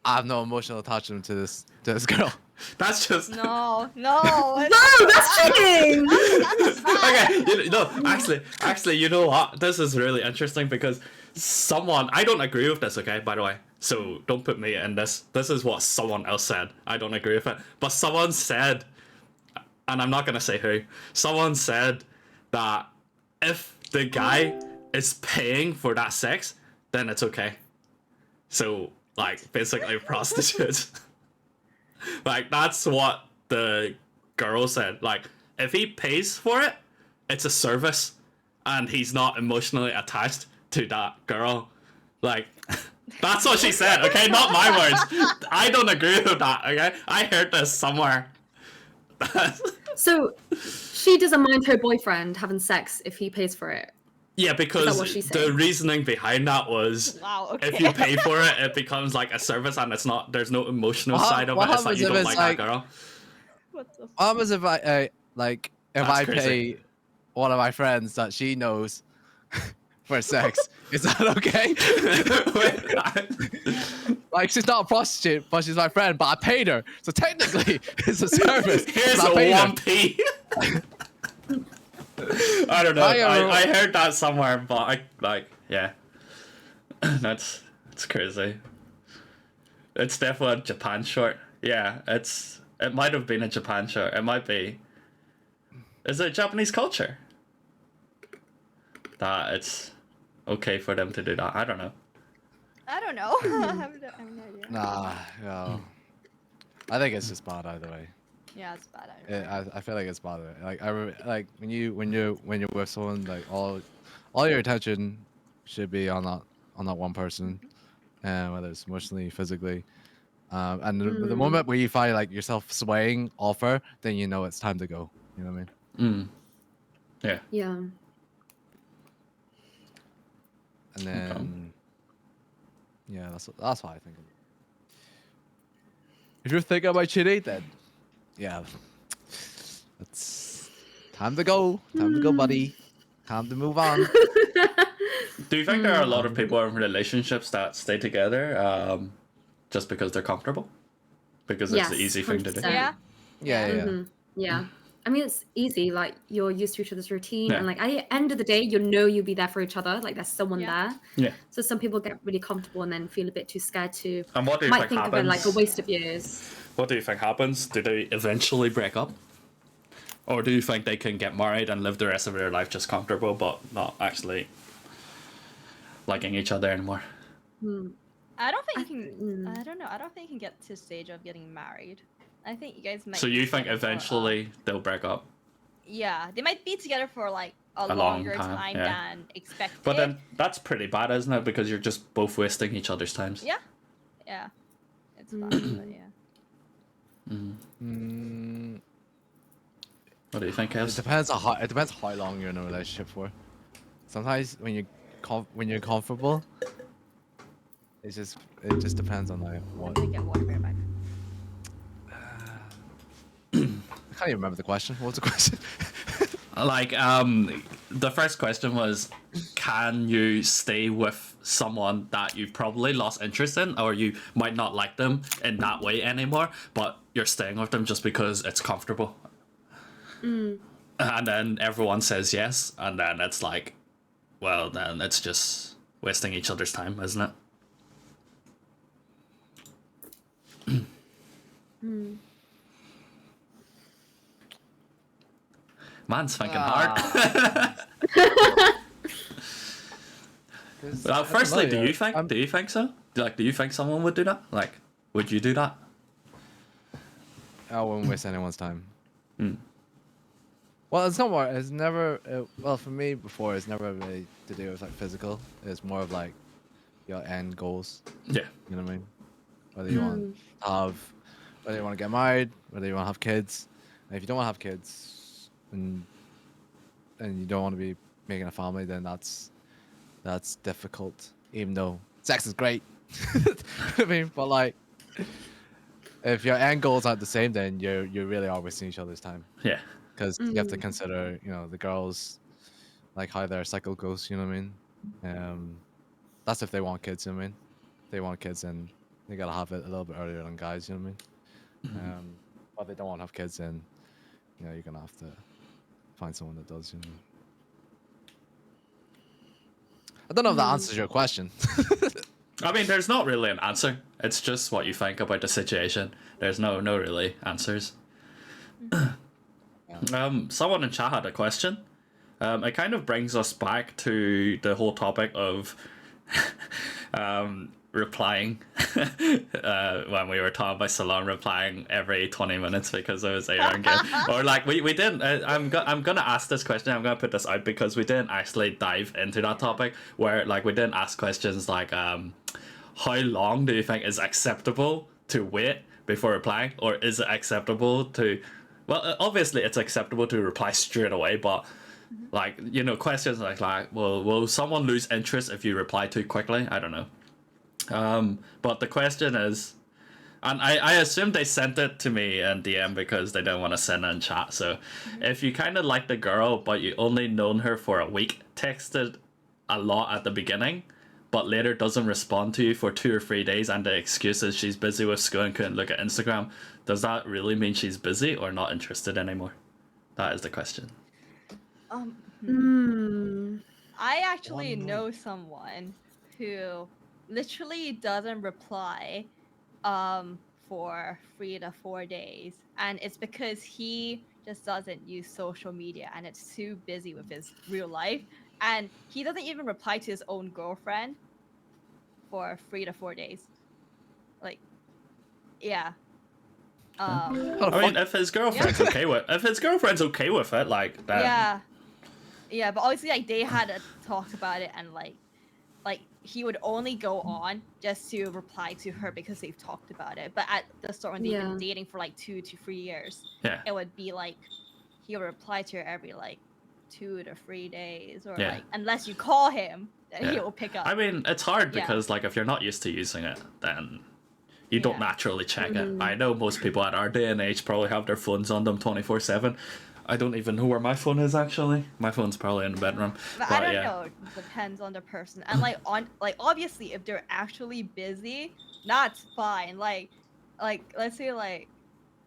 I have no emotional attachment to this girl? That's just No. No, that's cheating! That's bad. okay. Actually, you know what? This is really interesting because I don't agree with this. Okay, by the way, so don't put me in this. This is what someone else said. I don't agree with it, but someone said, and I'm not gonna say who. Someone said that if the guy is paying for that sex, then it's okay. So like basically prostitutes. Like that's what the girl said. Like if he pays for it, it's a service, and he's not emotionally attached to that girl. Like that's what she said. Okay, not my words. I don't agree with that. Okay, I heard this somewhere. So she doesn't mind her boyfriend having sex if he pays for it. Yeah, because what she the said? reasoning behind that was Wow. Okay. if you pay for it, it becomes like a service, and there's no emotional What side of what it. It's like happens you if don't it's like like- that girl. What the What happens if I That's I crazy. pay one of my friends that she knows for sex? Is that okay? Like she's not a prostitute, but she's my friend. But I paid her, so technically it's a service. Here's 'cause I a paid her. 1p. I don't know. I heard that somewhere, but yeah. That's crazy. It's definitely a Japan short. Yeah, it might have been a Japan short. It might be. Is it Japanese culture? That it's okay for them to do that. I don't know. I don't know. I have no idea. Nah, no. I think it's just bad either way. Yeah, it's bad. I know. I feel like it's bad. Like like when you're with someone, like all your attention should be on that one person, whether it's emotionally, physically, and the moment where you find like yourself swaying off her, then you know it's time to go. You know what I mean? Yeah. Yeah. And then yeah, that's what I think. If you're thinking about cheating, then yeah, it's time to go. Time to go, buddy. Time to move on. Do you think there are a lot of people in relationships that stay together just because they're comfortable? Because it's Yes, the easy thing to do. 100%. Yeah. Yeah. Yeah. I mean, it's easy. Like you're used to each other's routine, Yeah. and like at the end of the day, you know you'll be there for each other. Like there's someone Yeah. there. Yeah. So some people get really comfortable and then feel a bit too scared to. And what do you Might think think of it like a happens? waste of years. What do you think happens? Do they eventually break up? Or do you think they can get married and live the rest of their life just comfortable but not actually liking each other anymore? I don't think you I- can. mm. I don't know. I don't think you can get to the stage of getting married. I think you guys might. So you be think together for, eventually they'll break up? yeah, they might be together for like a long longer time, time yeah. than expected. But then that's pretty bad, isn't it? Because you're just both wasting each other's times. Yeah. Yeah. It's fun, but yeah. Mm, What do you think, it Kevs? depends on how long you're in a relationship for. Sometimes when you're comfortable, it just depends on like I'm what. gonna get water back. I can't even remember the question. What was the question? Like, the first question was, can you stay with someone that you've probably lost interest in, or you might not like them in that way anymore, but you're staying with them just because it's comfortable? And then everyone says yes, and then it's like, well, then it's just wasting each other's time, isn't it? Man's thinking hard. Well, firstly, do you think so? Like, do you think someone would do that? Like, would you do that? I wouldn't waste anyone's time. Well, it's not more. It's never. Well, for me, before it's never really to do with like physical. It's more of like your end goals. Yeah. You know what I mean? Whether you want to whether you want to get married, whether you want to have kids. And if you don't want to have kids, and you don't want to be making a family, then that's difficult. Even though sex is great, I mean, but like, if your end goals aren't the same, then you really are wasting each other's time. Yeah. Because you have to consider, the girls, like how their cycle goes. You know what I mean? That's if they want kids. You know what I mean? If they want kids, and they gotta have it a little bit earlier than guys. You know what I mean? But if they don't want to have kids, then you're gonna have to find someone that does. You know. I don't know if that answers your question. I mean, there's not really an answer. It's just what you think about the situation. There's no really answers. Someone in chat had a question. It kind of brings us back to the whole topic of replying when we were talking about Salon replying every 20 minutes because it was a young game. Or like we didn't. I'm gonna ask this question. I'm gonna put this out because we didn't actually dive into that topic. Where like we didn't ask questions like how long do you think is acceptable to wait before replying, or is it acceptable to? Well, obviously it's acceptable to reply straight away, but like questions like well, will someone lose interest if you reply too quickly? I don't know. But the question is, and I assume they sent it to me in DM because they didn't want to send it in chat. So if you kind of like the girl, but you only known her for a week, texted a lot at the beginning, but later doesn't respond to you for 2 or 3 days, and the excuse is she's busy with school and couldn't look at Instagram, does that really mean she's busy or not interested anymore? That is the question. I actually know someone who literally doesn't reply for 3 to 4 days, and it's because he just doesn't use social media and it's too busy with his real life, and he doesn't even reply to his own girlfriend for 3 to 4 days. Like, yeah. I mean, if his girlfriend's okay with it, like that. Yeah, but obviously, like, they had a talk about it, and like he would only go on just to reply to her because they've talked about it. But at the start, when they've been dating for like 2 to 3 years, it would be like he would reply to her every like 2 to 3 days, or like unless you call him, then he will pick up. I mean, it's hard because like if you're not used to using it, then you don't naturally check it. I know most people at our day and age probably have their phones on them 24/7. I don't even know where my phone is actually. My phone's probably in the bedroom. But I don't know. It depends on the person. And like obviously if they're actually busy, that's fine. Like let's say like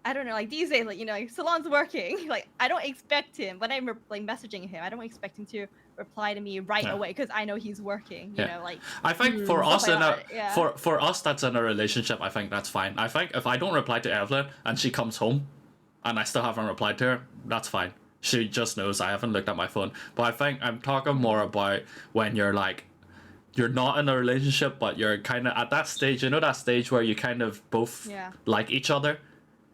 I don't know, like these days, like, you know, like, Salon's working. Like, I don't expect him when I'm like messaging him. I don't expect him to reply to me right Yeah. away because I know he's working. You Yeah. know, like I think for Stuff us like in a that, yeah. for us that's in a relationship, I think that's fine. I think if I don't reply to Evelyn and she comes home and I still haven't replied to her, that's fine. She just knows I haven't looked at my phone. But I think I'm talking more about when you're like you're not in a relationship but you're kind of at that stage, you know, that stage where you kind of both Yeah. like each other.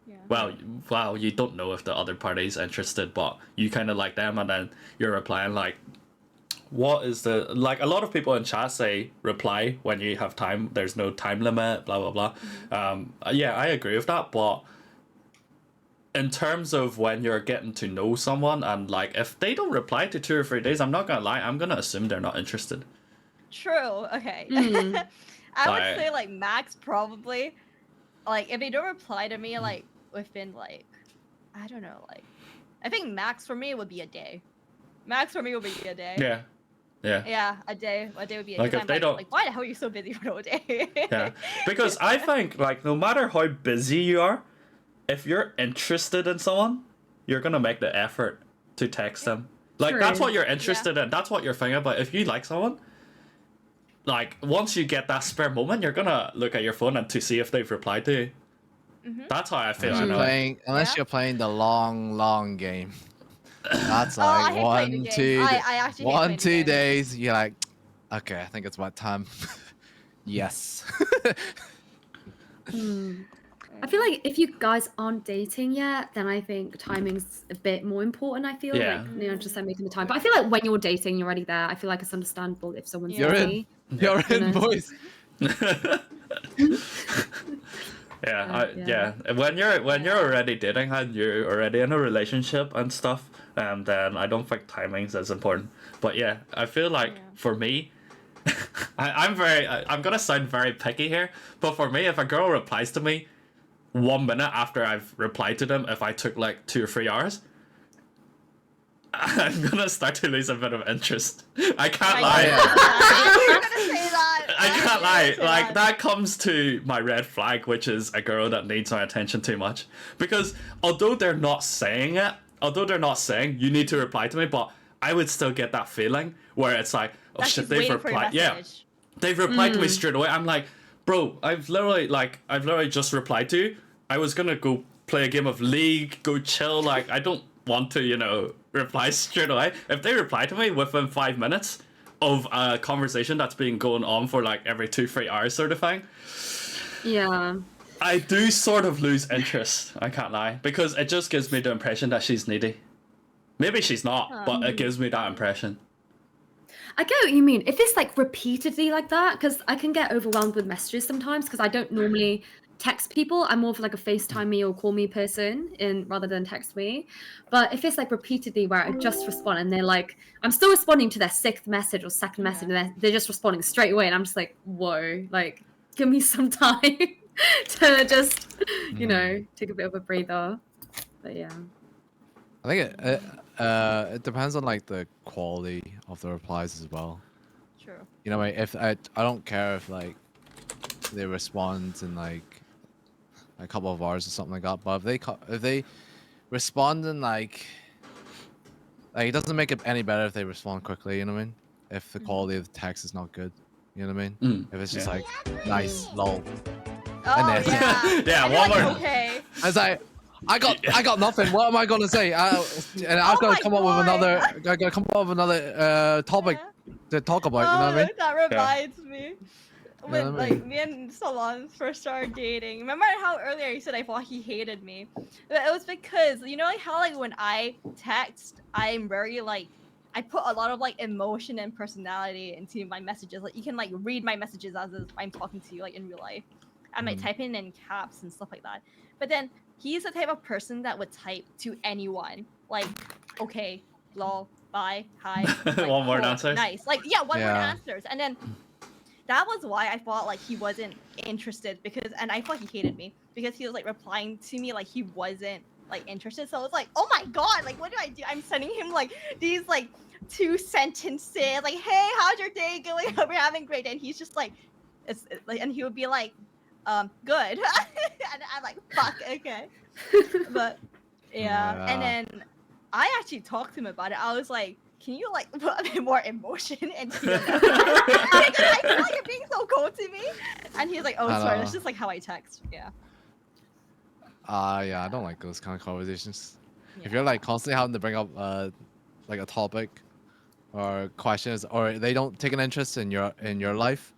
yeah. Well, you don't know if the other party's interested, but you kind of like them, and then you're replying like, what is the like? A lot of people in chat say reply when you have time. There's no time limit. Blah blah blah. Yeah, I agree with that, but in terms of when you're getting to know someone and like if they don't reply to 2 or 3 days, I'm not gonna lie, I'm gonna assume they're not interested. True. Okay. Mm. I Like- would say like max probably, like if they don't reply to me like within like, I don't know, like, I think max for me would be a day. Max for me would be a day. Yeah, yeah. Yeah, a day. A day would be a Like, day. if I'm they don't- like, why the hell are you so busy for the whole day? Yeah, because I think like no matter how busy you are, if you're interested in someone, you're gonna make the effort to text them. Like True. that's what you're interested in. That's what you're thinking about. If you like someone, like once you get that spare moment, you're gonna look at your phone and to see if they've replied to you. That's how I feel. Unless I you're know. unless Yeah. you're playing the long game. That's Oh, I like hate playing the one, game. 2, I actually hate one, playing the 2 game. days. You're like, okay, I think it's what time. Yes. I feel like if you guys aren't dating yet, then I think timing's a bit more important. I feel Yeah. like, you know, just like making the time. But I feel like when you're dating, you're already there. I feel like it's understandable if someone's You're in. busy. You're in, Yeah. boys. Yeah. When you're already dating and you're already in a relationship and stuff, then I don't think timing's as important. But yeah, I feel like Yeah. for me, I'm gonna sound very picky here, but for me, if a girl replies to me 1 minute after I've replied to them, if I took like 2 or 3 hours, I'm gonna start to lose a bit of interest. I can't lie. You're gonna say that. I can't lie. You're gonna say Like that comes to my red flag, which is a girl that needs my attention too much. Because although they're not saying you need to reply to me, but I would still get that feeling where it's like, oh That's shit, just they've waiting for your replied. Yeah, message. they've replied to me straight away. I'm like, bro, I've literally just replied to you. I was gonna go play a game of League, go chill. Like I don't want to, reply straight away. If they reply to me within 5 minutes of a conversation that's been going on for like every 2-3 hours sort of thing, Yeah. I do sort of lose interest. I can't lie, because it just gives me the impression that she's needy. Maybe she's not, but it gives me that impression. I get what you mean. If it's like repeatedly like that, because I can get overwhelmed with messages sometimes because I don't normally text people. I'm more of like a FaceTime me or call me person rather than text me. But if it's like repeatedly where I just respond and they're like, I'm still responding to their 6th message or 2nd message, and they're just responding straight away, and I'm just like, whoa, like give me some time to just, take a bit of a breather. But yeah. I think it depends on like the quality of the replies as well. True. You know, like, if I don't care if like they respond in like a couple of hours or something like that, but if they respond in like it doesn't make it any better if they respond quickly. You know what I mean? If the quality of the text is not good, you know what I mean? If it's just Yeah. like nice, lol. Oh then- yeah. Yeah, And you're one like, more. okay. I was like, I got nothing. What am I gonna say? And I've Oh got my to come up with another. I got to come up with another topic to talk about. You know what I mean? That reminds me. When what I like mean? me and Salon first started dating. Remember how earlier you said I thought he hated me? But it was because like how like when I text, I'm very like I put a lot of like emotion and personality into my messages. Like you can like read my messages as if I'm talking to you like in real life. I might type in caps and stuff like that. But then he's the type of person that would type to anyone like, okay, lol, bye, hi. Like, One word cool, answers? Nice. Like yeah, one word Yeah. answers. And then that was why I thought like he wasn't interested and I thought he hated me because he was like replying to me like he wasn't like interested. So I was like, oh my god, like what do I do? I'm sending him like these like 2 sentences like, hey, how's your day going? Hope you're having a great day. And he's just like, it's like, and he would be like, good. and I'm like, fuck, okay. But yeah, and Yeah. then I actually talked to him about it. I was like, can you like put a bit more emotion into your message? Because I feel like you're being so cold to me. And he's like, oh, sorry, that's just like how I text. Yeah. Yeah, I don't like those kind of conversations. If Yeah. you're like constantly having to bring up like a topic or questions, or they don't take an interest in your life,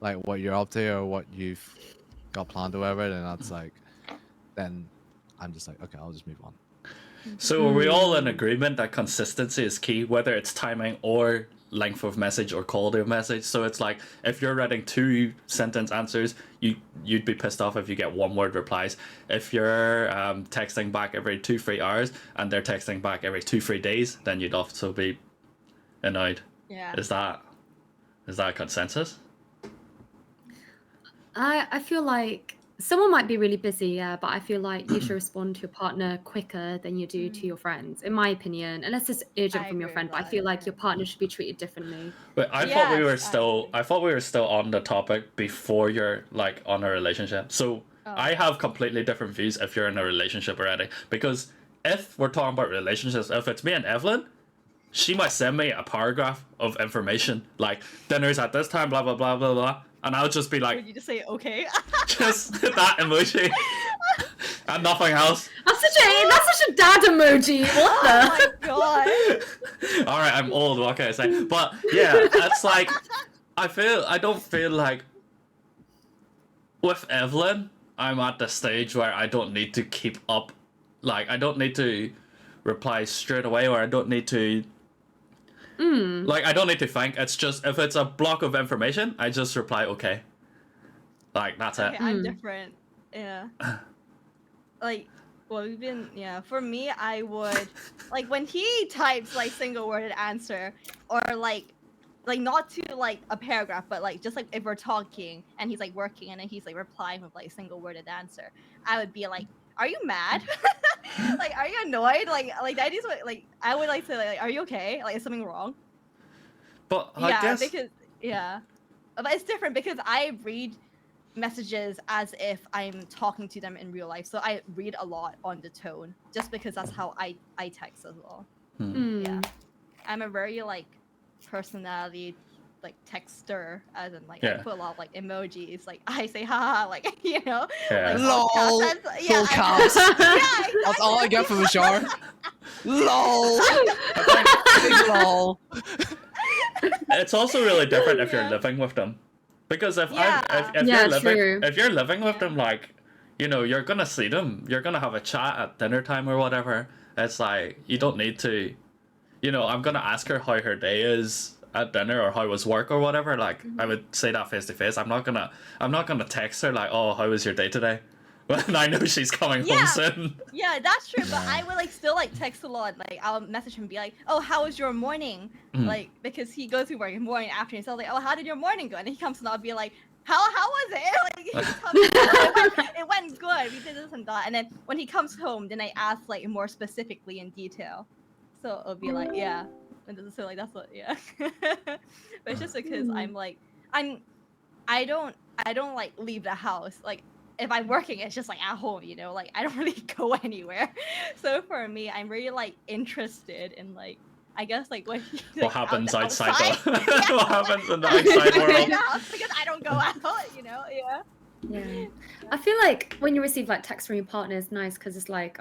like what you're up to or what you've got planned or whatever, then that's like, then I'm just like, okay, I'll just move on. So are we all in agreement that consistency is key, whether it's timing or length of message or quality of message? So it's like if you're writing 2-sentence answers, you'd be pissed off if you get 1-word replies. If you're texting back every 2-3 hours and they're texting back every 2-3 days, then you'd also be annoyed. Yeah. Is that a consensus? I feel like someone might be really busy, yeah, but I feel like you should respond to your partner quicker than you do to your friends, in my opinion. Unless it's urgent I from your agree friend, with but I that, feel like yeah. your partner should be treated differently. But I thought we Yes, were I still agree. I thought we were still on the topic before you're like on a relationship. So I have completely different views if you're in a relationship already. Because if we're talking about relationships, if it's me and Evelyn, she might send me a paragraph of information like dinners at this time, blah blah blah blah blah, and I'll just be like, Would you just say okay? just that emoji and nothing else. That's such a dad emoji. What the? Oh my god. All right, I'm old. What can I say? But yeah, that's like I don't feel like with Evelyn, I'm at the stage where I don't need to keep up. Like I don't need to reply straight away, or I don't need to. Like I don't need to think. It's just if it's a block of information, I just reply okay. Like that's Okay, it. I'm different. Yeah. Like, well, we've been, yeah. For me, I would, like, when he types, like, single-worded answer, or, like, not to, like, a paragraph, but, like, just, like, if we're talking, and he's, like, working, and then he's, like, replying with, like, single-worded answer, I would be like, are you mad? Like, are you annoyed? Like, that is what, like, I would, like, say, like, are you okay? Like, is something wrong? But I Yeah, guess because, yeah. But it's different because I read messages as if I'm talking to them in real life. So I read a lot on the tone just because that's how I text as well. Yeah. I'm a very like personality like texter as in like I Yeah. put a lot of like emojis like I say haha like you know Yeah. like Lol. sarcasm. Full caps. Yeah, That's all I get from the shower. Lol. Big lol. It's also really different if you're living with them, because if Yeah. if Yeah, you're living true. if you're living with them, like you know you're gonna see them, you're gonna have a chat at dinner time or whatever. It's like you don't need to, you know, I'm gonna ask her how her day is at dinner or how was work or whatever. Like I would say that face to face. I'm not gonna text her like, oh, how was your day today? When I know she's coming Yeah. home soon. Yeah, that's true. But Yeah. I would like still like text a lot. Like I'll message him and be like, "Oh, how was your morning?" Like because he goes to work in morning, afternoon. So I was like, "Oh, how did your morning go?" And he comes and I'll be like, "How was it?" Like he tells me, it went good. We did this and that. And then when he comes home, then I ask like more specifically in detail. So it'll be like, yeah. And so like that's what yeah. But it's just because I'm like I don't like leave the house. Like if I'm working, it's just like at home, you know, like I don't really go anywhere. So for me, I'm really like interested in like I guess like what What happens outside the what happens in the outside world? because I don't go out, you know, yeah. Yeah. I feel like when you receive like text from your partner, it's nice because it's like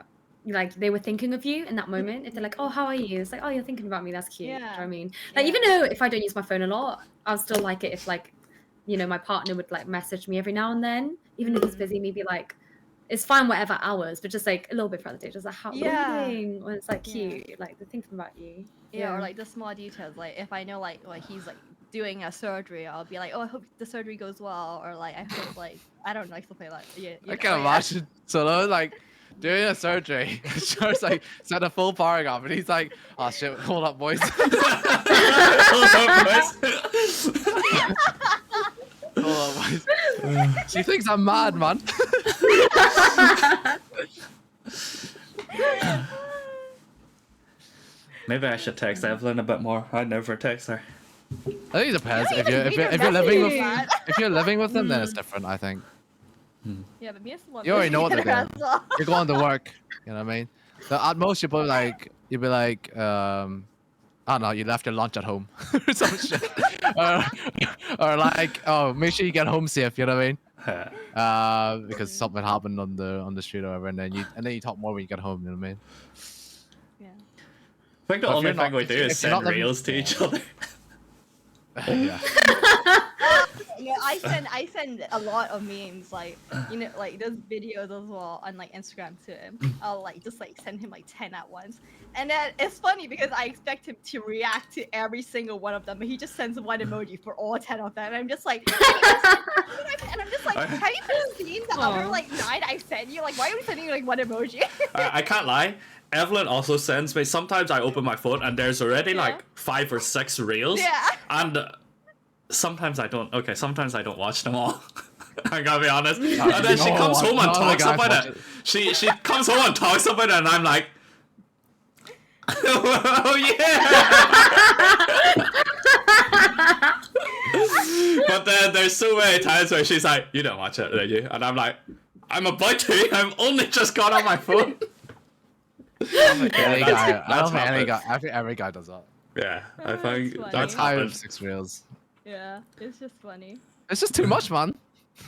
they were thinking of you in that moment. If they're like, oh, how are you? It's like, oh, you're thinking about me. That's cute. You know what I mean? Like, even though if I don't use my phone a lot, I'll still like it if like, you know, my partner would like message me every now and then, even if he's busy, maybe like, it's fine whatever hours, but just like a little bit throughout the day, just like how what are you doing? When it's like cute, like they're thinking about you. Yeah, or like the small details. Like if I know like he's like doing a surgery, I'll be like, oh, I hope the surgery goes well, or like I hope like I don't know, like stuff like that. Yeah, I can imagine Solo like doing a surgery. Just like said a full paragraph, and he's like, "Oh shit, hold up, boys." Hold up, boys. She thinks I'm mad, man. Maybe I should text Evelyn a bit more. I never text her. I think it depends. You If don't you're even if read you're your living with messages. if you're living with them, then it's different. I think. Yeah, but me and Simone You already know what they're together doing. as well. You're going to work. You know what I mean? So at most you'll be like, I don't know, you left your lunch at home or some shit, or like, oh, make sure you get home safe. You know what I mean? Because something happened on the street or whatever, and then you talk more when you get home. You know what I mean? Yeah. I think the But if only you're thing not- we if do you- is if you're not send living- reels to each other. Yeah. Yeah, I send a lot of memes, like like those videos as well on like Instagram to him. I'll like just like send him like 10 at once, and then it's funny because I expect him to react to every single one of them, but he just sends one emoji for all 10 of them. And I'm just like, and I'm just like, have you seen the other Aw. like 9 I sent you? Like, why are we sending you like one emoji? I can't lie. Evelyn also sends me. Sometimes I open my phone and there's already Yeah. like 5 or 6 reels. Yeah. And sometimes I don't. Okay, sometimes I don't watch them all. I gotta be honest. And then she No, comes home and none of the talks guys about watch it. it. She comes home and talks about it, and I'm like, oh yeah. But then there's so many times where she's like, you don't watch it, do you? And I'm like, I'm about to. I've only just got on my phone. Any that's- guy, I that's don't think any happened. guy. I think every guy does that. Yeah, I That's think funny. that's I have happened. 6 reels. Yeah, it's just funny. It's just too much, man.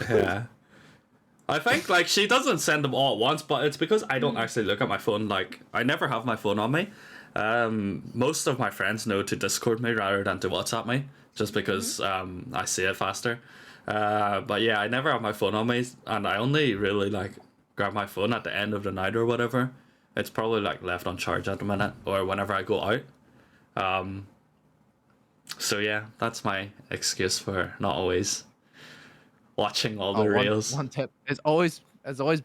Yeah. I think like she doesn't send them all at once, but it's because I don't actually look at my phone. Like I never have my phone on me. Most of my friends know to Discord me rather than to WhatsApp me, just because I see it faster. But yeah, I never have my phone on me, and I only really like grab my phone at the end of the night or whatever. It's probably like left on charge at the minute, or whenever I go out. So yeah, that's my excuse for not always watching all the Oh, reels. one tip: it's always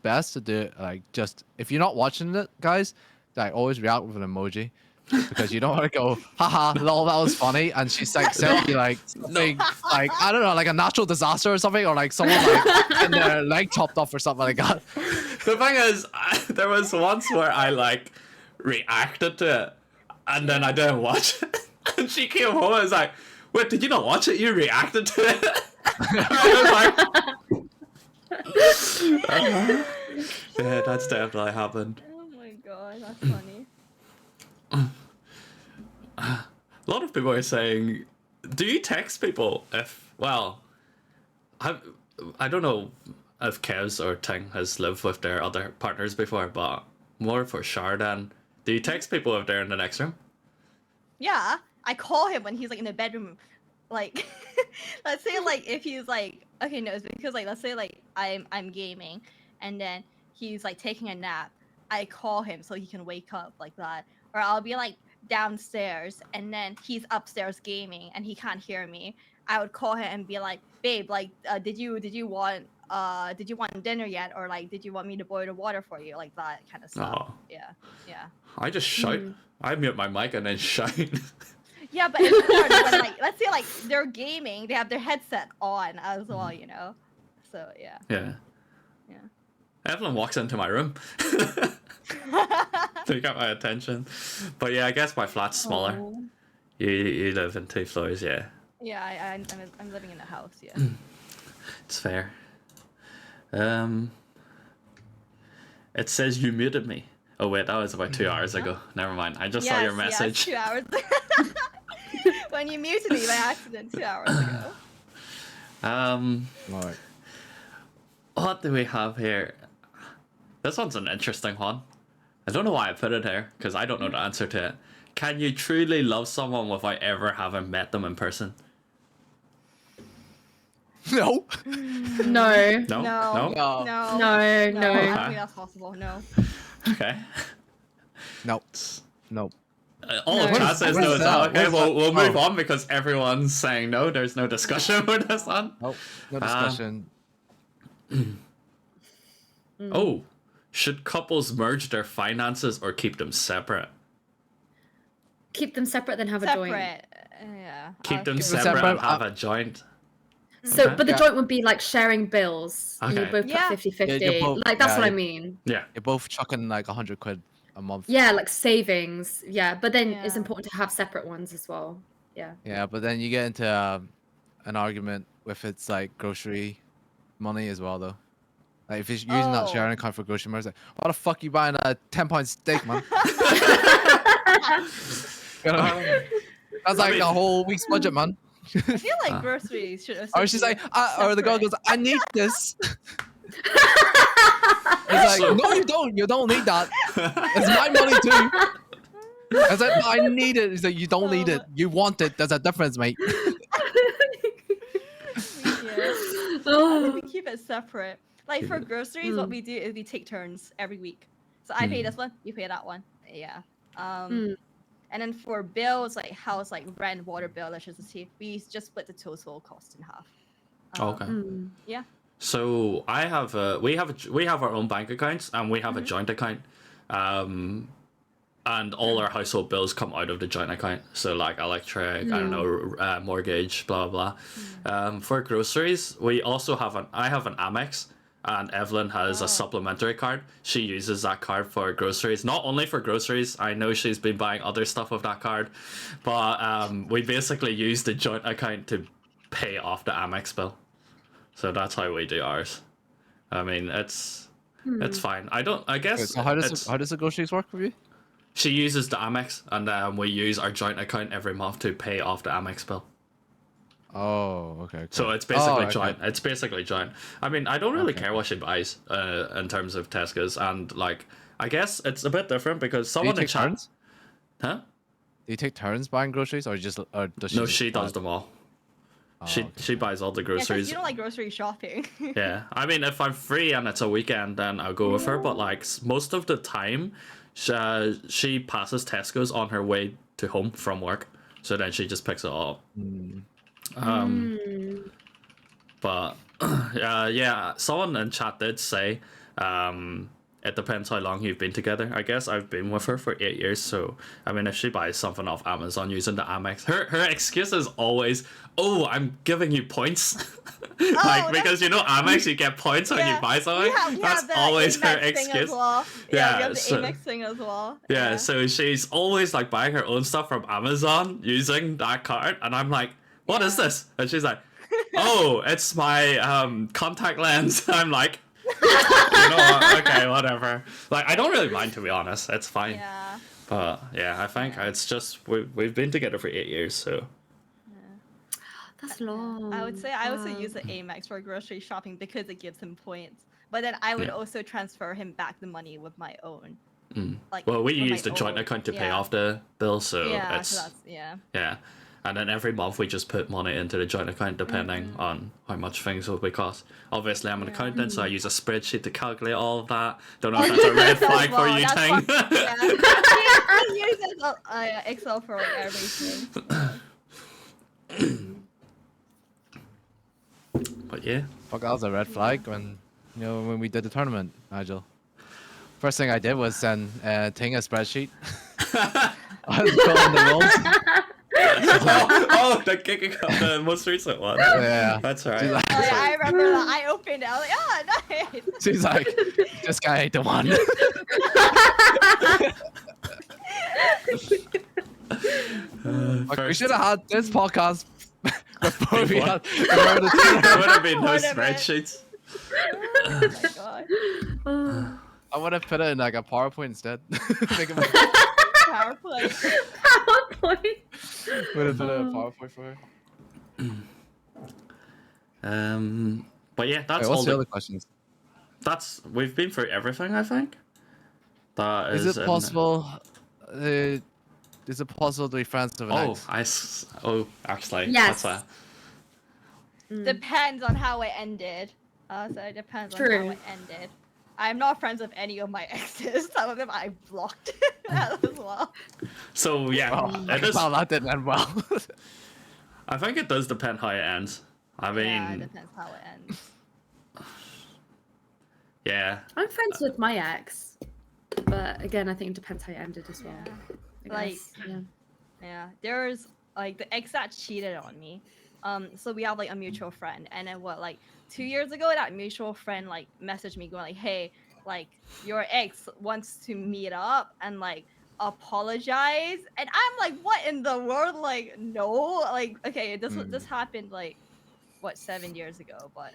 best to do it like just if you're not watching it, guys, like always react with an emoji. Because you don't want to go, haha, lol, that was funny, and she's like sending you like something like I don't know, like a natural disaster or something, or like someone like getting their leg chopped off or something like that. The thing is, there was once where I like reacted to it, and then I didn't watch it. And she came home and was like, "Wait, did you not watch it? You reacted to it?" I was like, "Yeah, that's definitely happened." Oh my god, that's funny. A lot of people are saying, "Do you text people if?" Well, I don't know if Kevs or Ting has lived with their other partners before, but more for Shardan. Do you text people if they're in the next room? Yeah, I call him when he's like in the bedroom. Like, let's say like if he's like, okay, no, it's because like let's say like I'm gaming, and then he's like taking a nap. I call him so he can wake up like that, or I'll be like downstairs and then he's upstairs gaming and he can't hear me. I would call him and be like, babe, like, did you want dinner yet, or like did you want me to boil the water for you, like that kind of stuff. Oh. Yeah. I just shout. I mute my mic and then shout. Yeah, but it's hard when like let's say like they're gaming, they have their headset on as well, you know. So yeah. Yeah. Yeah. Evelyn walks into my room to get my attention. But yeah, I guess my flat's smaller. Oh. You live in 2 floors, yeah. Yeah, I'm living in a house, yeah. It's fair. It says you muted me. Oh wait, that was about 2 hours ago. Never mind. I just saw your message. Yes, 2 hours. When you muted me by accident 2 hours ago. Alright. What do we have here? This one's an interesting one. I don't know why I put it here, because I don't know the answer to it. Can you truly love someone without ever having met them in person? No. No. No? No. No? No. No, I no. don't think that's possible. No. Okay. Nope. Nope. All No. the chat says What no is as that? well. Okay, What is we'll that? move Oh. on because everyone's saying no. There's no discussion with this one. Nope. No discussion. Oh, should couples merge their finances or keep them separate? Keep them separate, then have a joint. Separate. Yeah. Keep them Okay. separate and separate, have a joint. So, Okay. but the Yeah. joint would be like sharing bills. And you Okay. both put Yeah. 50-50. Yeah, you're both- Like, that's yeah, what I you- mean. Yeah. You're both chucking like 100 quid a month. Yeah, like savings. Yeah, but then it's Yeah. important to have separate ones as well. Yeah. Yeah, but then you get into an argument with it's like grocery money as well, though. Like if you're using that Oh. sharing account for grocery, it's like, why the fuck you buying a 10-pound steak, man? You know? That's like mean- a whole week's budget, man. I feel like groceries should. Or she's like, or the girl separate. goes, I need this. It's like, no, you don't. You don't need that. It's my money too. I said, "No, I need it." He's like, you don't need it. You want it. There's a difference, mate. Oh. We keep it separate. Like for groceries, what we do is we take turns every week. So I pay this one, you pay that one. Yeah. And then for bills, like house, like rent, water bill, electricity, we just split the total cost in half. Okay. Yeah. So we have our own bank accounts and we have a joint account, and all our household bills come out of the joint account. So like electric, I don't know, mortgage, blah blah blah. For groceries, I have an Amex, and Evelyn has a supplementary card. She uses that card for groceries. Not only for groceries, I know she's been buying other stuff with that card, but we basically use the joint account to pay off the Amex bill. So that's how we do ours. I mean, it's fine. I guess. Wait, so how does the groceries work with you? She uses the Amex, and we use our joint account every month to pay off the Amex bill. Oh, okay. So it's basically okay. joint. It's basically joint. I mean, I don't really care what she buys in terms of Tesco's, and like, I guess it's a bit different because Do you someone in take chat, turns? huh? Do you take turns buying groceries, or does she? No, just she buy does it? them all. Oh, She okay. buys all the Yeah, 'cause groceries. you don't like grocery shopping. Yeah, I mean, if I'm free and it's a weekend, then I'll go with her. But like most of the time, she passes Tesco's on her way to home from work, so then she just picks it all up. But yeah, someone in chat did say it depends how long you've been together. I guess I've been with her for 8 years, so I mean, if she buys something off Amazon using the Amex, her excuse is always, "Oh, I'm giving you points," like because you know Amex, you get points when you buy something. We That's have the always her Amex thing excuse. As well. Yeah, Yeah, we have the so- Amex thing as well. Yeah, so she's always like buying her own stuff from Amazon using that card, and I'm like, "What is this?" And she's like, "Oh, it's my contact lens." I'm like, you know what? Okay, whatever. Like, I don't really mind, to be honest. It's fine. Yeah. But yeah, I think it's just we've been together for 8 years, so That's long. I would say use the Amex for grocery shopping because it gives him points. But then I would Yeah. also transfer him back the money with my own. Like well, we with my use the joint own- account to pay yeah. off the bill, so Yeah, it's so that's yeah. yeah. And then every month we just put money into the joint account depending on how much things will be cost. Obviously, I'm an accountant, so I use a spreadsheet to calculate all of that. Don't know if that's a red flag for you, That's Ting. fine. Yeah. He uses Excel for like everything. But yeah. Fuck, that was a red flag when we did the tournament, Nigel. First thing I did was send Ting a spreadsheet. I was filling the roles. oh, the kicking up the most recent one. Yeah. That's right. She's like, Oh, yeah, I remember that. I opened it. I was like, oh, nice. she's like, this guy ain't the one. Fuck, we should have had this podcast before we had before the There would have been no What a bit. spreadsheets. Oh my god. I would have put it in like a PowerPoint instead. Make it more- PowerPoint. PowerPoint. would have put it in a PowerPoint for her. But yeah, that's Wait, all. what's the other questions? We've been through everything, I think. That Is it in- possible? Is it possible to be friends with an ex? Actually, Yes. That's Depends on how it ended. So it depends on True. how it ended. I'm not friends with any of my exes. Some of them I blocked as well. so yeah, Well, I it can is. tell that didn't end well. I think it does depend how it ends. I Yeah, it mean, depends how it ends. yeah. I'm friends with my ex, but again, I think it depends how you ended as well. Yeah. I Like- guess, yeah. Yeah, there's like the ex that cheated on me. So we have like a mutual friend, and then 2 years ago, that mutual friend like messaged me going like, "Hey, like your ex wants to meet up and like apologize," and I'm like, "What in the world? Like, no, like, okay, this happened like 7 years ago, but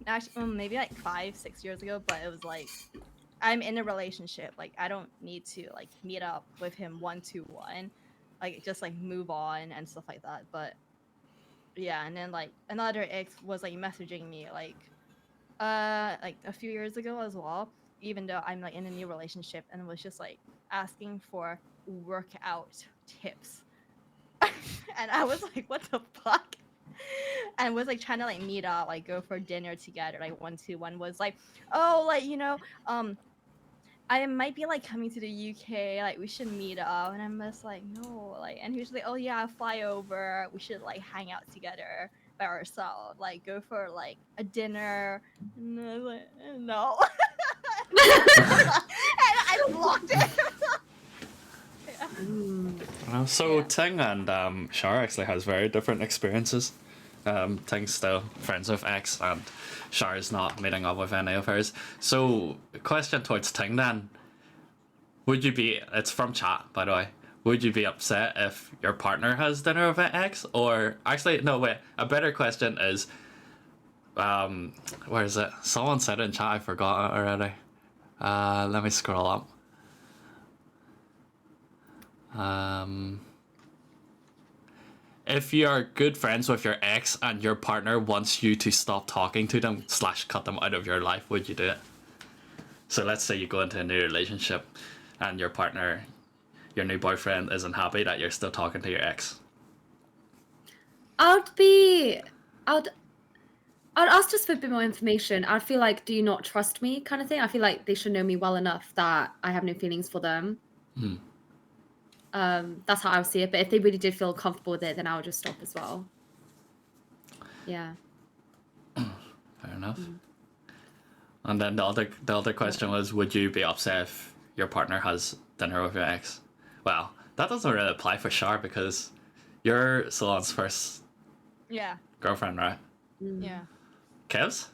actually maybe like 5-6 years ago, but it was like I'm in a relationship. Like I don't need to like meet up with him 1-to-1, like just like move on and stuff like that. But yeah, and then like another ex was like messaging me like a few years ago as well, even though I'm like in a new relationship, and was just like asking for workout tips. And I was like, what the fuck? And was like trying to like meet up, like go for dinner together, like 1-to-1. Was like, oh, like I might be like coming to the UK, like we should meet up. And I'm just like, no, like, and he was like, oh yeah, I'll fly over, we should like hang out together by ourselves, like go for like a dinner. And I was like, no. And I blocked it. Yeah. So Yeah. Ting and Shar actually has very different experiences. Ting's still friends with X, and Shar is not meeting up with any of hers. So, question towards Ting then: would you be? It's from chat, by the way. Would you be upset if your partner has dinner with an X? Or actually, no, wait. A better question is, where is it? Someone said it in chat. I forgot it already. Let me scroll up. If you're good friends with your ex and your partner wants you to stop talking to them / cut them out of your life, would you do it? So let's say you go into a new relationship and your partner, your new boyfriend, isn't happy that you're still talking to your ex. I'd ask just for a bit more information. I'd feel like, do you not trust me, kind of thing. I feel like they should know me well enough that I have no feelings for them. That's how I would see it. But if they really did feel comfortable with it, then I would just stop as well. Yeah. Fair enough. And then the other question was, would you be upset if your partner has dinner with your ex? Well, that doesn't really apply for Shar because you're Solon's first Yeah. girlfriend, right? Yeah. Kevs?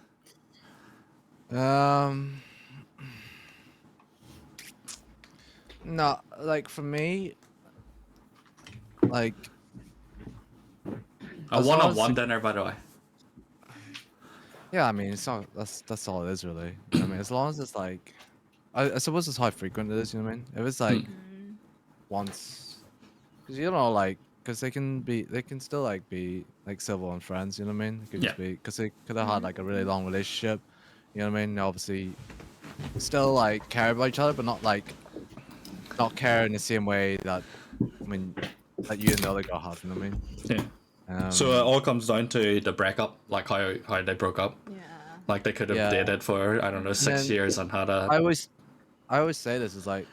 No, like for me, like A as long as one-on-one the- dinner, by the way. yeah, I mean, it's not that's all it is really. You know what I mean, as long as it's like, I suppose it's how frequent it is. You know what I mean? If it's like once, because you know, like, because they can still like be like civil and friends. You know what I mean? It could just Yeah. be because they could have had like a really long relationship. You know what I mean? They obviously, still like care about each other, but not care in the same way that that you and the other girl have. You know what I mean? Yeah. So it all comes down to the breakup, like how they broke up. Yeah. Like they could have Yeah. dated for, I don't know, 6 then- years and had a. I always say this is like,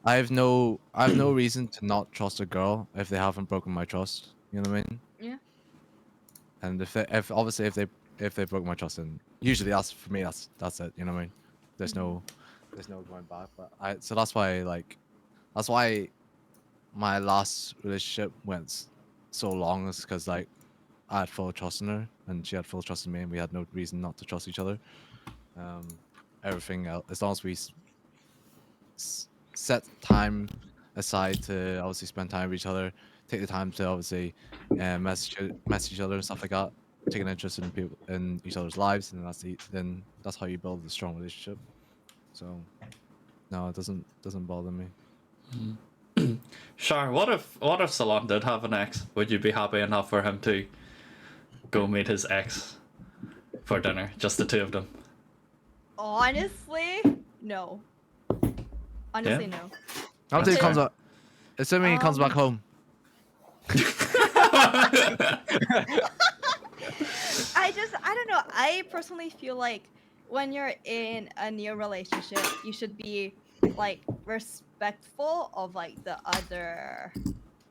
I have no reason to not trust a girl if they haven't broken my trust. You know what I mean? Yeah. And if obviously if they broke my trust, then usually that's for me that's it. You know what I mean? There's no going back. But so that's why my last relationship went so long, is because like I had full trust in her and she had full trust in me, and we had no reason not to trust each other. Everything else, as long as we set time aside to obviously spend time with each other, take the time to obviously message each other and stuff like that, take an interest in people in each other's lives, and then that's how you build a strong relationship. So no, it doesn't bother me. Sure. What if Salon did have an ex? Would you be happy enough for him to go meet his ex for dinner, just the two of them? Honestly, no. Honestly, no. Until he That's comes fair. back, assuming he comes back home. I don't know. I personally feel like when you're in a new relationship, you should be like respectful of like the other,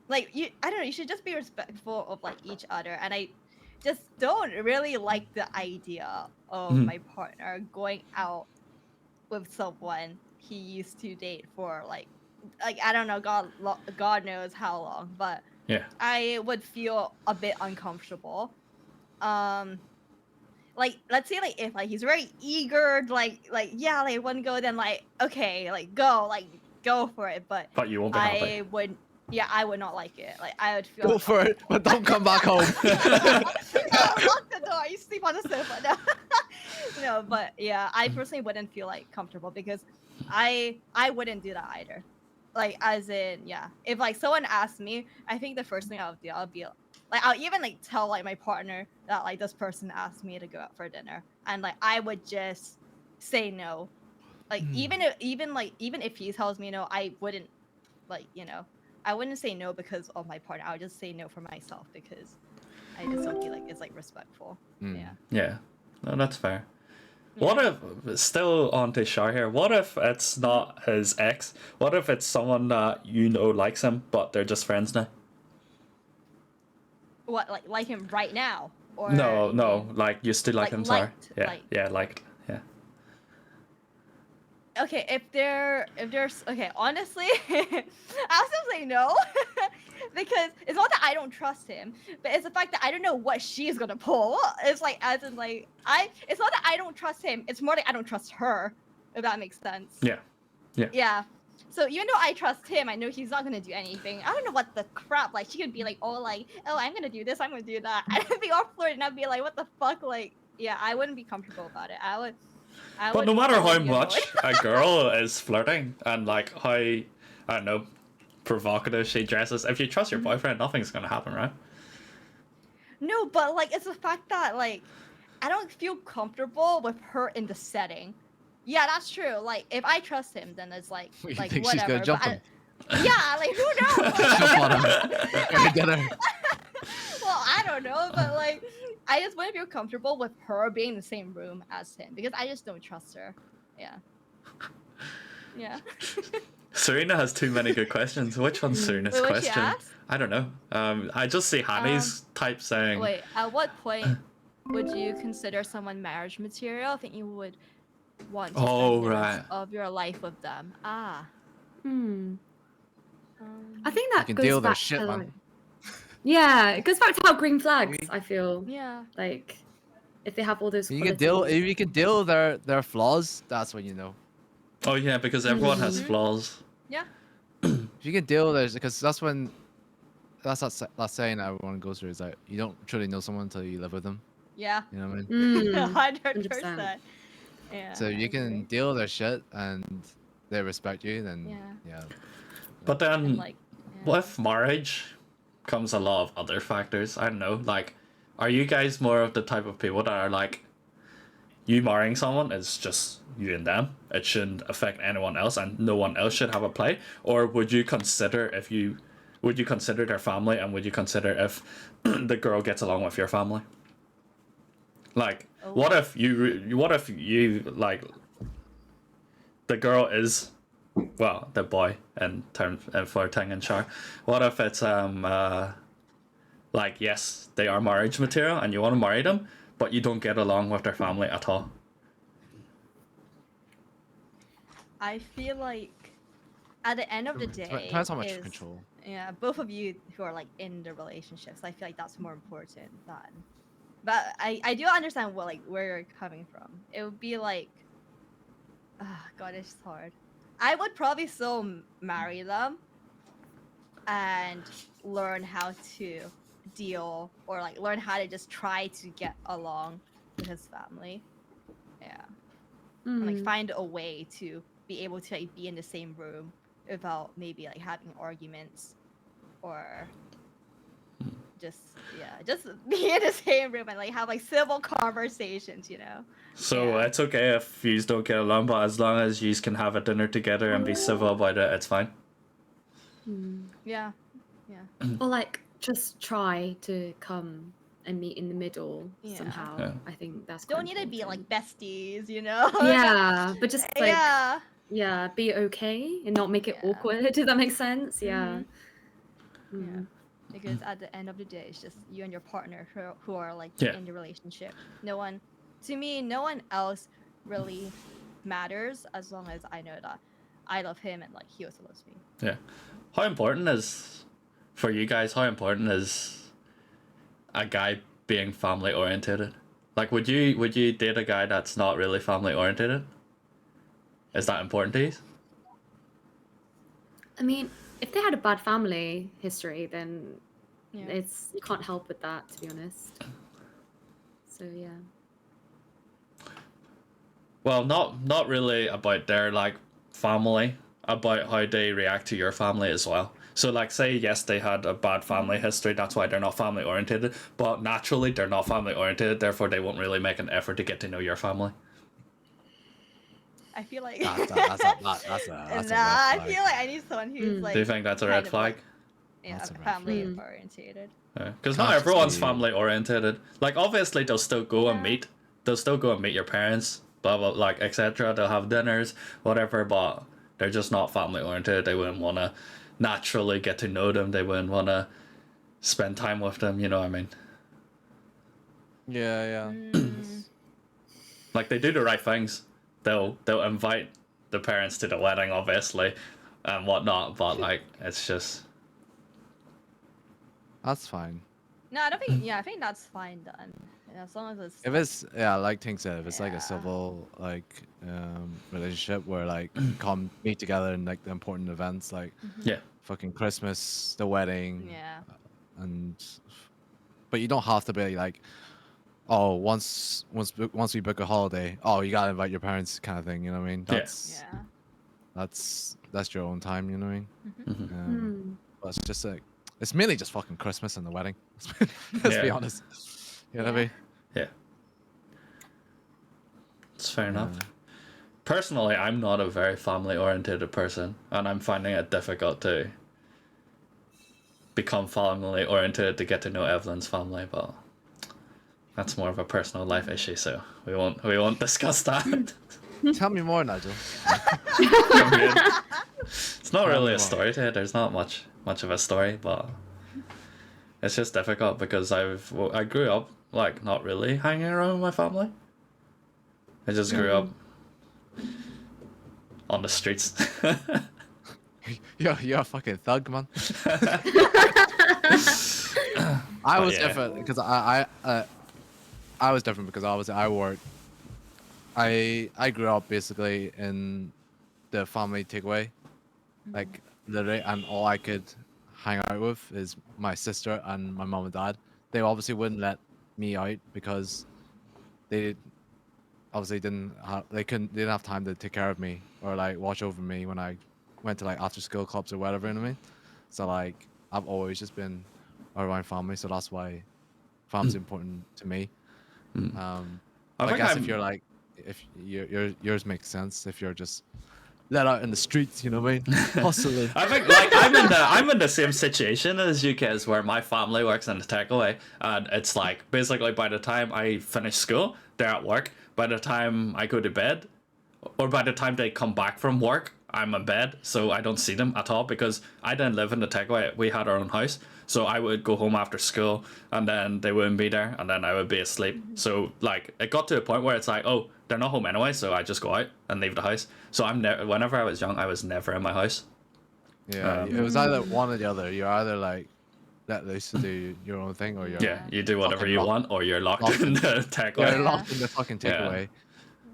like I don't know, you should just be respectful of like each other. And I just don't really like the idea of my partner going out with someone he used to date for like I don't know, God knows how long, but Yeah. I would feel a bit uncomfortable. Like let's say like if like he's very eager, like yeah, like want to go, then like okay, like go for it. But But you won't be I happy. would Yeah, I would not like it. Like I would feel. Go for it, but don't come back home. Lock the door. You sleep on the sofa. No. No, but yeah, I personally wouldn't feel like comfortable because I wouldn't do that either. Like as in, yeah, if like someone asked me, I think the first thing I'll do, I'll be like, I'll even like tell like my partner that like this person asked me to go out for dinner, and like I would just say no. Like even if he tells me no, I wouldn't like I wouldn't say no because of my partner. I would just say no for myself because I just don't feel like it's like respectful. Yeah. Yeah, no, that's fair. What if, still on to Shar here, what if it's not his ex? What if it's someone that likes him, but they're just friends now? What, like him right now? Or No, you no, mean- like you still like Like him, sorry. liked, Yeah, like- yeah, liked, yeah. Okay, if there's okay, honestly, I'll still say no. Because it's not that I don't trust him, but it's the fact that I don't know what she's gonna pull. It's like as in like it's not that I don't trust him, it's more like I don't trust her, if that makes sense. Yeah. Yeah. So even though I trust him, I know he's not gonna do anything. I don't know what the crap. Like she could be like, oh, I'm gonna do this, I'm gonna do that. I'd be all flirting, and I'd be like, what the fuck? Like, yeah, I wouldn't be comfortable about it. But no matter I how would be much annoyed. a girl is flirting and like how, I don't know, provocative she dresses, if you trust your boyfriend, nothing's gonna happen, right? No, but like it's the fact that like I don't feel comfortable with her in the setting. Yeah, that's true. Like if I trust him, then it's like You like think whatever. she's gonna jump but him? yeah, like who knows? Jump on him. Go together. Well, I don't know, but like I just wouldn't feel comfortable with her being in the same room as him because I just don't trust her. Yeah. Yeah. Serena has too many good questions. Which one's Serena's Wait, what'd she question? ask? I don't know. I just see Hanny's type saying. Wait, at what point would you consider someone marriage material? I think you would want to Oh, spend the rest right. of your life with them. Ah. I think that You can goes deal with their back shit, to man. like, yeah, it goes back to how green flags. I feel Yeah. like if they have all those. If you can deal with their flaws, that's when you know. Oh yeah, because everyone has Mm-hmm. flaws. Yeah. If you can deal with it, because that's when that saying that everyone goes through is like you don't truly know someone until you live with them. Yeah. You know what I mean? Mm, 100%. Yeah. So I you can agree. deal with their shit and they respect you, then Yeah. yeah. But And then, like yeah. with marriage comes a lot of other factors. I don't know. Like, are you guys more of the type of people that are like, you marrying someone is just you and them. It shouldn't affect anyone else, and no one else should have a play. Or would you consider their family, and would you consider if the girl gets along with your family? Like, what if you like the girl is, well, the boy in terms for Tang and Char. What if it's like, yes, they are marriage material and you want to marry them, but you don't get along with their family at all? I feel like at the end of the day, Depends how much is- control. Yeah, both of you who are like in the relationships, I feel like that's more important than. But I do understand where you're coming from. It would be like, God, it's hard. I would probably still marry them, and learn how to deal or like learn how to just try to get along with his family. Yeah. And, like find a way to be able to like be in the same room without maybe like having arguments or just be in the same room and like have like civil conversations, So Yeah. it's okay if you don't get along, but as long as you can have a dinner together and be civil about it, it's fine. Yeah. or like just try to come and meet in the middle Yeah. somehow. Yeah. I think that's Don't quite need to be like important. besties, Yeah, but just like yeah. be okay and not make it Yeah. awkward. Does that make sense? Yeah. Yeah. Mm. Because at the end of the day, it's just you and your partner who are like Yeah. in the relationship. No one else really matters as long as I know that I love him and like he also loves me. Yeah. How important is, for you guys, how important is a guy being family orientated? Like, would you date a guy that's not really family orientated? Is that important to you? I mean, if they had a bad family history, then Yeah. it's you can't help with that, to be honest. So yeah. Well, not really about their like family, about how they react to your family as well. So like say yes they had a bad family history, that's why they're not family oriented, but naturally they're not family oriented, therefore they won't really make an effort to get to know your family. I feel like That's a red I flag. feel like I need someone who's like Do you think that's a kind red of, flag? like, yeah, That's a red family flag. orientated. Because not Can't everyone's see- family oriented. Like obviously they'll still go and Yeah. meet. They'll still go and meet your parents, blah blah, like etc. They'll have dinners, whatever. But they're just not family oriented. They wouldn't want to naturally get to know them. They wouldn't want to spend time with them. You know what I mean? Yeah. Mm, Like they do the right things. They'll invite the parents to the wedding, obviously, and whatnot. But like it's just That's fine. no, I don't think. Yeah, I think that's fine done. As long as it's. If it's like Tink said, if it's like Yeah. a civil relationship where like you come meet together in like the important events like yeah. fucking Christmas, the wedding, Yeah. and but you don't have to be like, oh, once we book a holiday, oh, you gotta invite your parents, kind of thing. You know what I mean? Yeah. That's Yeah. that's your own time. You know what I mean? Hmm. But it's just like it's mainly just fucking Christmas and the wedding. Let's be Yeah. honest. You know what I mean? Yeah. It's fair enough. Yeah. Personally, I'm not a very family oriented person, and I'm finding it difficult to become family oriented to get to know Evelyn's family, but that's more of a personal life issue, so we won't discuss that. Tell me more, Nigel. I'm good. It's not Tell really me a more. story to it. There's not much of a story, but it's just difficult because I grew up like not really hanging around with my family. I just grew up on the streets. You're a fucking thug, man. I was yeah. different because I was different because obviously I work. I grew up basically in the family takeaway, like literally, and all I could hang out with is my sister and my mom and dad. They obviously wouldn't let me out because they obviously they didn't have time to take care of me or like watch over me when I went to like after school clubs or whatever, you know what I mean? So like I've always just been around family, so that's why family's important to me. I I think guess I'm- if you're like if yours makes sense if you're just let out in the streets, you know what I mean? Hustling. I think like I'm in the same situation as you guys where my family works in the takeaway, and it's like basically by the time I finish school, they're at work. By the time I go to bed, or by the time they come back from work, I'm in bed, so I don't see them at all because I didn't live in the takeaway. We had our own house, so I would go home after school, and then they wouldn't be there, and then I would be asleep. So like it got to a point where it's like, oh, they're not home anyway, so I just go out and leave the house. So I'm never. Whenever I was young, I was never in my house. Yeah, it was either one or the other. You're either like let loose to do your own thing, or you're Yeah, you do whatever Fucking you locked- want, or you're locked locked in in- the you're takeaway. locked in the fucking Yeah. takeaway,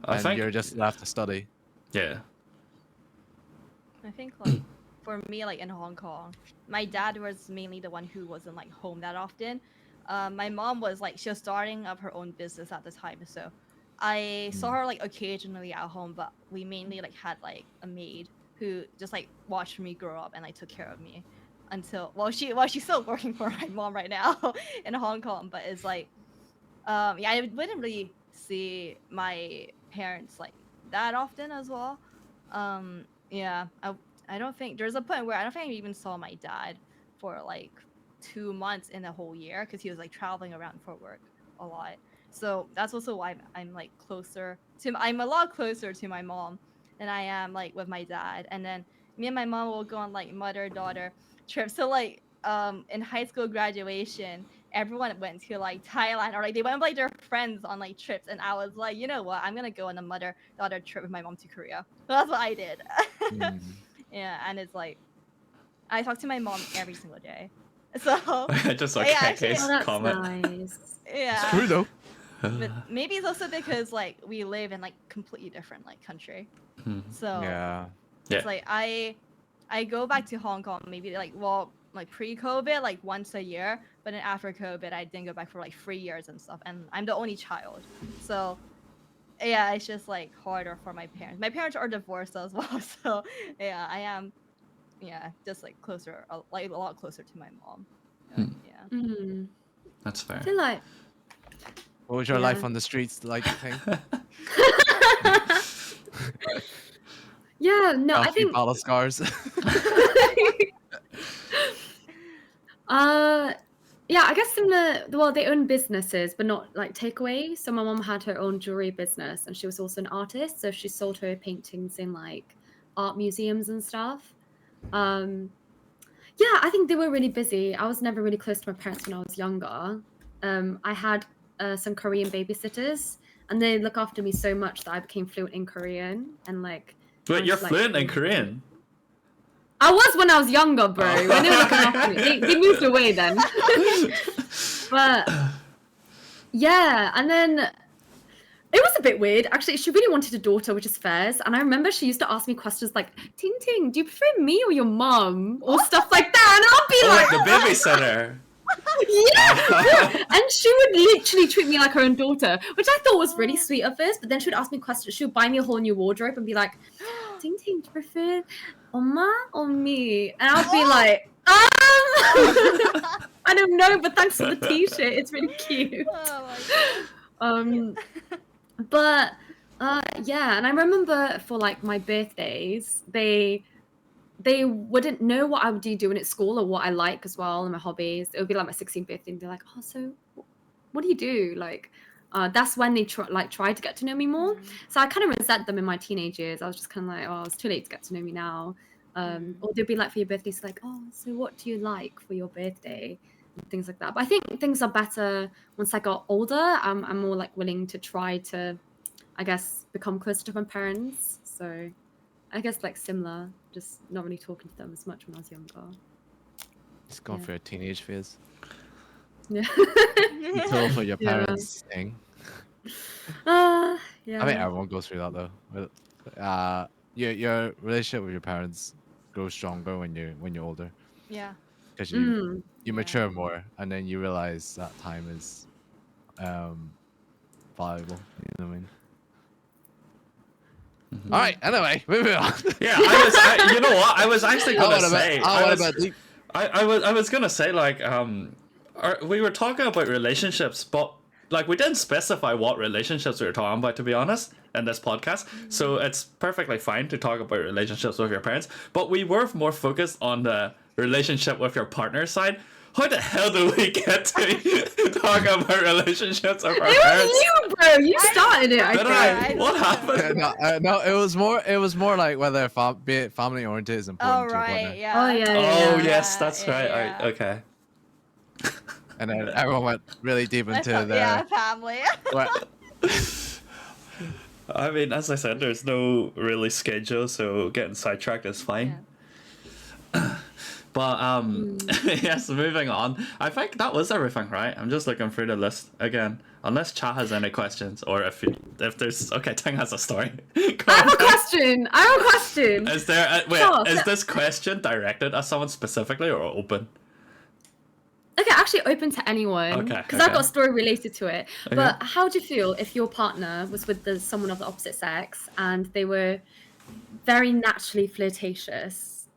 I and think. you're just left to study. Yeah. I think like for me, like in Hong Kong, my dad was mainly the one who wasn't like home that often. My mom was like she was starting up her own business at the time, so I saw her like occasionally at home, but we mainly like had like a maid who just like watched me grow up and like took care of me until she's still working for my mom right now in Hong Kong, but it's like yeah, I wouldn't really see my parents like that often as well. Yeah, I don't think there's a point where I don't think I even saw my dad for like 2 months in the whole year because he was like traveling around for work a lot. So that's also why I'm like I'm a lot closer to my mom than I am like with my dad. And then me and my mom will go on like mother-daughter trips. So like in high school graduation, everyone went to like Thailand or like they went with like their friends on like trips, and I was like, you know what, I'm gonna go on a mother-daughter trip with my mom to Korea. So that's what I did. Mm. Yeah, and it's like I talk to my mom every single day. So I just saw Yeah, KK's actually- Oh, that's comment. nice. yeah. It's true though. But maybe it's also because like we live in like completely different like country. Hmm. So Yeah. Yeah. it's like I I go back to Hong Kong maybe like pre-COVID, like once a year. But then after COVID, I didn't go back for like 3 years and stuff. And I'm the only child, so yeah, it's just like harder for my parents. My parents are divorced as well, so yeah, I am, yeah, just like closer, like a lot closer to my mom. Yeah. Mm. That's fair. I feel like What was your Yeah. life on the streets like? Thing? yeah, no, I think battle scars. yeah, I guess similar. Well, they own businesses, but not like takeaway. So my mom had her own jewelry business, and she was also an artist. So she sold her paintings in like art museums and stuff. Yeah, I think they were really busy. I was never really close to my parents when I was younger. I had some Korean babysitters, and they look after me so much that I became fluent in Korean and like. Wait, you're managed, like, fluent in to- Korean? I was when I was younger, bro. Oh. When they were looking after me, they moved away then. But yeah, and then it was a bit weird. Actually, she really wanted a daughter, which is Fairs. And I remember she used to ask me questions like, Ting Ting, do you prefer me or your mum? Or stuff like that. And I'll be Oh, like, like the babysitter. yeah. And she would literally treat me like her own daughter, which I thought was really sweet at first. But then she would ask me questions. She would buy me a whole new wardrobe and be like, Ting Ting, do you prefer Oma or me? And I'll be like, I don't know, but thanks for the t-shirt. It's really cute. Oh my god. But yeah, and I remember for like my birthdays, they wouldn't know what I would be doing at school or what I like as well and my hobbies. It would be like my 16th birthday, and they're like, "Oh, so what do you do?" Like, that's when they tried to get to know me more. So I kind of resent them in my teenage years. I was just kind of like, "Oh, it's too late to get to know me now." Or they'd be like, for your birthday, it's like, "Oh, so what do you like for your birthday?" And things like that. But I think things are better once I got older. I'm more like willing to try to, I guess, become closer to my parents. So I guess like similar, just not really talking to them as much when I was younger. Just going Yeah. for a teenage phase. Yeah. Until for your Yeah. parents thing. Yeah. I think everyone goes through that though. Your relationship with your parents grows stronger when you're older Yeah. because Mm. you Yeah. mature more, and then you realize that time is valuable. You know what I mean? All right. Anyway, moving on. Yeah, you know what? I was actually gonna say. I was gonna say like we were talking about relationships, but like we didn't specify what relationships we were talking about, to be honest, in this podcast. So it's perfectly fine to talk about relationships with your parents, but we were more focused on the relationship with your partner side. How the hell do we get to talk about relationships with our It parents? was you, bro. You started it. I Did think. I? I What don't happened? No, it was more like whether be it family oriented is important Oh to your partner. right. Yeah. Oh, yeah, Oh yeah. yes, that's Yeah, right. yeah. Alright, okay. And then everyone went really deep into Yeah, the. family. What? I mean, as I said, there's no really schedule, so getting sidetracked is fine. But yes, moving on. I think that was everything, right? I'm just looking through the list again. Unless chat has any questions, or if there's Ting has a story. I have a question. I have a question. Is there wait? Sure. Is this question directed at someone specifically or open? Okay, actually open to anyone. Okay, Because I've okay. got a story related to it. Okay. But how do you feel if your partner was with someone of the opposite sex and they were very naturally flirtatious?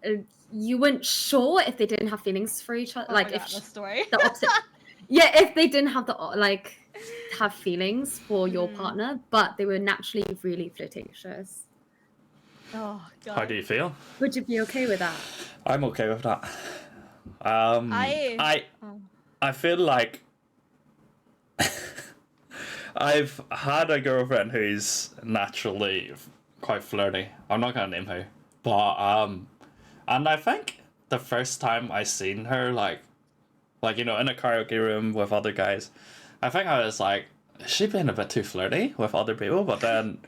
You weren't sure if they didn't have feelings for each other. Oh like my if God, the story. the opposite. Yeah, if they didn't have have feelings for your partner, but they were naturally really flirtatious. Oh god. How do you feel? Would you be okay with that? I'm okay with that. I- I feel like I've had a girlfriend who's naturally quite flirty. I'm not gonna name who, but and I think the first time I seen her like you know in a karaoke room with other guys, I think I was like, is she being a bit too flirty with other people? But then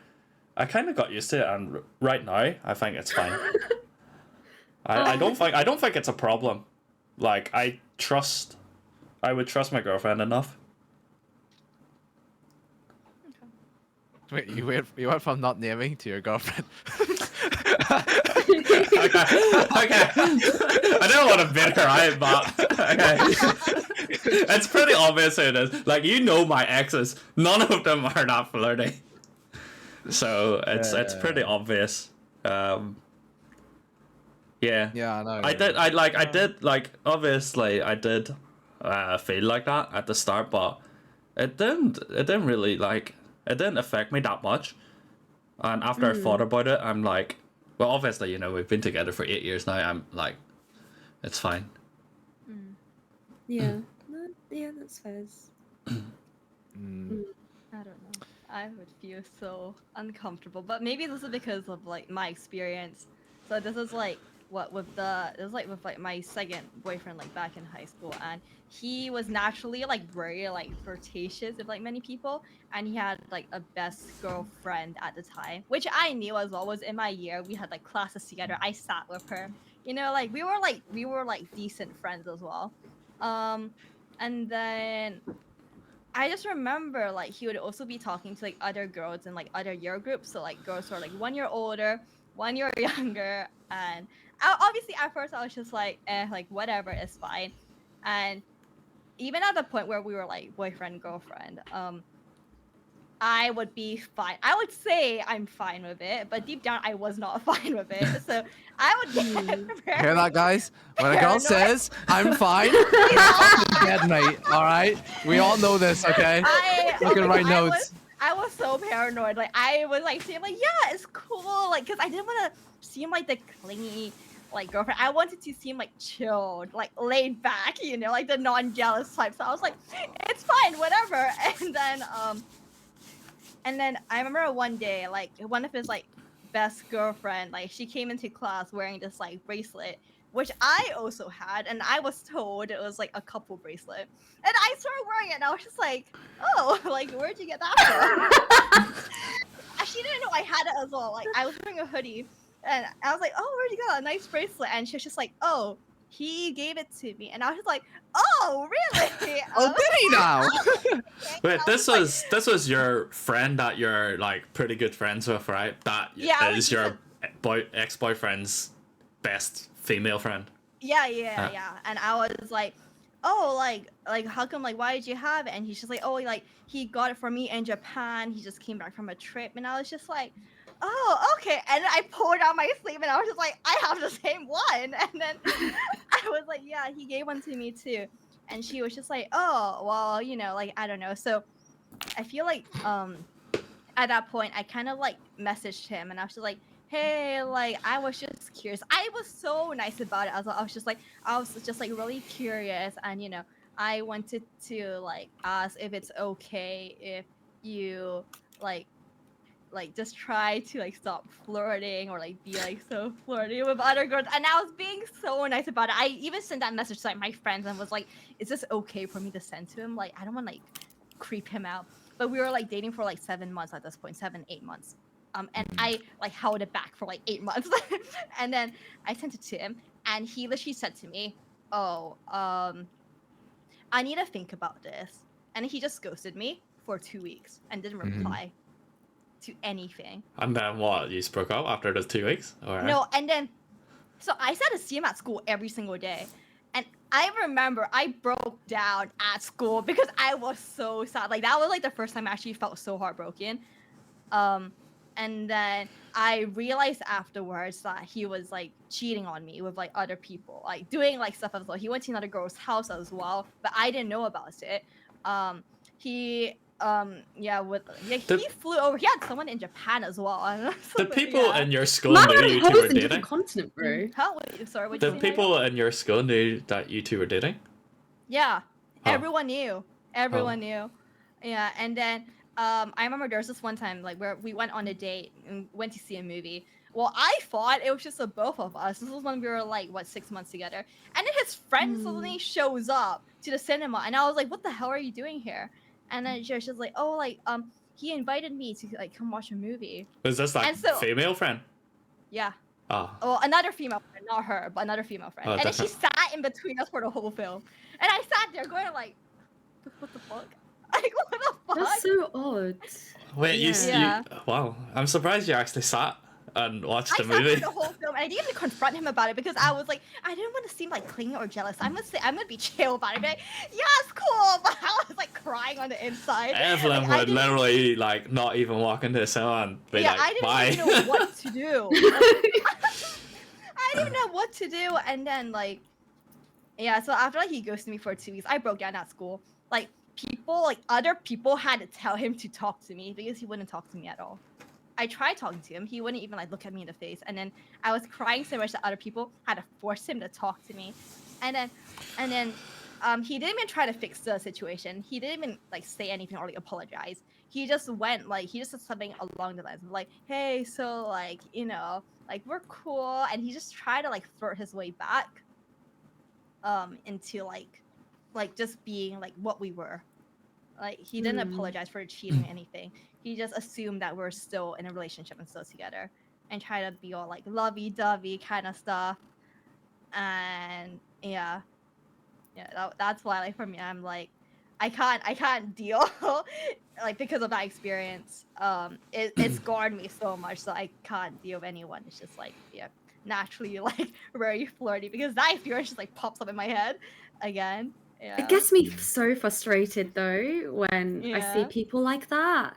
I kind of got used to it, and right now I think it's fine. I don't think it's a problem. Like I would trust my girlfriend enough. Wait, you went from not naming to your girlfriend. Okay. I don't want to bid her out, but okay. It's pretty obvious who it is. Like, you know my exes. None of them are that flirty. So it's pretty obvious. Yeah. Yeah, I know. I did obviously I did feel like that at the start, but it didn't really it didn't affect me that much. And after I thought about it, I'm like, well, obviously, you know, we've been together for 8 years now. I'm like, it's fine. Yeah. Yeah, that's fair. I don't know. I would feel so uncomfortable, but maybe this is because of like my experience. So this is like with my second boyfriend like back in high school, and he was naturally like very like flirtatious with like many people, and he had like a best girlfriend at the time, which I knew as well. Was in my year, we had like classes together. I sat with her, you know, like we were like decent friends as well. And then I just remember like he would also be talking to like other girls in like other year groups. So like girls who are like 1 year older, 1 year younger, and obviously at first I was just like, like whatever, it's fine. And even at the point where we were like boyfriend girlfriend, I would be fine. I would say I'm fine with it, but deep down I was not fine with it. So I would get Hear that, guys? When a girl paranoid. says, I'm fine, you're fucking dead, mate. Alright? We all know this, okay? Look at write notes. I was so paranoid. Like I was like saying like, yeah, it's cool. Like, cause I didn't want to seem like the clingy like girlfriend. I wanted to seem like chilled, like laid back, you know, like the non-jealous type. So I was like, it's fine, whatever. And then I remember one day, like one of his like best girlfriend, like she came into class wearing this like bracelet, which I also had, and I was told it was like a couple bracelet. And I started wearing it, and I was just like, oh, like where'd you get that from? She didn't know I had it as well. Like I was wearing a hoodie, and I was like, oh, where'd you get that nice bracelet? And she was just like, oh, he gave it to me. And I was just like, oh, really? Oh, did he now? Wait, this was your friend that you're like pretty good friends with, right? That Yeah, is your ex-boyfriend's best female friend. Yeah. And I was like, oh, like how come, like why did you have it? And he's just like, oh, like he got it for me in Japan. He just came back from a trip, and I was just like, oh, okay. And I pulled out my sleeve, and I was just like, I have the same one. And then I was like, yeah, he gave one to me too. And she was just like, oh, well, you know, like I don't know. So I feel like at that point I kind of like messaged him, and I was just like, hey, like I was just curious. I was so nice about it as well. I was just like really curious, and you know, I wanted to like ask if it's okay if you like just try to like stop flirting or like be like so flirty with other girls. And I was being so nice about it. I even sent that message to like my friends and was like, is this okay for me to send to him? Like I don't want to like creep him out. But we were like dating for like 7 months at this point, 7-8 months. And I like held it back for like 8 months. And then I sent it to him, and he literally said to me, oh, I need to think about this. And he just ghosted me for 2 weeks and didn't reply to anything. And then what? You just broke up after those 2 weeks? Or... No, and then so I started to see him at school every single day. And I remember I broke down at school because I was so sad. Like that was like the first time I actually felt so heartbroken. And then I realized afterwards that he was like cheating on me with like other people, like doing like stuff as well. He went to another girl's house as well, but I didn't know about it. He flew over. He had someone in Japan as well. The people in your school Man, knew you two I were was in a dating? different continent, bro. How? Wait, sorry, what The did you say? people in your school knew that you two were dating? Yeah, Oh. everyone knew. Everyone knew. Yeah, and then I remember there was this one time like where we went on a date and went to see a movie. Well, I thought it was just the both of us. This was when we were like 6 months together. And then his friend suddenly shows up to the cinema, and I was like, "What the hell are you doing here?" And then she was just like, "Oh, like he invited me to like come watch a movie." Was this like And so- female friend? Yeah. Oh. Well, another female friend, not her, but another female friend. Oh, And then she different. sat in between us for the whole film. And I sat there going like, what the fuck? Like, what the fuck? That's so odd. Wait, Yeah. wow. I'm surprised you actually sat and watch I the sat movie? through the whole film, and I didn't even confront him about it because I was like, I didn't want to seem like clingy or jealous. I'm gonna be chill about it. Be like, yeah, it's cool, but I was like crying on the inside. Evelyn Like, I would didn't- literally like not even walk into the cinema and be yeah, like, I didn't bye. even know what to do. I didn't know what to do, and then like, yeah. So after like he ghosted me for 2 weeks, I broke down at school. Like other people had to tell him to talk to me because he wouldn't talk to me at all. I tried talking to him. He wouldn't even like look at me in the face. And then I was crying so much that other people had to force him to talk to me. And then he didn't even try to fix the situation. He didn't even like say anything or like apologize. He just went like he just said something along the lines of like, hey, so like, you know, like we're cool. And he just tried to like flirt his way back into like just being like what we were. Like he didn't apologize for cheating or anything. He just assumed that we're still in a relationship and still together, and try to be all like lovey-dovey kind of stuff. And yeah, that's why like for me, I'm like, I can't deal like because of that experience. It scarred me so much, so I can't deal with anyone. It's just like naturally like very flirty because that experience just like pops up in my head again. Yeah. It gets me so frustrated though when I see Yeah. people like that.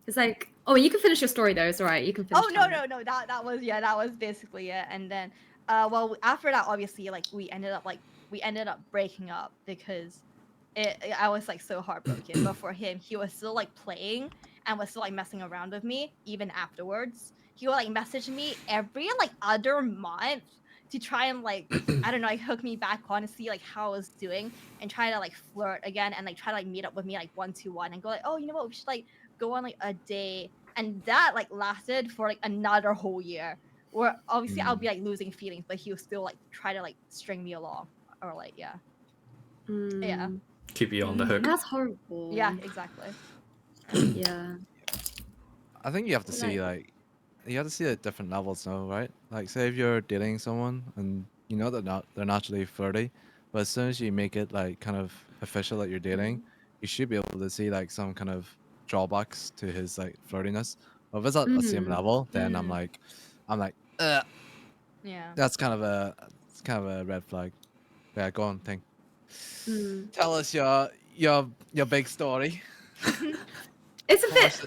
It's like, oh, you can finish your story though. It's alright. You can finish. Oh no. That was basically it. And then, well, after that, obviously, like we ended up breaking up because I was like so heartbroken. But for him, he was still like playing and was still like messing around with me even afterwards. He would like message me every like other month to try and like I don't know, like hook me back on to see like how I was doing and try to like flirt again and like try to like meet up with me like 1-to-1 and go like, oh, you know what, we should like go on like a date. And that like lasted for like another whole year where obviously I'll be like losing feelings, but he would still like try to like string me along or like yeah. Keep you on the hook. That's horrible. Yeah, exactly. Yeah. I think you have to see like you have to see at different levels now, right? Like say if you're dating someone and you know they're naturally flirty, but as soon as you make it like kind of official that you're dating, you should be able to see like some kind of drawbacks to his like flirtiness. But if it's at the same level, then I'm like, Yeah. that's kind of a red flag. Yeah, go on, thing. Tell us your big story. It's a bit.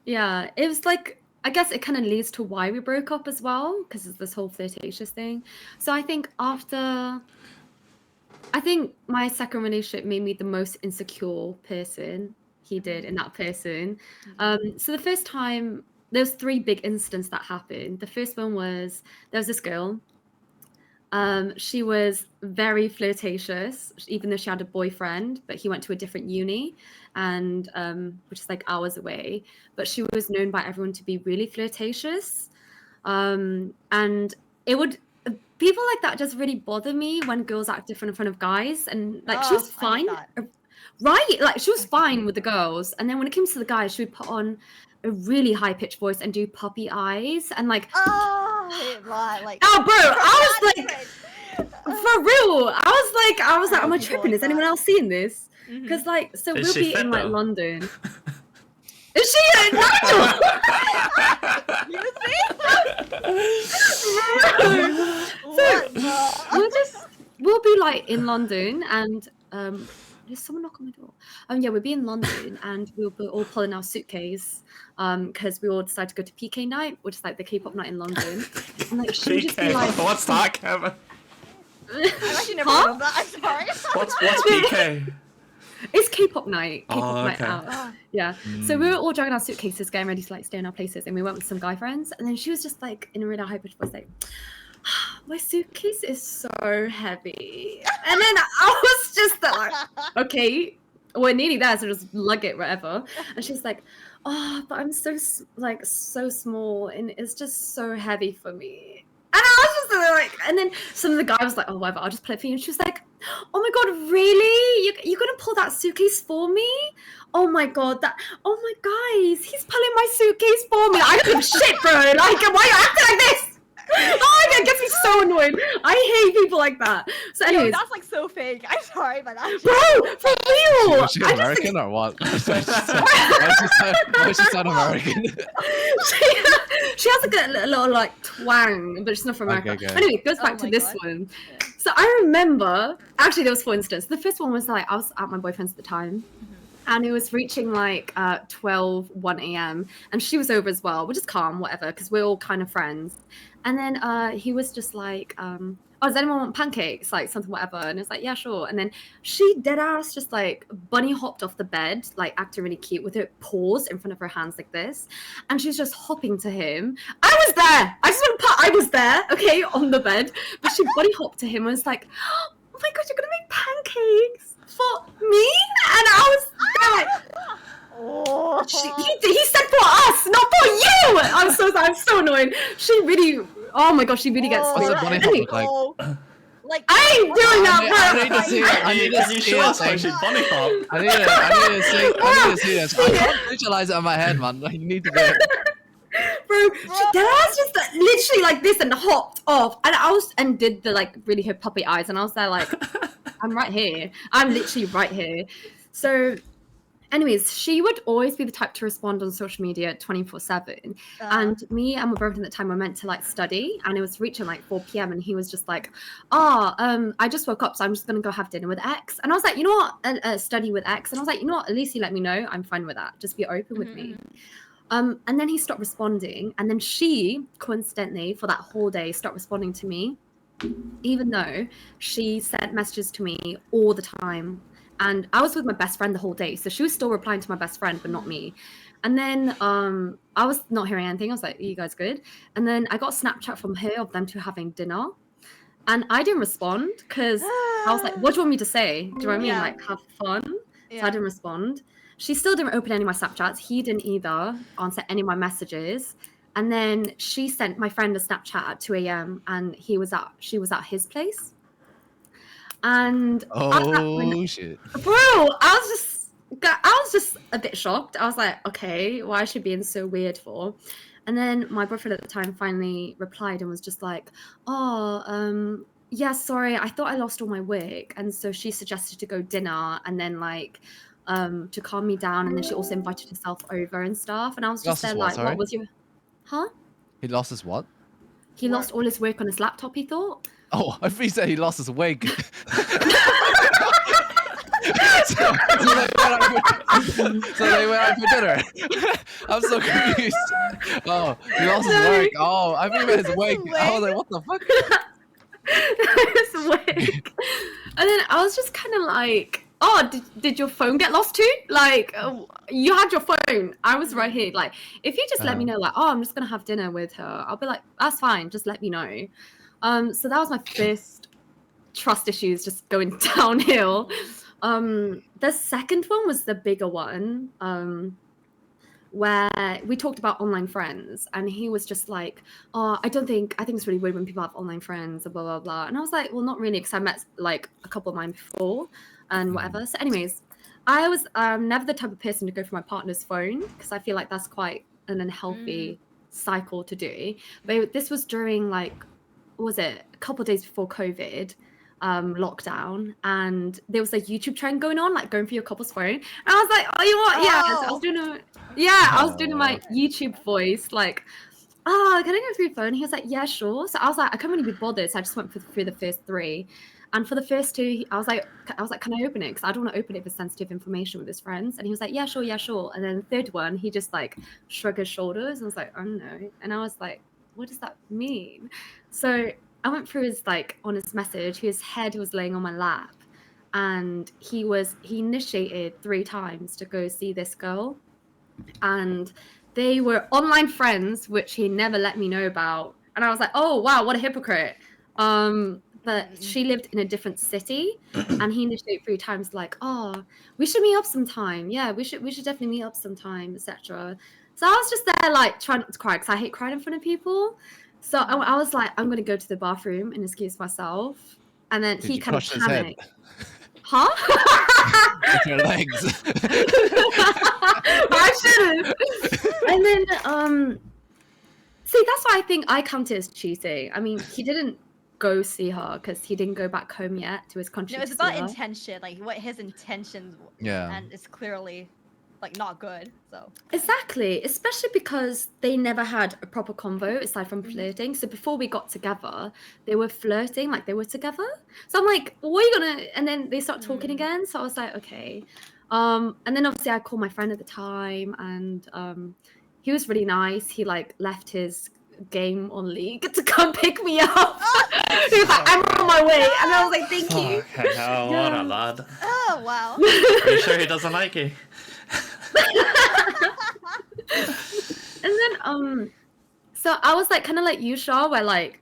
Yeah, it was like, I guess it kind of leads to why we broke up as well, because it's this whole flirtatious thing. So I think my second relationship made me the most insecure person he did in that person. So the first time, there was 3 big incidents that happened. The first one was, there was this girl. She was very flirtatious, even though she had a boyfriend, but he went to a different uni, and which is like hours away. But she was known by everyone to be really flirtatious, and it would people like that just really bother me when girls act different in front of guys. And like she was fine, right? Like she was fine with the girls, and then when it came to the guys, she would put on a really high pitched voice and do puppy eyes and like. Like, oh, bro, I was like, for real. I was like, am I tripping? Is anyone else seeing this? Because like, so we'll be in like London. Is she? You see? We'll be like in London, and there's someone knock on my door. Yeah, we'll be in London, and we'll be all pulling our suitcase, because we all decided to go to PK night, which is like the K-pop night in London. And like, she would just be like, what's that, Kevin? I've actually never heard of that. I'm sorry. What's PK? It's K-pop night. K-pop Oh, night okay. out. Yeah. So we were all dragging our suitcases, getting ready to like stay in our places, and we went with some guy friends. And then she was just like in a really high pitched voice, like, my suitcase is so heavy. And then I was just like, okay, we're nearly there, so just lug it wherever. And she's like, oh, but I'm so small, and it's just so heavy for me. And I was just like, and then some of the guy was like, oh, whatever, I'll just play it for you. And she was like, oh my God, really? You're gonna pull that suitcase for me? Oh my God, oh my guys, he's pulling my suitcase for me. I don't give a shit, bro. Like, why are you acting like this? Oh my God, it gets me so annoyed. I hate people like that. So, Yo, anyways, that's like so fake. I'm sorry, but that's bro, for real. Was she I just American think or what? Why she sound American? she has like a little like twang, but she's not from America. Okay, okay. Anyway, it goes Oh back to my this God. one. Yeah. So I remember, actually, there was 4 instances. The first one was like I was at my boyfriend's at the time, and it was reaching like 12, 1 a.m. and she was over as well, which is calm, whatever, because we're all kind of friends. And then he was just like, oh, does anyone want pancakes? Like something, whatever. And it's like, yeah, sure. And then she dead ass just like bunny hopped off the bed, like acting really cute with her paws in front of her hands like this. And she's just hopping to him. I was there. I just want to put, I was there, okay, on the bed. But she bunny hopped to him and was like, oh my God, you're going to make pancakes for me? And I was there like, Oh. he said for us, not for you. I'm so annoyed. She really, oh my gosh, she really gets What's me. a bunny hop Anyway, look like? Like I ain't doing that, I bro. need to see it. I need to Can you see show it, us how thing. she bunny hop? I need to see this. I can't visualize it in my head, man. You need to do it. Bro, she does just literally like this and hopped off, and I was and did the like really her puppy eyes, and I was there like, I'm right here. I'm literally right here. So, anyways, she would always be the type to respond on social media 24/7. And me and my boyfriend at the time were meant to like study, and it was reaching like 4 p.m. and he was just like, I just woke up, so I'm just gonna go have dinner with X. And I was like, you know what, study with X. And I was like, you know what, at least he let me know. I'm fine with that. Just be open with me. And then he stopped responding, and then she coincidentally for that whole day stopped responding to me, even though she sent messages to me all the time. And I was with my best friend the whole day, so she was still replying to my best friend, but not me. And then I was not hearing anything. I was like, "Are you guys good?" And then I got a Snapchat from her of them two having dinner, and I didn't respond because I was like, "What do you want me to say?" Do you know what I mean? Yeah. Like, have fun. So Yeah. I didn't respond. She still didn't open any of my Snapchats. He didn't either answer any of my messages. And then she sent my friend a Snapchat at 2 a.m. and she was at his place. And at that point, Oh shit. bro, I was just a bit shocked. I was like, okay, why is she being so weird for? And then my boyfriend at the time finally replied and was just like, yeah, sorry, I thought I lost all my wig. And so she suggested to go dinner and then like to calm me down. And then she also invited herself over and stuff. And I was just Lost his there what, like, sorry? what was your huh? He lost his what? He lost all his work on his laptop, he thought. Oh, I thought he said he lost his wig. so they went out for dinner. I'm so confused. Oh, he lost his Sorry. wig. Oh, I think it was his wig. I was like, what the fuck? His wig. And then I was just kind of like, oh, did your phone get lost too? Like, you had your phone. I was right here. Like, if you just let me know, like, oh, I'm just going to have dinner with her, I'll be like, that's fine. Just let me know. So that was my first trust issues just going downhill. The second one was the bigger one, where we talked about online friends, and he was just like, oh, I think it's really weird when people have online friends, blah, blah, blah. And I was like, well, not really, because I met like a couple of mine before and whatever. So anyways, I was never the type of person to go for my partner's phone, because I feel like that's quite an unhealthy cycle to do. But this was during like, what was it, a couple of days before COVID lockdown, and there was a YouTube trend going on, like going for your couple's phone. And I was like, oh, you know what? Yeah, so I was doing my YouTube voice, like, oh, can I go through your phone? He was like, yeah, sure. So I was like, I couldn't really be bothered, so I just went through the first 3. And for the first 2, I was like, can I open it? Because I don't want to open it for sensitive information with his friends. And he was like, yeah, sure, yeah, sure. And then the third one, he just like shrugged his shoulders. I was like, oh no. And I was like, what does that mean? So I went through his like on his message. His head was laying on my lap, and he initiated 3 times to go see this girl, and they were online friends, which he never let me know about. And I was like, oh wow, what a hypocrite. But she lived in a different city, and he initiated 3 times like, oh, we should meet up sometime. Yeah, we should definitely meet up sometime, etc. So I was just there like trying not to cry, because I hate crying in front of people. So I was like, I'm gonna go to the bathroom and excuse myself. And then he kind of panicked. Huh? With your legs. I should have. And then see, that's why I think I counted as cheating. I mean, he didn't go see her because he didn't go back home yet to his country. No, it's to about see her. intention, like what his intentions. Yeah. And it's clearly, like, not good. So. Exactly, especially because they never had a proper convo aside from Mhm. flirting. So before we got together, they were flirting like they were together. So I'm like, what are you gonna? And then they start talking Mm. again. So I was like, okay. And then obviously I called my friend at the time, and he was really nice. He like left his game on League to come pick me up. He was like, I'm on my way, and I was like, thank you. Fucking hell, what a Yeah. lad. Oh wow. Are you sure he doesn't like you? And then so I was like kind of like you, Shaw, where like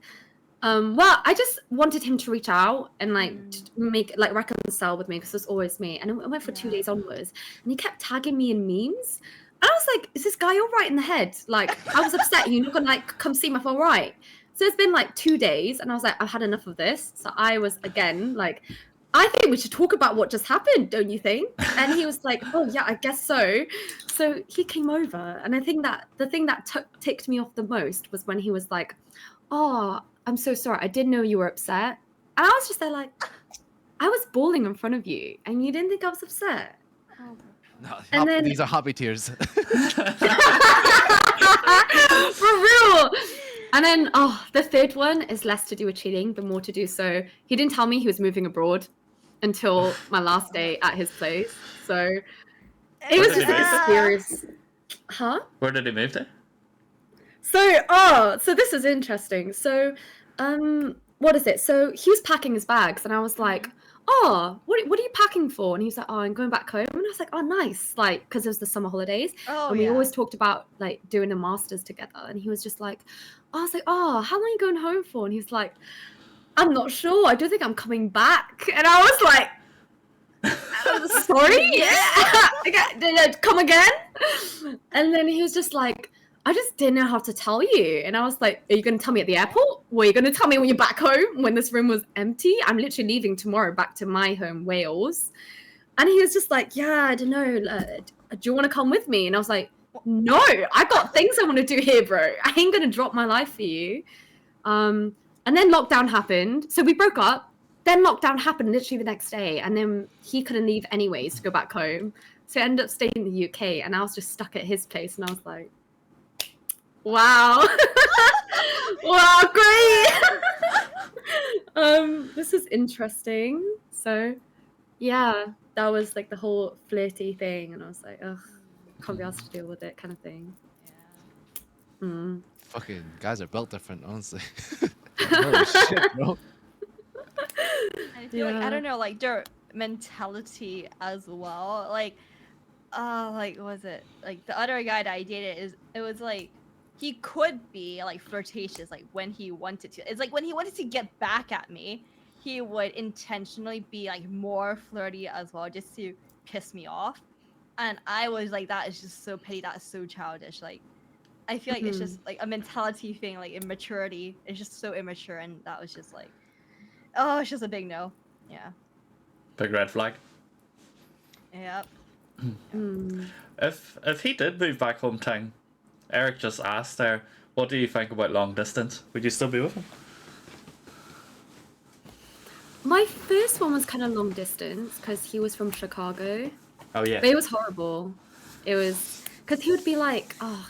well, I just wanted him to reach out and like make like reconcile with me because it's always me. And I went for 2 Yeah. days onwards, and he kept tagging me in memes. And I was like, "Is this guy all right in the head?" Like, I was upset. You're not gonna like come see me if I'm all right. So it's been like 2 days, and I was like, I've had enough of this. So I was again like, I think we should talk about what just happened, don't you think? And he was like, oh yeah, I guess so. So he came over, and I think that the thing that ticked me off the most was when he was like, oh, I'm so sorry. I didn't know you were upset. And I was just there like, I was bawling in front of you, and you didn't think I was upset. Oh. No, And then- these are happy tears. For real. And then, the third one is less to do with cheating, but more to do so. He didn't tell me he was moving abroad until my last day at his place. So it was did he just like a move? serious. Huh? Where did he move to? So this is interesting. So, what is it? So he was packing his bags, and I was like, "Oh, what are you packing for?" And he was like, "Oh, I'm going back home." And I was like, "Oh, nice!" Like, because it was the summer holidays, Oh and we yeah. always talked about like doing a masters together. And he was just like, I was like, "Oh, how long are you going home for?" And he's like, "I'm not sure. I don't think I'm coming back." And I was like, sorry, yeah. Okay, come again. And then he was just like, I just didn't know how to tell you. And I was like, are you going to tell me at the airport? Or are you going to tell me when you're back home, when this room was empty? I'm literally leaving tomorrow back to my home, Wales. And he was just like, yeah, I don't know. Do you want to come with me? And I was like, no, I got things I want to do here, bro. I ain't going to drop my life for you. And then lockdown happened. So we broke up. Then lockdown happened literally the next day. And then he couldn't leave anyways to go back home. So I ended up staying in the UK. And I was just stuck at his place. And I was like, wow. Wow, great. This is interesting. So yeah, that was like the whole flirty thing. And I was like, ugh, can't be asked to deal with it kind of thing. Yeah. Mm. Fucking guys are built different, honestly. Holy shit, bro. I feel like I Yeah. don't know, like their mentality as well. Like what was it? Like the other guy that I dated it was like he could be like flirtatious like when he wanted to. It's like when he wanted to get back at me, he would intentionally be like more flirty as well just to piss me off. And I was like, that is just so petty, that is so childish. Like I feel like it's just like a mentality thing, like immaturity. It's just so immature, and that was just like, oh, it's just a big no. Yeah. Big red flag. Yep. Mm. If he did move back hometown, Eric just asked there, what do you think about long distance? Would you still be with him? My first one was kind of long distance because he was from Chicago. Oh yeah. But it was horrible. It was because he would be like, oh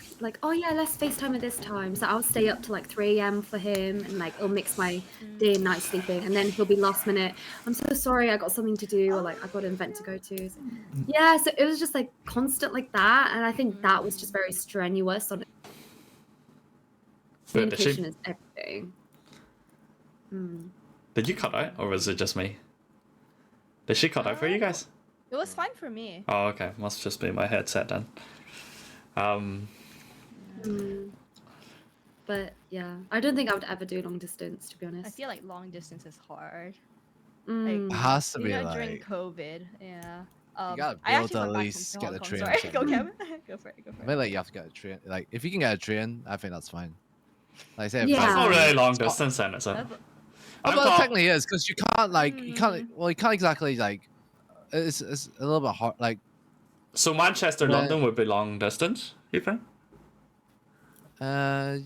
yeah, let's FaceTime at this time. So I'll stay up to like 3 a.m. for him, and like it'll mix my day and night sleeping. And then he'll be last minute, I'm so sorry, I got something to do, or like I got an event to go to. So, yeah, so it was just like constant like that, and I think that was just very strenuous. On But did communication she- is everything. Mm. Did you cut out, or was it just me? Did she cut out for you guys? It was fine for me. Oh, okay. Must just be my headset then. Mm. But yeah, I don't think I would ever do long distance, to be I honest. feel like long distance is hard. Mm. It has to You be know, during like. COVID, yeah. gotta be I able actually to went at back least home get to the Hong Kong. train or Sorry, go something. Kevin. Go for it. Go I for feel it. like you have to get a train. Like, if you can get a train, I think that's fine. Like I said, Yeah. That's not really long It's not- distance then, is it? That's- I'm well, call- technically it is because you can't like you can't. Well, you can't exactly like. It's a little bit hard. Like, So Manchester, Well- London would be long distance, you think? uh,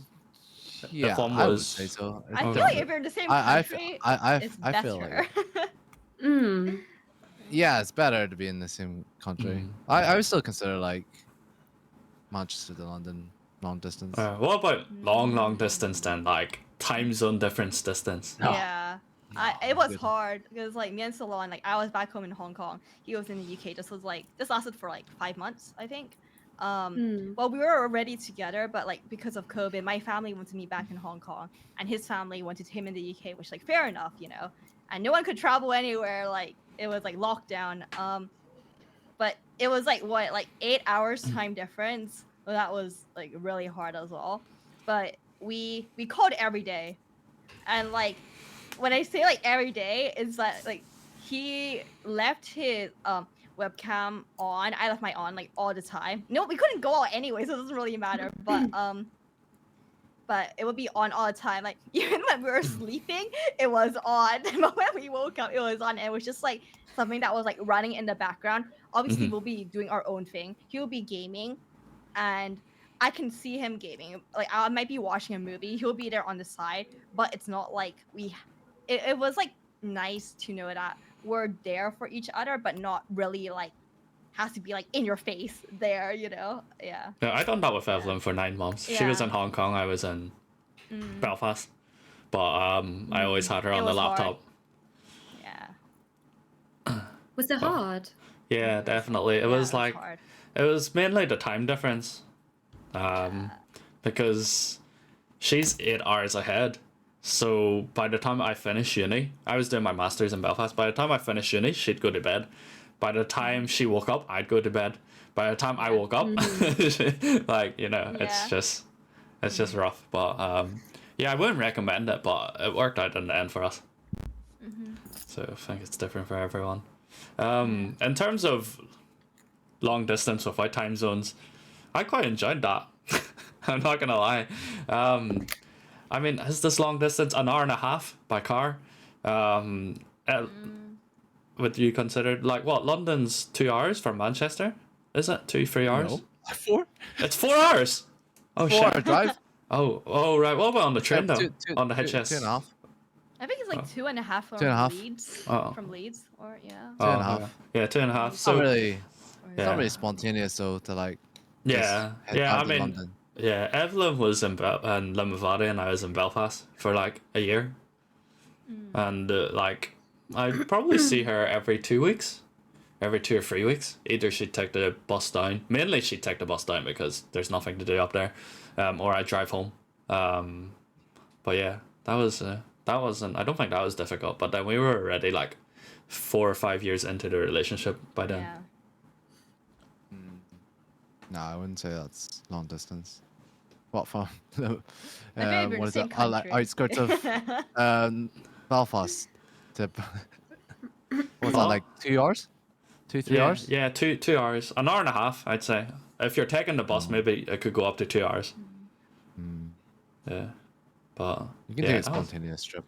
Yeah, one I would was. say so. I feel Okay. like if you're in the same country, it's I feel better. like Mm. yeah, it's better to be in the same country. Mhm. I would still consider like Manchester to London long distance. What about long Mm. distance then? Like time zone difference distance. No. Yeah. No, It was good. hard because like me and Salon, like I was back home in Hong Kong. He was in the UK. This lasted for like 5 months, I think. Mm. Well, we were already together, but like because of COVID, my family wanted me back in Hong Kong, and his family wanted him in the UK, which like fair enough, you know. And no one could travel anywhere. Like it was like lockdown. But it was like what, like 8 hours time difference. Well, that was like really hard as well. But we called every day, and like when I say like every day, is that like he left his webcam on. I left my on like all the time. No, we couldn't go out anyway, so it doesn't really matter. But it would be on all the time. Like even when we were sleeping, it was on. But when we woke up, it was on. And it was just like something that was like running in the background. Obviously, Mhm. we'll be doing our own thing. He will be gaming, and I can see him gaming. Like I might be watching a movie. He'll be there on the side, but it's not like it was like nice to know that we're there for each other, but not really like has to be like in your face there, you know? Yeah. Yeah, I done that with Evelyn for 9 months. She was Yeah. in Hong Kong. I was in Mm, Belfast, but I always had her It on the was hard. laptop. yeah. Was it hard? Yeah, definitely. It Yeah, was like hard. it was mainly the time difference, because she's 8 hours ahead. So by the time I finished uni, I was doing my masters in Belfast. By the time I finished uni, she'd go to bed. By the time she woke up, I'd go to bed. By the time I woke up, like Yeah. it's just rough. But yeah, I wouldn't recommend it, but it worked out in the end for us. So I think it's different for everyone. In terms of long distance without time zones, I quite enjoyed that. I'm not gonna lie. I mean, is this long distance an hour and a half by car? Would you consider like what? London's 2 hours from Manchester? Is it 3 hours? No. 4? It's 4 hours. Oh 4 hour shit. drive? Oh right. What about on the train though? Two- On the two- HS. 2.5. I think it's like 2.5 from 2.5. Leeds. Oh. From Leeds, or yeah. Two and a half. okay. Yeah, 2.5. It's So not really, Or, it's not really spontaneous though to like yeah, head yeah. out I to mean, London. yeah. Evelyn was in Limavady and I was in Belfast for like a year, and like I'd probably see her every 2 weeks, every 2 or 3 weeks. Either she'd take the bus down. Mainly she'd take the bus down because there's nothing to do up there, or I'd drive home. But yeah, that wasn't. I don't think that was difficult. But then we were already like 4 or 5 years into the relationship by then. Yeah. No, I wouldn't say that's long distance. What from? I think if you're in what the is same it? country. Outskirts of Belfast to what's that Oh. like 2 hours? 3 Yeah, hours? yeah, 2 hours, an hour and a half, I'd say. If you're taking the bus, maybe it could go up to 2 hours. Yeah, but You can yeah, take a that was spontaneous trip.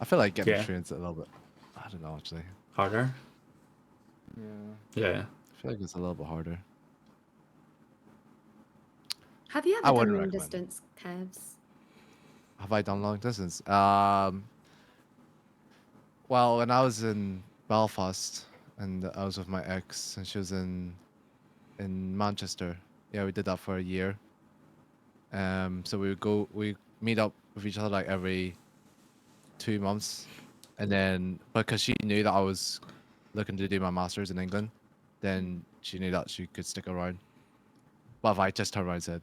I feel like getting Yeah. trains a little bit. I don't know actually. harder. Yeah. Yeah. I feel like it's a little bit harder. Have you I ever done wouldn't long recommend it. distance, Kevs? Have I done long distance? Well, when I was in Belfast and I was with my ex and she was in Manchester. Yeah, we did that for a year. So we meet up with each other like every 2 months, and then because she knew that I was looking to do my masters in England, then she knew that she could stick around. But if I just turned around and said,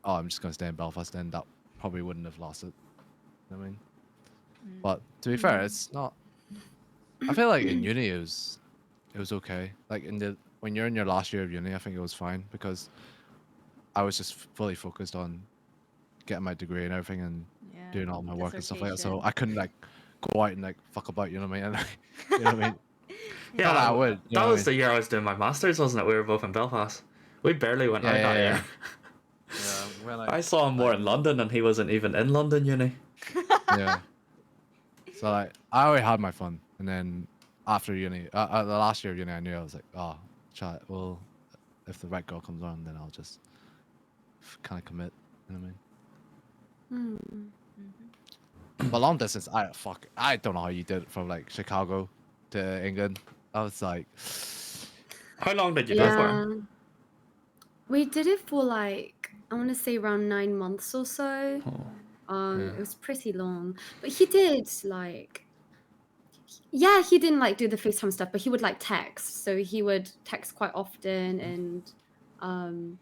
"Oh, I'm just gonna stay in Belfast," then that probably wouldn't have lasted. You know what I mean? But to be fair, it's not. I feel like in uni it was okay. Like when you're in your last year of uni, I think it was fine because I was just fully focused on getting my degree and everything and Yeah. doing all my work and stuff like that. So Dissertation. I couldn't like go out and like fuck about. You know what I mean? And, you know what I mean? Yeah, Not that I would. you know That what I was the mean? year I was doing my masters, wasn't it? We were both in Belfast. We barely went out that year. Yeah, when I saw him more in London, and he wasn't even in London uni. yeah. So like, I already had my fun, and then after uni, the last year of uni, I knew I was like, oh, chat. Well, if the right girl comes on, then I'll just kind of commit. You know what I mean? Hmm. But long distance, I don't know how you did it from like Chicago to England. I was like, How long did you do it for? Yeah. We did it for like I want to say around 9 months or so. Yeah. It was pretty long, but he did like yeah, he didn't like do the FaceTime stuff, but he would like text. So he would text quite often and um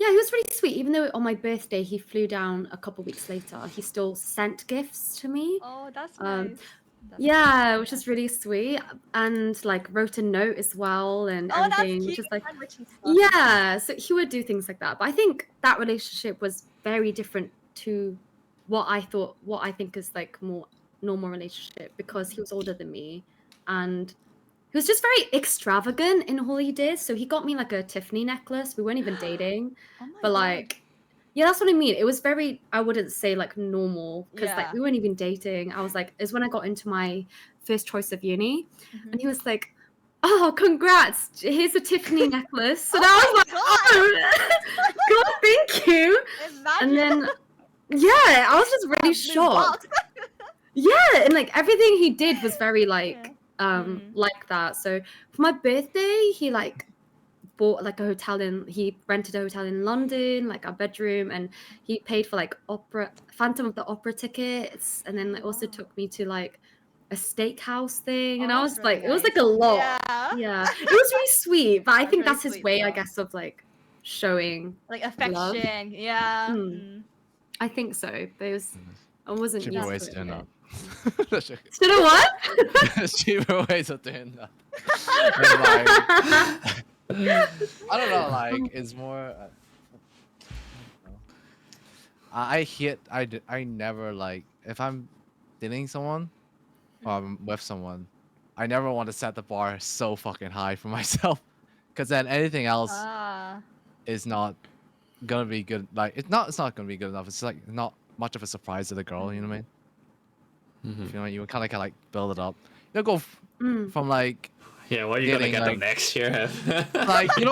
yeah, he was really sweet. Even though on my birthday he flew down a couple weeks later, he still sent gifts to me. Oh, that's Um, nice. That's Yeah, nice, which yeah. is really sweet, and like wrote a note as well and Oh, that's everything, cute. which is like Handwritten stuff. yeah, so he would do things like that. But I think that relationship was very different to what I think is like more normal relationship because he was older than me and he was just very extravagant in all he did. So he got me like a Tiffany necklace. We weren't even dating, Oh my but god. like yeah, that's what I mean. It was very, I wouldn't say like normal because like Yeah. we weren't even dating. I was like, is when I got into my first choice of uni, Mhm. and he was like, "Oh, congrats! Here's a Tiffany necklace." And Oh I was my like, "Oh, God, thank you." Imagine. And then yeah, I was just a really blue shocked. box. Yeah, and like everything he did was very like Mm. like that. So for my birthday, he like bought like a hotel in he rented a hotel in London, like a bedroom, and he paid for like opera Phantom of the Opera tickets, and then Oh, also wow. took me to like a steakhouse thing, Oh, and I that's was really like, it was like nice. a lot. Yeah. Yeah, it was really sweet, but I That's think really that's his sweet, way, I though. guess, of like showing Like love. affection. Yeah. Mm. Mm. I think so, but I wasn't cheaper used ways to to it doing yet. that. Should I what? There's cheaper ways of doing that. And, like, I don't know, like it's more. I never like if I'm dating someone or I'm with someone, I never want to set the bar so fucking high for myself, because then anything else Ah. is not gonna be good. Like it's not gonna be good enough. It's like not much of a surprise to the girl. You know what I mean? Mhm. If you know, you kind of like build it up. You don't go Mm. from like Yeah, what are you gonna dating get them like next year? like you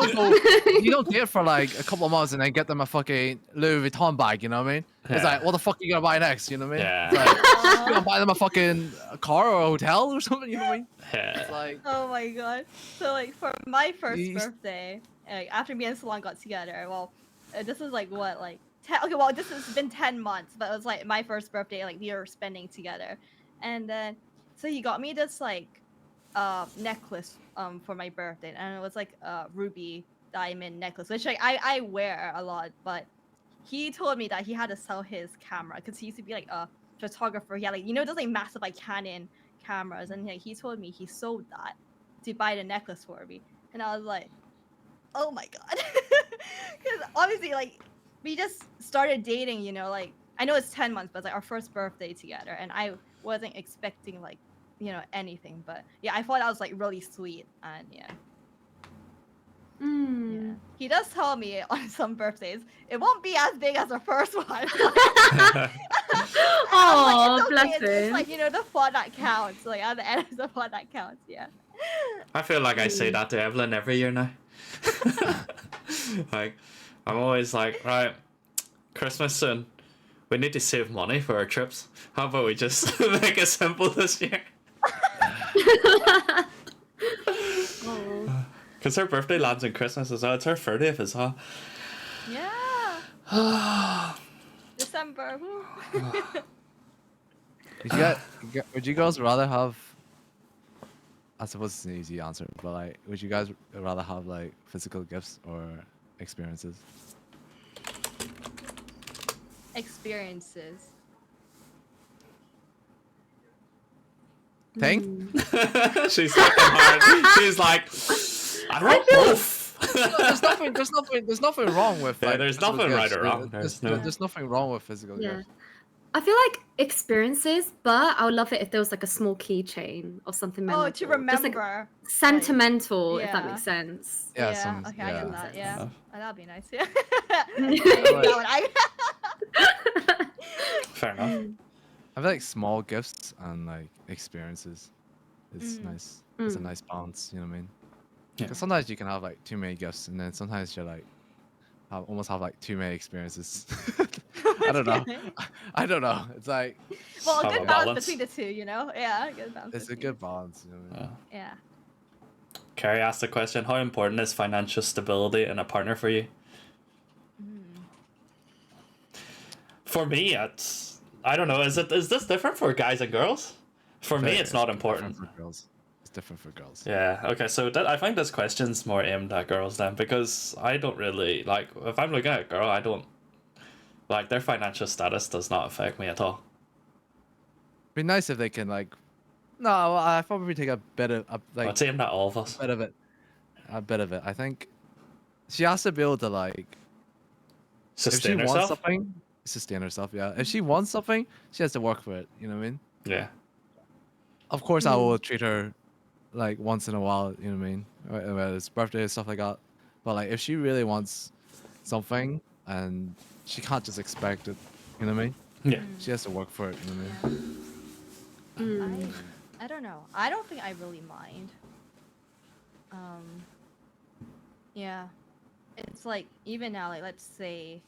don't date for like a couple of months and then get them a fucking Louis Vuitton bag. You know what I mean? It's Yeah. like what the fuck are you gonna buy next? You know what I mean? Yeah. It's like, you Aw. gonna buy them a fucking car or a hotel or something? You know what I mean? It's Yeah. like Oh my god. So like for my first you- birthday, like after me and Salon got together, well, this is like what like 10. Okay, well this has been 10 months, but it was like my first birthday. Like we were spending together, and then so he got me this like necklace for my birthday, and it was like a ruby diamond necklace, which like I wear a lot, but he told me that he had to sell his camera because he used to be like a photographer. He had like those like massive like Canon cameras, and like, he told me he sold that to buy the necklace for me, and I was like, oh my god, because obviously like we just started dating, like I know it's 10 months, but it's like our first birthday together, and I wasn't expecting like anything, but yeah, I thought that was like really sweet, and yeah. Mm. Yeah. He does tell me on some birthdays it won't be as big as the first one. Oh, it's bless It's him. like the thought that counts. Like at the end of the thought that counts. Yeah. I feel like I say that to Evelyn every year now. Like, I'm always like, right, Christmas soon. We need to save money for our trips. How about we just make it simple this year? Oh. Because her birthday lands on Christmas as well. It's her 30th as well. Yeah. December. Woo. would you guys rather have? I suppose it's an easy answer, but like, would you guys rather have like physical gifts or experiences? Experiences. Thing? Mm. She's thinking hard. She's like, I want both. There's nothing wrong with. Yeah, Like, there's physical nothing right gifts. or wrong. There's nothing wrong with physical Yeah. gifts. I feel like experiences, but I would love it if there was like a small keychain or something Oh, memorable. to Just remember. like sentimental, if that yeah. makes sense. Yeah, Okay, I get that. Yeah. Yeah. Oh, that'd be nice. Yeah. Like- Fair enough. I feel like small gifts and like experiences is Mm. nice. It's a Mm. nice balance. You know what I mean? Yeah. Because sometimes you can have like too many gifts, and then sometimes you're like, almost have like too many experiences. I don't know. Okay. I don't know. It's like Well, a Have a good balance balance. between the two, you know? Yeah, a good balance. it's a between good balance. You know what I mean? Yeah. Yeah. Carrie asked the question: how important is financial stability in a partner for you? For me, it's I don't know. Is this different for guys and girls? For me, it's not important. Different for girls. It's different for girls. Yeah. Okay. So I think this question's more aimed at girls then, because I don't really like if I'm looking at a girl, I don't like their financial status does not affect me at all. Be nice if they can like. No, I probably take a bit of like It's aimed at all of us. bit of it. A bit of it. I think she has to be able to like if she Sustain wants herself. something, sustain herself. Yeah. If she wants something, she has to work for it. You know what I mean? Yeah. Of course, I will treat her like once in a while. You know what I mean? Whether it's birthday and stuff like that. But like, if she really wants something and she can't just expect it, you know what I mean? Yeah. She has to work for it. You know what I mean? I don't know. I don't think I really mind. Yeah. It's like even now, like let's say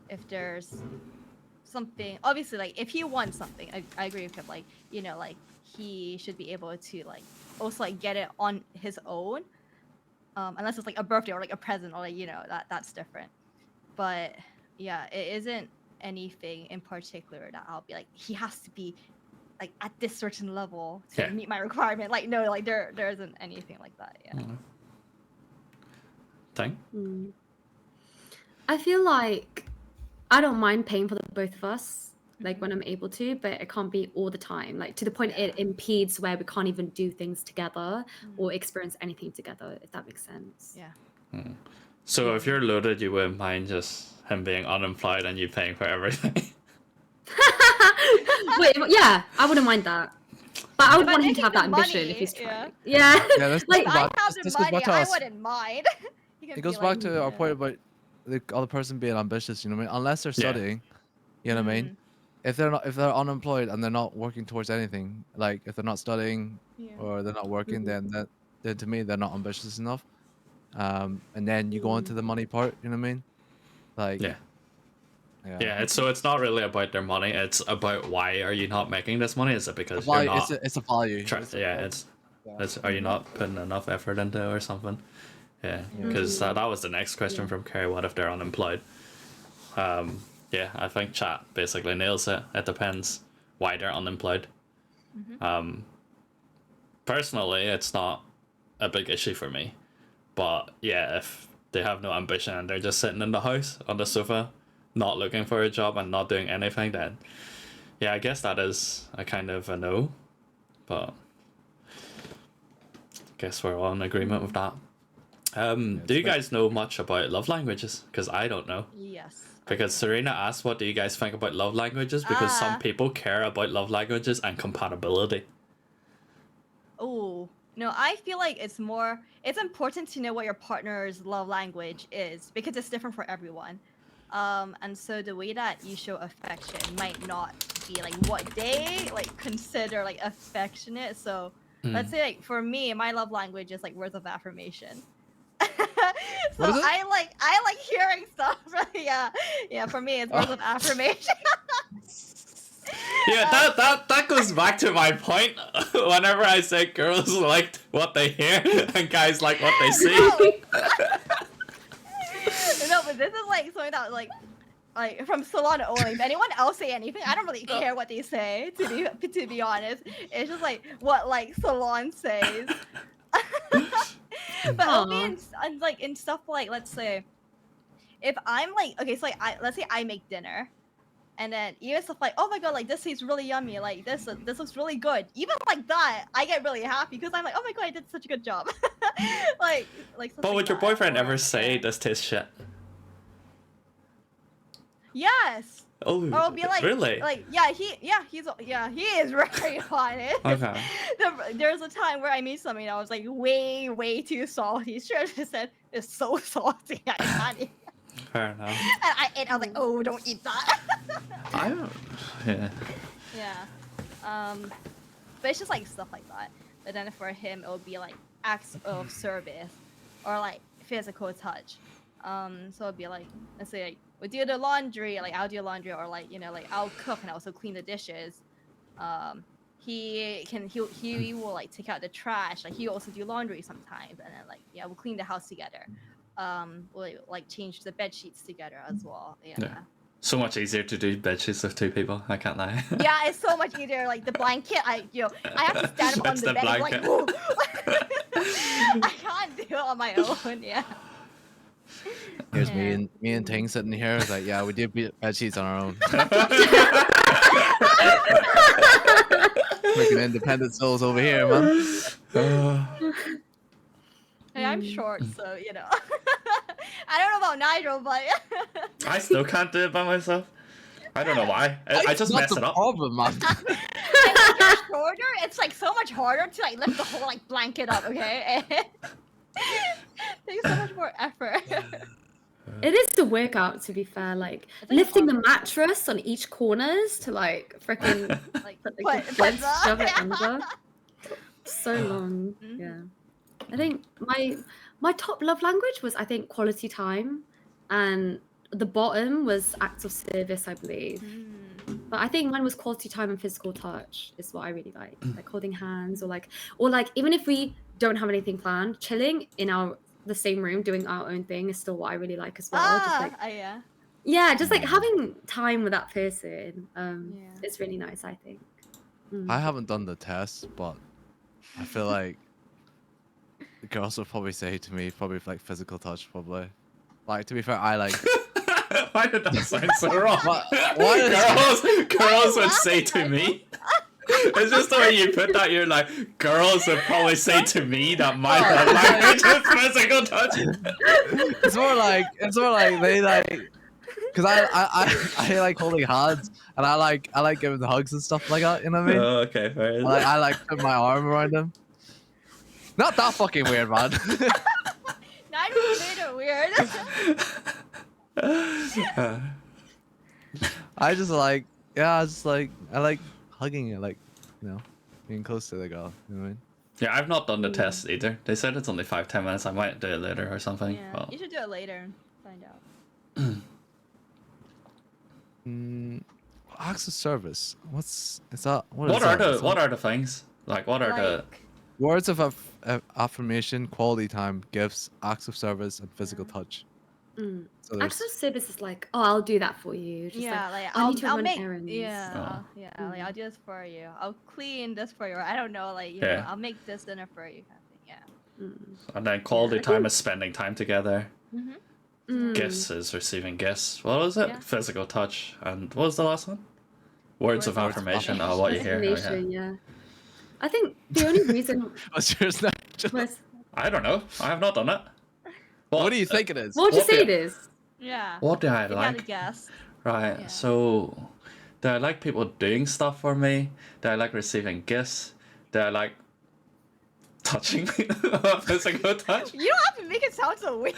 if there's something obviously like if he wants something, I agree with him, like, you know, like he should be able to like also like get it on his own. Unless it's like a birthday or like a present or like, you know, that's different. But yeah, it isn't anything in particular that I'll be like, he has to be like at this certain level to Yeah. meet my requirement. Like no, like there isn't anything like that. Yeah. Thing. I feel like I don't mind paying for the both of us, like when I'm able to, but it can't be all the time. Like to the point it impedes where we can't even do things together or experience anything together, if that makes sense. Yeah. So if you're loaded, you wouldn't mind just him being unemployed and you paying for everything. Wait, yeah, I wouldn't mind that. But I would If I'm want him to making have that the ambition money, if he's yeah. trying. Yeah. Yeah, that's Like, If I about- have this the goes back money, to I us. wouldn't mind. He can It be goes like, back to our yeah. point about the other person being ambitious. You know what I mean? Unless they're Yeah. studying, you know what I mean? If they're unemployed and they're not working towards anything, like if they're not studying Yeah. or they're not working, then to me they're not ambitious enough. And then you go into the money part. You know what I mean? Like Yeah. yeah. Yeah. It's not really about their money. It's about why are you not making this money? Is it because you're Value, not? it's a value. It's are you not putting enough effort into it or something? Yeah, because that was the next question from Carrie. What if they're unemployed? Yeah, I think chat basically nails it. It depends why they're unemployed. Personally, it's not a big issue for me, but yeah, if they have no ambition and they're just sitting in the house on the sofa, not looking for a job and not doing anything, then yeah, I guess that is a kind of a no. But guess we're all in agreement with that. Do you guys know much about love languages? Because I don't know. Yes. Because Serena asked, what do you guys think about love languages? Because some people care about love languages and compatibility. Oh, no, I feel like it's important to know what your partner's love language is because it's different for everyone. And so the way that you show affection might not be like what they like consider like affectionate. So let's say like for me, my love language is like words of affirmation. So What is it? I like hearing stuff. Yeah. For me, it's words of affirmation. Yeah, that goes back to my point. Whenever I say girls like what they hear and guys like what they see. No, but this is like something that like from Salon only. If anyone else say anything, I don't really care what they say. To be honest, it's just like what like Salon says. But only in stuff like, let's say, if I'm like, okay, so like let's say I make dinner, and then even stuff like, oh my god, like this tastes really yummy, like this looks really good. Even like that, I get really happy because I'm like, oh my god, I did such a good job. like. Stuff But like would your that, boyfriend or- ever say yeah. this tastes shit? Yes. Oh, Or I'll be like, really? like he is very honest. Okay. There's a time where I made something that was like way too salty. Sure, just said it's so salty. I can't eat. Fair enough. And I ate. I was like, oh, don't eat that. I don't. Yeah. Yeah. But it's just like stuff like that. But then for him, it would be like acts of service or like physical touch. So it'd be like, let's say like we do the laundry, like I'll do laundry, or like like I'll cook and also clean the dishes. He will like take out the trash. Like he also do laundry sometimes, and then like we'll clean the house together. We'll like change the bed sheets together as well. Yeah. So much easier to do bed sheets with two people. I can't lie. Yeah, it's so much easier. Like the blanket, I have to stand up on It's the the bed. Like, blanket. whoa. I can't do it on my own. Yeah. Here's Yeah. me and Ting sitting here. It's like, yeah, we did bed sheets on our own. Freaking independent souls over here, man. Hey, I'm short, so I don't know about Nigel, but I still can't do it by myself. I don't know why. I just That's mess the it up. problem, man. and when you're shorter, it's like so much harder to like lift the whole like blanket up. Okay. Takes so much more effort. It is a workout, to be fair. Like It's like lifting the arm- mattress on each corners to like freaking Like put the put beds, up, shove it yeah. under. So long. Mhm. Yeah. I think my top love language was, I think, quality time, and the bottom was acts of service, I believe. But I think mine was quality time and physical touch is what I really like holding hands, or like even if we don't have anything planned, chilling in the same room doing our own thing is still what I really like as well. Just like Yeah. just like having time with that person. Yeah. It's really nice, I think. I haven't done the test, but I feel like the girls will probably say to me, probably like physical touch, probably. Like, to be fair, I like. Why did that sound so wrong? What is- girls would say to me. It's just the way you put that. You're like, girls would probably say to me that my love language is physical touch. It's more like they like, cause I like holding hands, and I like giving the hugs and stuff like that. You know what I mean? Oh, okay, fair enough. I like put my arm around them. Not that fucking weird, man. Nigel made it weird. I just like, I like hugging it, like, being close to the girl. You know what I mean? Yeah, I've not done the test either. They said it's only 5-10 minutes. I might do it later or something. Yeah, But you should do it later and find out. Acts of service. Is that? what are the things? Like, what are the? Like, Words of affirmation, quality time, gifts, acts of service, and physical touch. Mm. So Acts there's of service is like, oh, I'll do that for you. Just yeah, like, like I need to I'll run make errands. like I'll do this for you. I'll clean this for you. Or I don't know, like Yeah. I'll make this dinner for you, kind of thing. Yeah. Mm. And then quality I time think- is spending time together. Mm. Gifts is receiving gifts. What was it? Yeah. Physical touch. And what was the last one? Words of Words of affirmation. Oh, what you hear. Oh, yeah. Affirmation, yeah. I think the only reason what's yours, Nigel? was I don't know. I have not done it. What do you think it is? what would you What say the- it is? Yeah. What do I You gotta like? guess. Right. Yeah. So, do I like people doing stuff for me? Do I like receiving gifts? Do I like touching me? Physical touch? You don't have to make it sound so weird.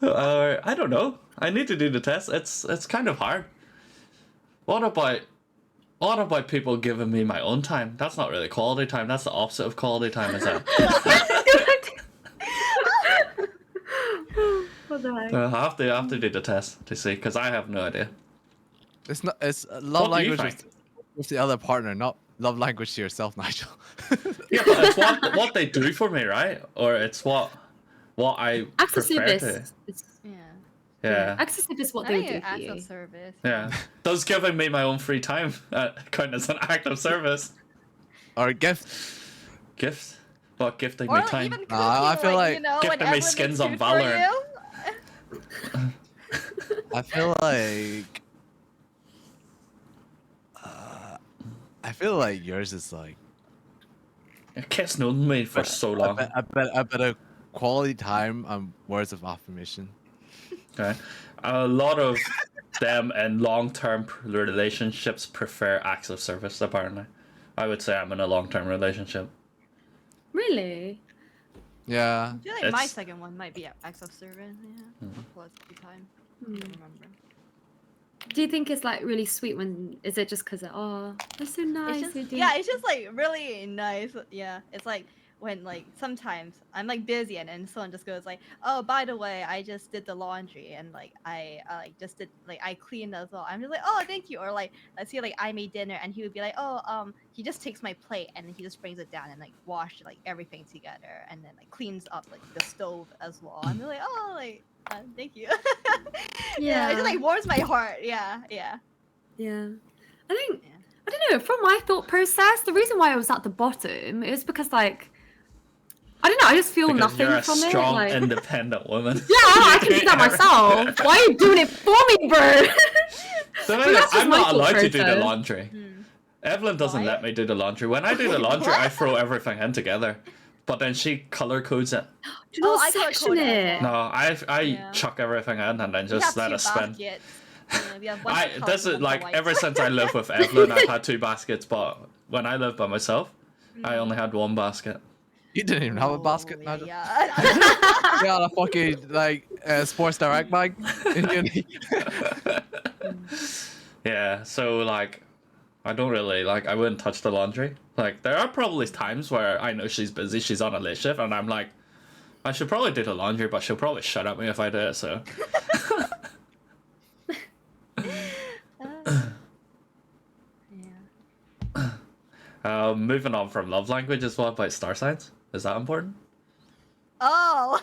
I don't know. I need to do the test. It's kind of hard. What about people giving me my own time? That's not really quality time. That's the opposite of quality time, is it? What the heck? I have to do the test to see, because I have no idea. It's not. It's What love do you language with the other partner, not love language to yourself, Nigel. Yeah, but it's what they do for me, right? Or it's what I Acts of prefer to. service. It's, Yeah. Yeah. Acts of service is what I they think do it for acts you. of service. Yeah. Does giving me my own free time count as an act of service? Or a gift. Gift? What, gifting Or me time? even cooking, I feel like gifting when me everyone skins makes on food for Valorant. you. I feel like yours is like Kit's known me for so long. a bit of quality time and words of affirmation. Okay. A lot of them in long-term relationships prefer acts of service, apparently. I would say I'm in a long-term relationship. Really? Yeah. I feel like my It's- second one might be acts of service. Yeah. Plus the time. I don't remember. Do you think it's like really sweet when? Is it just because they're so nice? It's they just, do- yeah, it's just like really nice. Yeah, it's like when like sometimes I'm like busy and then someone just goes like, oh, by the way, I just did the laundry and like I like just did like I cleaned as well. I'm just like, oh, thank you. Or like let's say like I made dinner and he would be like, oh, he just takes my plate and he just brings it down and like wash like everything together and then like cleans up like the stove as well. I'm just like, oh, like thank you. Yeah, it just like warms my heart. Yeah. Yeah. I think Yeah. I don't know, from my thought process, the reason why I was at the bottom is because like I don't know, I just feel Because nothing you're a from strong, it. Like, independent woman. yeah, I can do that myself. Why are you doing it for me, bro? The thing So is, that's just I'm my not thought allowed to do the process. laundry. Hmm. Evelyn doesn't Why? let me do the laundry. When I do the laundry, I throw everything in together. But then she color codes it. Do not I color section code as it. well. No, I Yeah. chuck everything in and then We have just let two it spin. baskets. We have one for This colors, is one for like whites. ever since I lived with Evelyn, I've had 2 baskets. But when I lived by myself, I only had 1 basket. You didn't even have a basket, Oh, Nigel. yeah. You got a fucking like Sports Direct bag in uni. Yeah, so like, I don't really like. I wouldn't touch the laundry. Like, there are probably times where I know she's busy, she's on a late shift, and I'm like, I should probably do the laundry, but she'll probably shut at me if I do it. So. Yeah. Moving on from love languages, what about star signs? Is that important? Oh.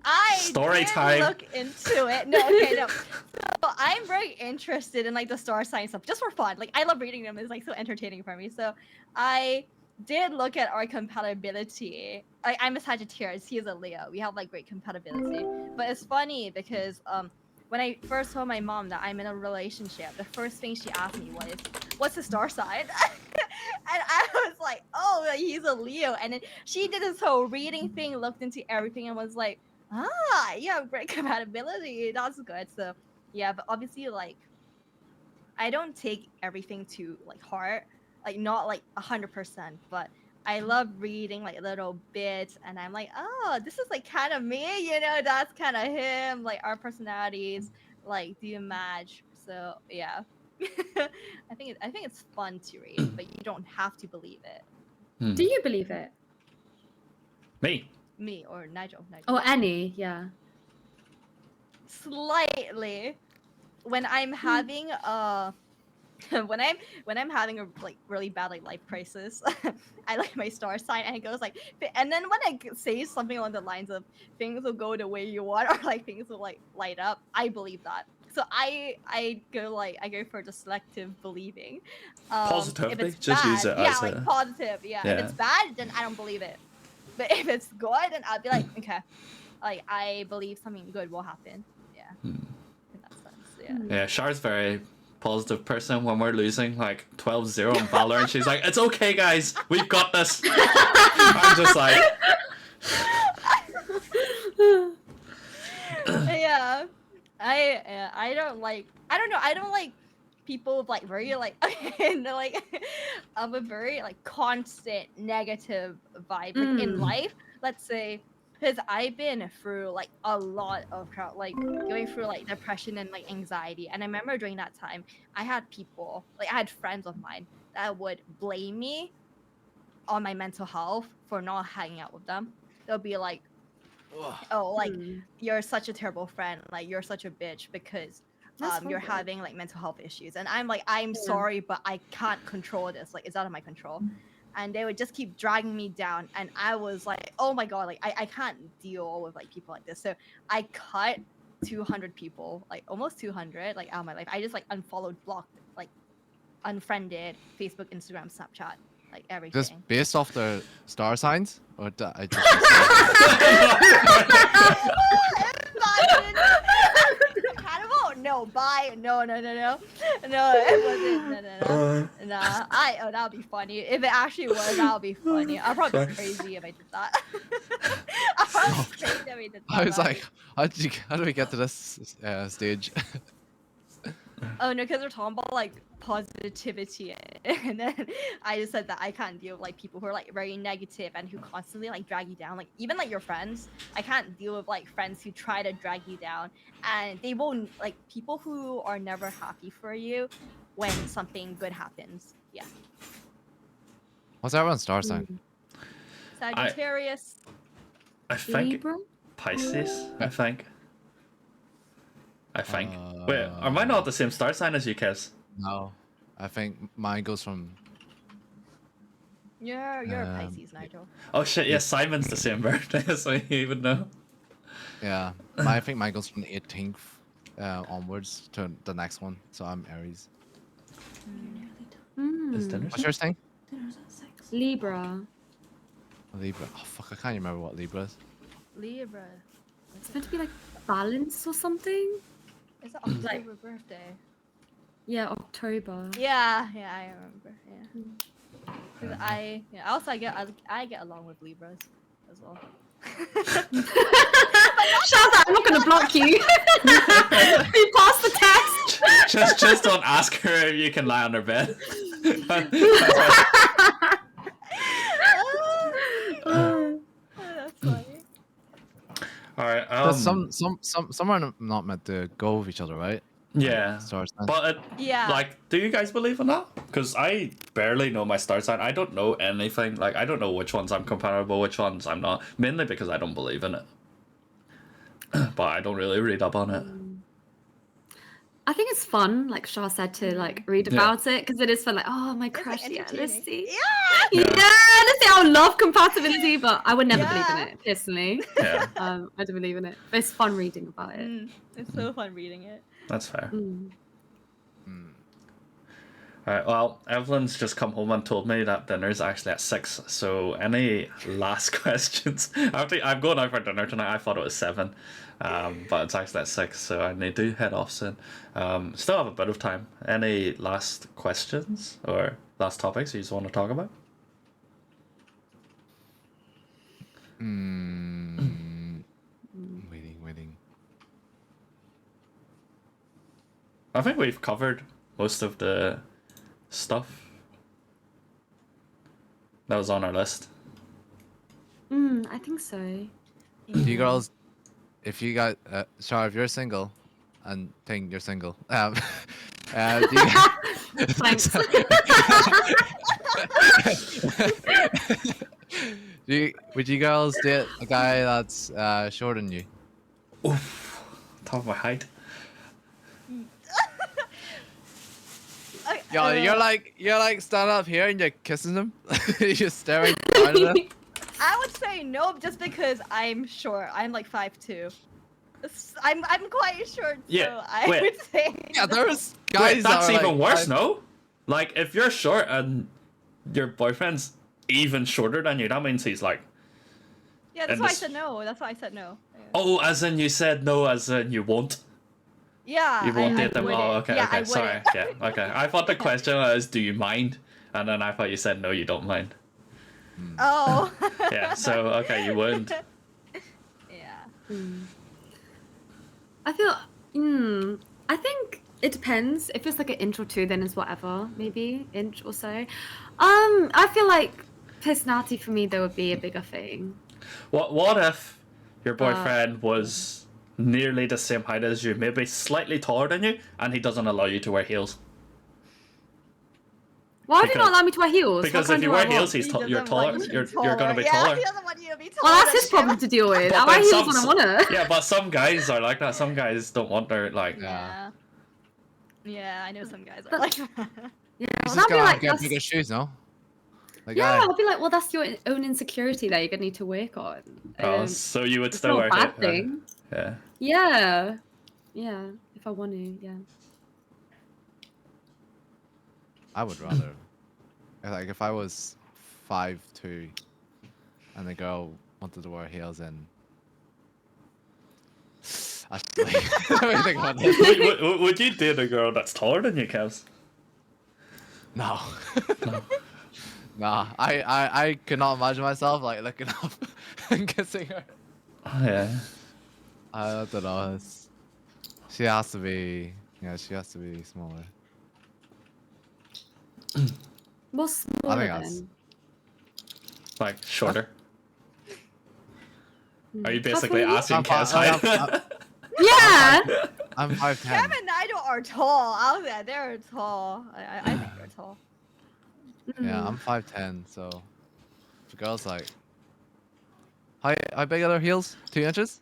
I Story did time. look into it. No, okay, no. So I'm very interested in like the star sign stuff, just for fun. Like I love reading them; it's like so entertaining for me. So I did look at our compatibility. Like I'm a Sagittarius, he is a Leo. We have like great compatibility. But it's funny because when I first told my mom that I'm in a relationship, the first thing she asked me was, "What's the star sign?" And I was like, "Oh, like, he's a Leo." And then she did this whole reading thing, looked into everything, and was like, "Ah, you have great compatibility. That's good." So yeah, but obviously, like, I don't take everything to like heart, like not like 100%, but I love reading like little bits, and I'm like, oh, this is like kind of me, you know, that's kind of him. Like our personalities, like do match. So yeah, I think it's fun to read, but you don't have to believe it. Do you believe it? Me. Me or Nigel. Or any, yeah. Slightly. When I'm having when I'm having a like really bad like life crisis, I like my star sign and it goes like, and then when I say something along the lines of things will go the way you want or like things will like light up, I believe that. So I go for the selective believing. If Positivity, it's just bad, use it yeah, as like a. positive, yeah. If it's bad, then I don't believe it. But if it's good, then I'll be like, okay, like I believe something good will happen. Yeah, in that sense, yeah. Yeah, Char's very positive person when we're losing like 12-0 in Valorant. She's like, it's okay, guys, we've got this. I'm just like, Yeah, I don't like, I don't know, I don't like people with like very like like of a very like constant negative vibe like in life. Let's say because I've been through like a lot of like going through like depression and like anxiety, and I remember during that time I had people like I had friends of mine that would blame me on my mental health for not hanging out with them. They'll be like, oh, like you're such a terrible friend, like you're such a bitch because That's you're horrible. having like mental health issues. And I'm like, I'm sorry, but I can't control this, like it's out of my control. And they would just keep dragging me down, and I was like, oh my god, like I can't deal with like people like this. So I cut 200 people, like almost 200, like out of my life. I just like unfollowed, blocked, like unfriended Facebook, Instagram, Snapchat, like everything. Just based off their star signs, or I just. Compatible? No, bye. No, it wasn't. No. That would be funny. If it actually was, that would be funny. I'll probably be crazy if I did that. I'll probably be crazy if I did that. I was like, how do we get to this stage? Oh no, because we're talking about like positivity, and then I just said that I can't deal with like people who are like very negative and who constantly like drag you down. Like even like your friends, I can't deal with like friends who try to drag you down, and they won't like people who are never happy for you when something good happens. Yeah. What's everyone's star sign? Sagittarius. I think Libra? Pisces. I think. Wait, am I not the same star sign as you, Kez? No, I think mine goes from. You're a Pisces, Nigel. Oh shit! Yes, Simon's the same birthday, so you would know. Yeah, I think mine goes from the 18th onwards to the next one. So I'm Aries. Is dinner? What's yours thing? Libra. Libra. Oh fuck, I can't remember what Libra is. Libra. It's meant to be like balance or something. It's an October birthday. Yeah, October. Yeah, I remember. Yeah. 'Cause also I get along with Libras as well. Shout out, I'm not gonna block you. You passed the test. Just don't ask her if you can lie on her bed. That's funny. All right. 'Cause some are not meant to go with each other, right? Yeah. Star sign. But Yeah. like, do you guys believe in that? Because I barely know my star sign. I don't know anything. Like, I don't know which ones I'm compatible, which ones I'm not. Mainly because I don't believe in it. But I don't really read up on it. I think it's fun, like Shah said, to like read Yeah. about it because it is fun. Like, oh, my It's, crush, like, yeah, entertaining. let's see. Yeah. Yeah, let's see. I would love compatibility, but I would never believe Yeah. in it personally. Yeah, I don't believe in it. But it's fun reading about it. It's so fun reading it. that's fair. Mm. All right. Well, Evelyn's just come home and told me that dinner's actually at 6. So, any last questions? I'm going out for dinner tonight. I thought it was 7, but it's actually at 6. So I need to head off soon. Still have a bit of time. Any last questions or last topics you just want to talk about? Waiting. I think we've covered most of the stuff that was on our list. I think so. Do you girls, if you got, Shar, if you're single, and think you're single, do you, Thanks. would you girls date a guy that's shorter than you? Oof. Top of my height. Yo, you're like standing up here and you're kissing him. You're just staring down at him. I would say no, just because I'm short. I'm like 5'2". I'm quite short, Yeah, so I wait. would say. Yeah, no. there's guys Wait, that's that are even like, worse, no? Like, if you're short and your boyfriend's even shorter than you, that means he's like, Yeah, that's and why I this- said no. That's why I said no. Yeah. oh, as in you said no, as in you won't. Yeah, You won't I date them. wouldn't. Oh, okay, Yeah, okay, I sorry. wouldn't. Yeah, okay. I thought the question was, do you mind? And then I thought you said no, you don't mind. Oh. Yeah, so okay, you wouldn't. Yeah. I feel. I think it depends. If it's like an inch or two, then it's whatever. Maybe inch or so. I feel like personality for me, there would be a bigger thing. What if your boyfriend was nearly the same height as you, maybe slightly taller than you, and he doesn't allow you to wear heels? Why would you Because- not allow me to wear heels? Because Why if can't you I wear what? heels, He you're doesn't taller. want you to be You're gonna be Yeah, taller. he doesn't want you to be taller. Well, that's than his problem him. to deal with. But I wear then heels some- when I wanna. Yeah, but some guys are like that. Some guys don't want their like. Yeah. Yeah, I know some guys are like that. Yeah, He's well, just I'd be gotta like, get that's, bigger shoes, no? Like, yeah, I'd be like, well, that's your own insecurity that you're gonna need to work on. Oh, so you would It's still not wear a bad it. thing. Yeah. Yeah, if I want to, yeah. I would rather. Like, if I was 5'2", and the girl wanted to wear heels, and actually, let me think about this. Would you date a girl that's taller than you, Kevs? No. Nah, I could not imagine myself like looking up and kissing her. Oh, yeah. I don't know. She has to be. Yeah, she has to be smaller. What's smaller that's- then? Like shorter. Are you How basically tall are you? asking I'm Kev's fi- height? Yeah! I'm 5'10". Kevin and Nigel are tall. Out there, they're tall. I think they're tall. Yeah, I'm 5'10", so the girl's like, how big are their heels? 2 inches?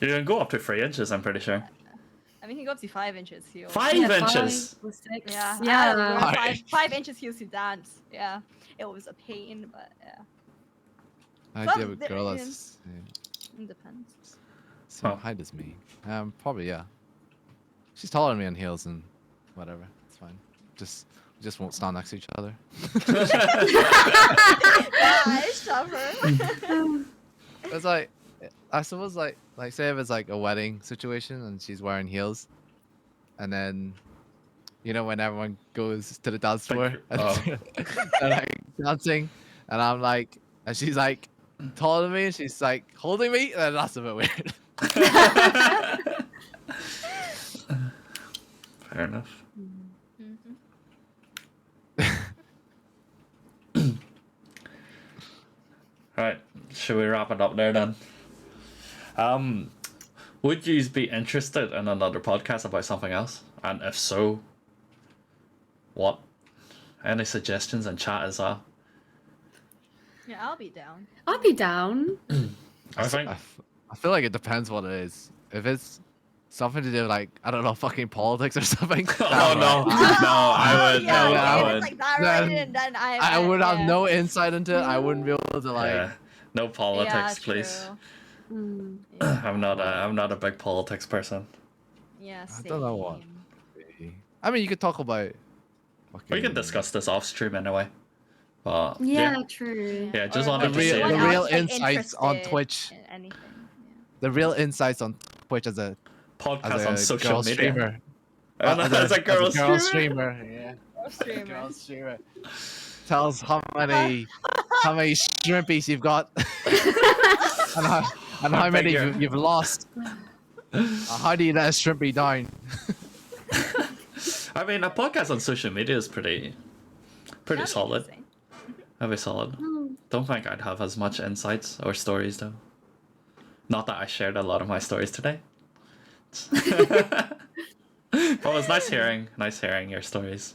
You can go up to 3 inches, I'm pretty sure. I mean, he can go up to 5 inches heels. 5 Yeah, inches. 5 or 6. Yeah, I Yeah. wear Hi. 5 inches heels to dance. Yeah, it was a pain, but yeah, I Well, do have a there girl is- that's it depends. same Oh. height as me. Probably, yeah. She's taller than me in heels and whatever. It's fine. We just won't stand next to each other. Yeah, stubborn. It's like, I suppose like say if it's like a wedding situation and she's wearing heels, and then, when everyone goes to the dance floor and they're like dancing, and I'm like, and she's like taller than me and she's like holding me, then that's a bit weird. Fair enough. Right, should we wrap it up there then? Would you be interested in another podcast about something else? And if so, what? Any suggestions in chat as well? Yeah, I'll be down. I'll be down. I think I feel like it depends what it is. If it's something to do with, like, I don't know, fucking politics or something. Oh no, I would. Yeah, no, if I it's would. like that Then related, then I would have yeah. no insight into it. I wouldn't be able to like. Yeah, no politics, Yeah, please. true. Mm. Yeah. I'm not a big politics person. Yeah, I don't know what. same. I mean, you could talk about. We can discuss this off stream anyway. But Yeah, true. Yeah, just Or wanted The to real, say the that. real like, insights on interested Twitch. in anything. The real insights on Twitch as a Podcast on social girl media. streamer. And as a girl streamer. Yeah. Yeah. Streamer. Girl streamer. Tell us how many shrimpies you've got, and how many figure. you've lost. How do you let a shrimpy down? I mean, a podcast on social media is pretty That'd be solid. interesting. That'd be solid. Don't think I'd have as much insights or stories though. Not that I shared a lot of my stories today. But it was nice hearing your stories,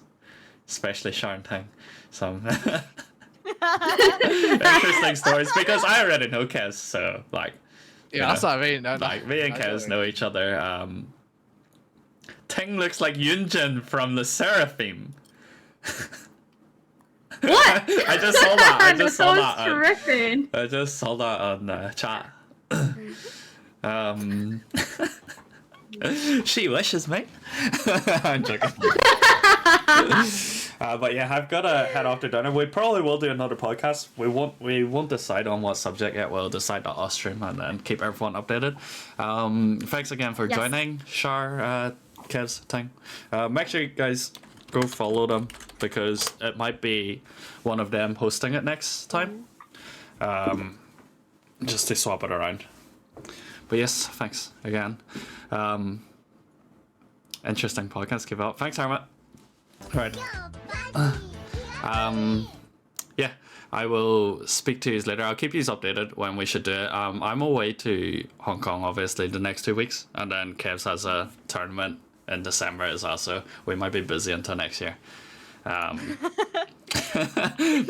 especially Sharon Tang. Some interesting stories because I already know Kez, so like, Yeah, that's what I mean. No, like me and Kez know each other. Ting looks like Yunjin from the Seraphim. What? I just saw that. I just saw That that. sounds terrific. I just saw that on chat. She wishes, mate. I'm joking. But yeah, I've got to head off to dinner. We probably will do another podcast. We won't decide on what subject yet. We'll decide that off stream and then keep everyone updated. Thanks again for Yes. joining, Shar, Kev's Ting. Make sure you guys go follow them because it might be one of them hosting it next time. Just to swap it around. But yes, thanks again. Interesting podcast. Keep it up. Thanks, Hermit. Right. Yeah, I will speak to you later. I'll keep you updated when we should do it. I'm away to Hong Kong, obviously, the next 2 weeks, and then Kevs has a tournament in December as well, so we might be busy until next year.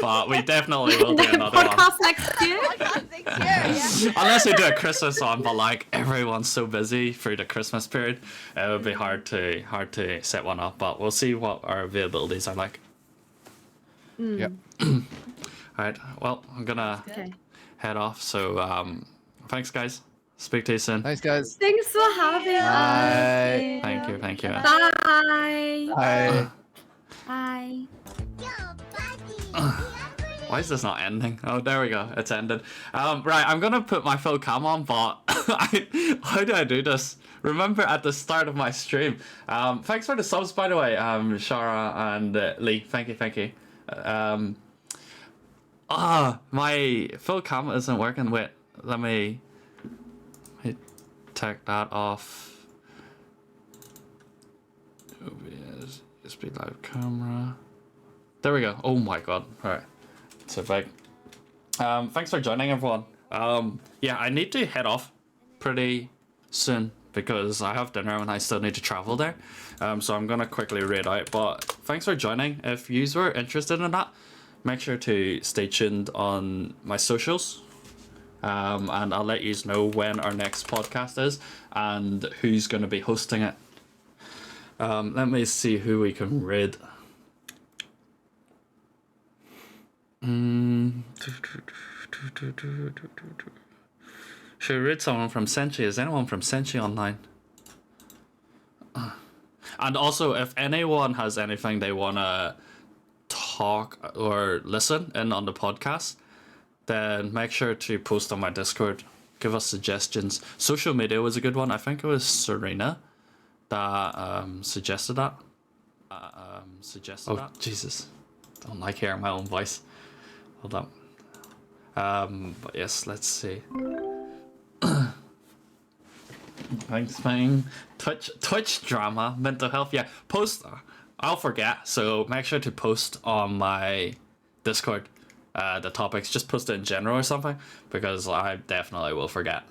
But we definitely will do another one. Podcast next year. Yeah. Unless we do a Christmas one, but like everyone's so busy through the Christmas period, it would be hard to set one up. But we'll see what our availabilities are like. Yep. All right. Well, I'm gonna Okay. head off. So thanks, guys. Speak to you soon. Thanks, guys. Thanks for having us. Bye. Thank you. Thank you. Bye. Bye. Bye. Why is this not ending? Oh, there we go. It's ended. Right, I'm gonna put my full cam on, but how do I do this? Remember at the start of my stream. Thanks for the subs, by the way, Shara and Lee. Thank you. My full cam isn't working. Wait, let me take that off. OBS, speed live camera. There we go. Oh my god. Alright. So big. Thanks for joining, everyone. Yeah, I need to head off pretty soon. because I have dinner and I still need to travel there. So I'm gonna quickly read out. But thanks for joining. If you were interested in that, make sure to stay tuned on my socials. And I'll let you know when our next podcast is and who's going to be hosting it. Let me see who we can read. Should we read someone from Senshi? Is anyone from Senshi online? And also, if anyone has anything they want to talk or listen in on the podcast, then make sure to post on my Discord. Give us suggestions. Social media was a good one. I think it was Serena that suggested that. Oh, Jesus. Don't like hearing my own voice. Hold up. But yes, let's see. Thanks, fine. Twitch drama, mental health. Yeah, post. I'll forget, so make sure to post on my Discord. The topics, just post it in general or something, because I definitely will forget.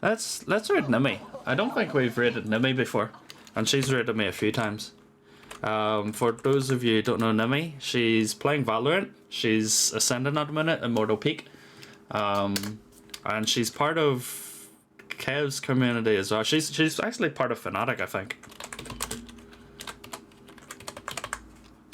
Let's read Nimi. I don't think we've rated Nimi before, and she's rated me a few times. For those of you who don't know Nimi, she's playing Valorant. She's ascending at the minute, Immortal Peak. And she's part of Kev's community as well. She's actually part of Fnatic, I think.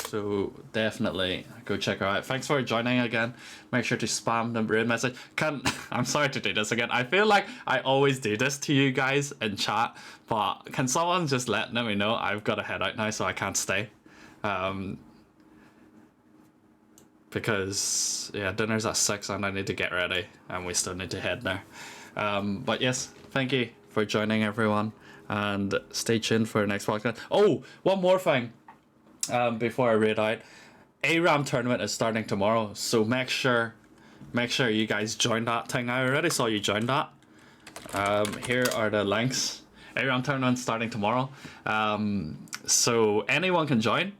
So definitely go check her out. Thanks for joining again. Make sure to spam the raid message. I'm sorry to do this again. I feel like I always do this to you guys in chat, but can someone just let me know? I've got to head out now, so I can't stay. Because yeah, dinner's at 6 and I need to get ready, and we still need to head there. But yes, thank you for joining, everyone, and stay tuned for the next podcast. Oh, one more thing before I read out. ARAM tournament is starting tomorrow, so make sure you guys join that thing. I already saw you join that. Here are the links. ARAM tournament starting tomorrow. So anyone can join.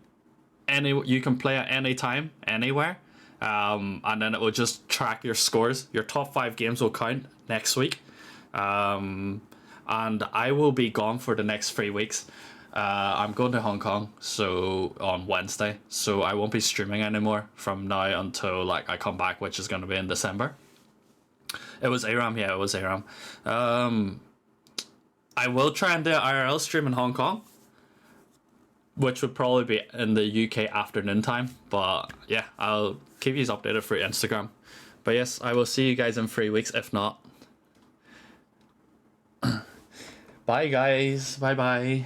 You can play at any time, anywhere, and then it will just track your scores. Your top 5 games will count next week, and I will be gone for the next 3 weeks. I'm going to Hong Kong, so on Wednesday, so I won't be streaming anymore from now until like I come back, which is going to be in December. It was ARAM, yeah, it was ARAM. I will try and do an IRL stream in Hong Kong, which would probably be in the UK afternoon time. But yeah, I'll keep you updated through Instagram. But yes, I will see you guys in 3 weeks, if not. Bye guys, bye bye.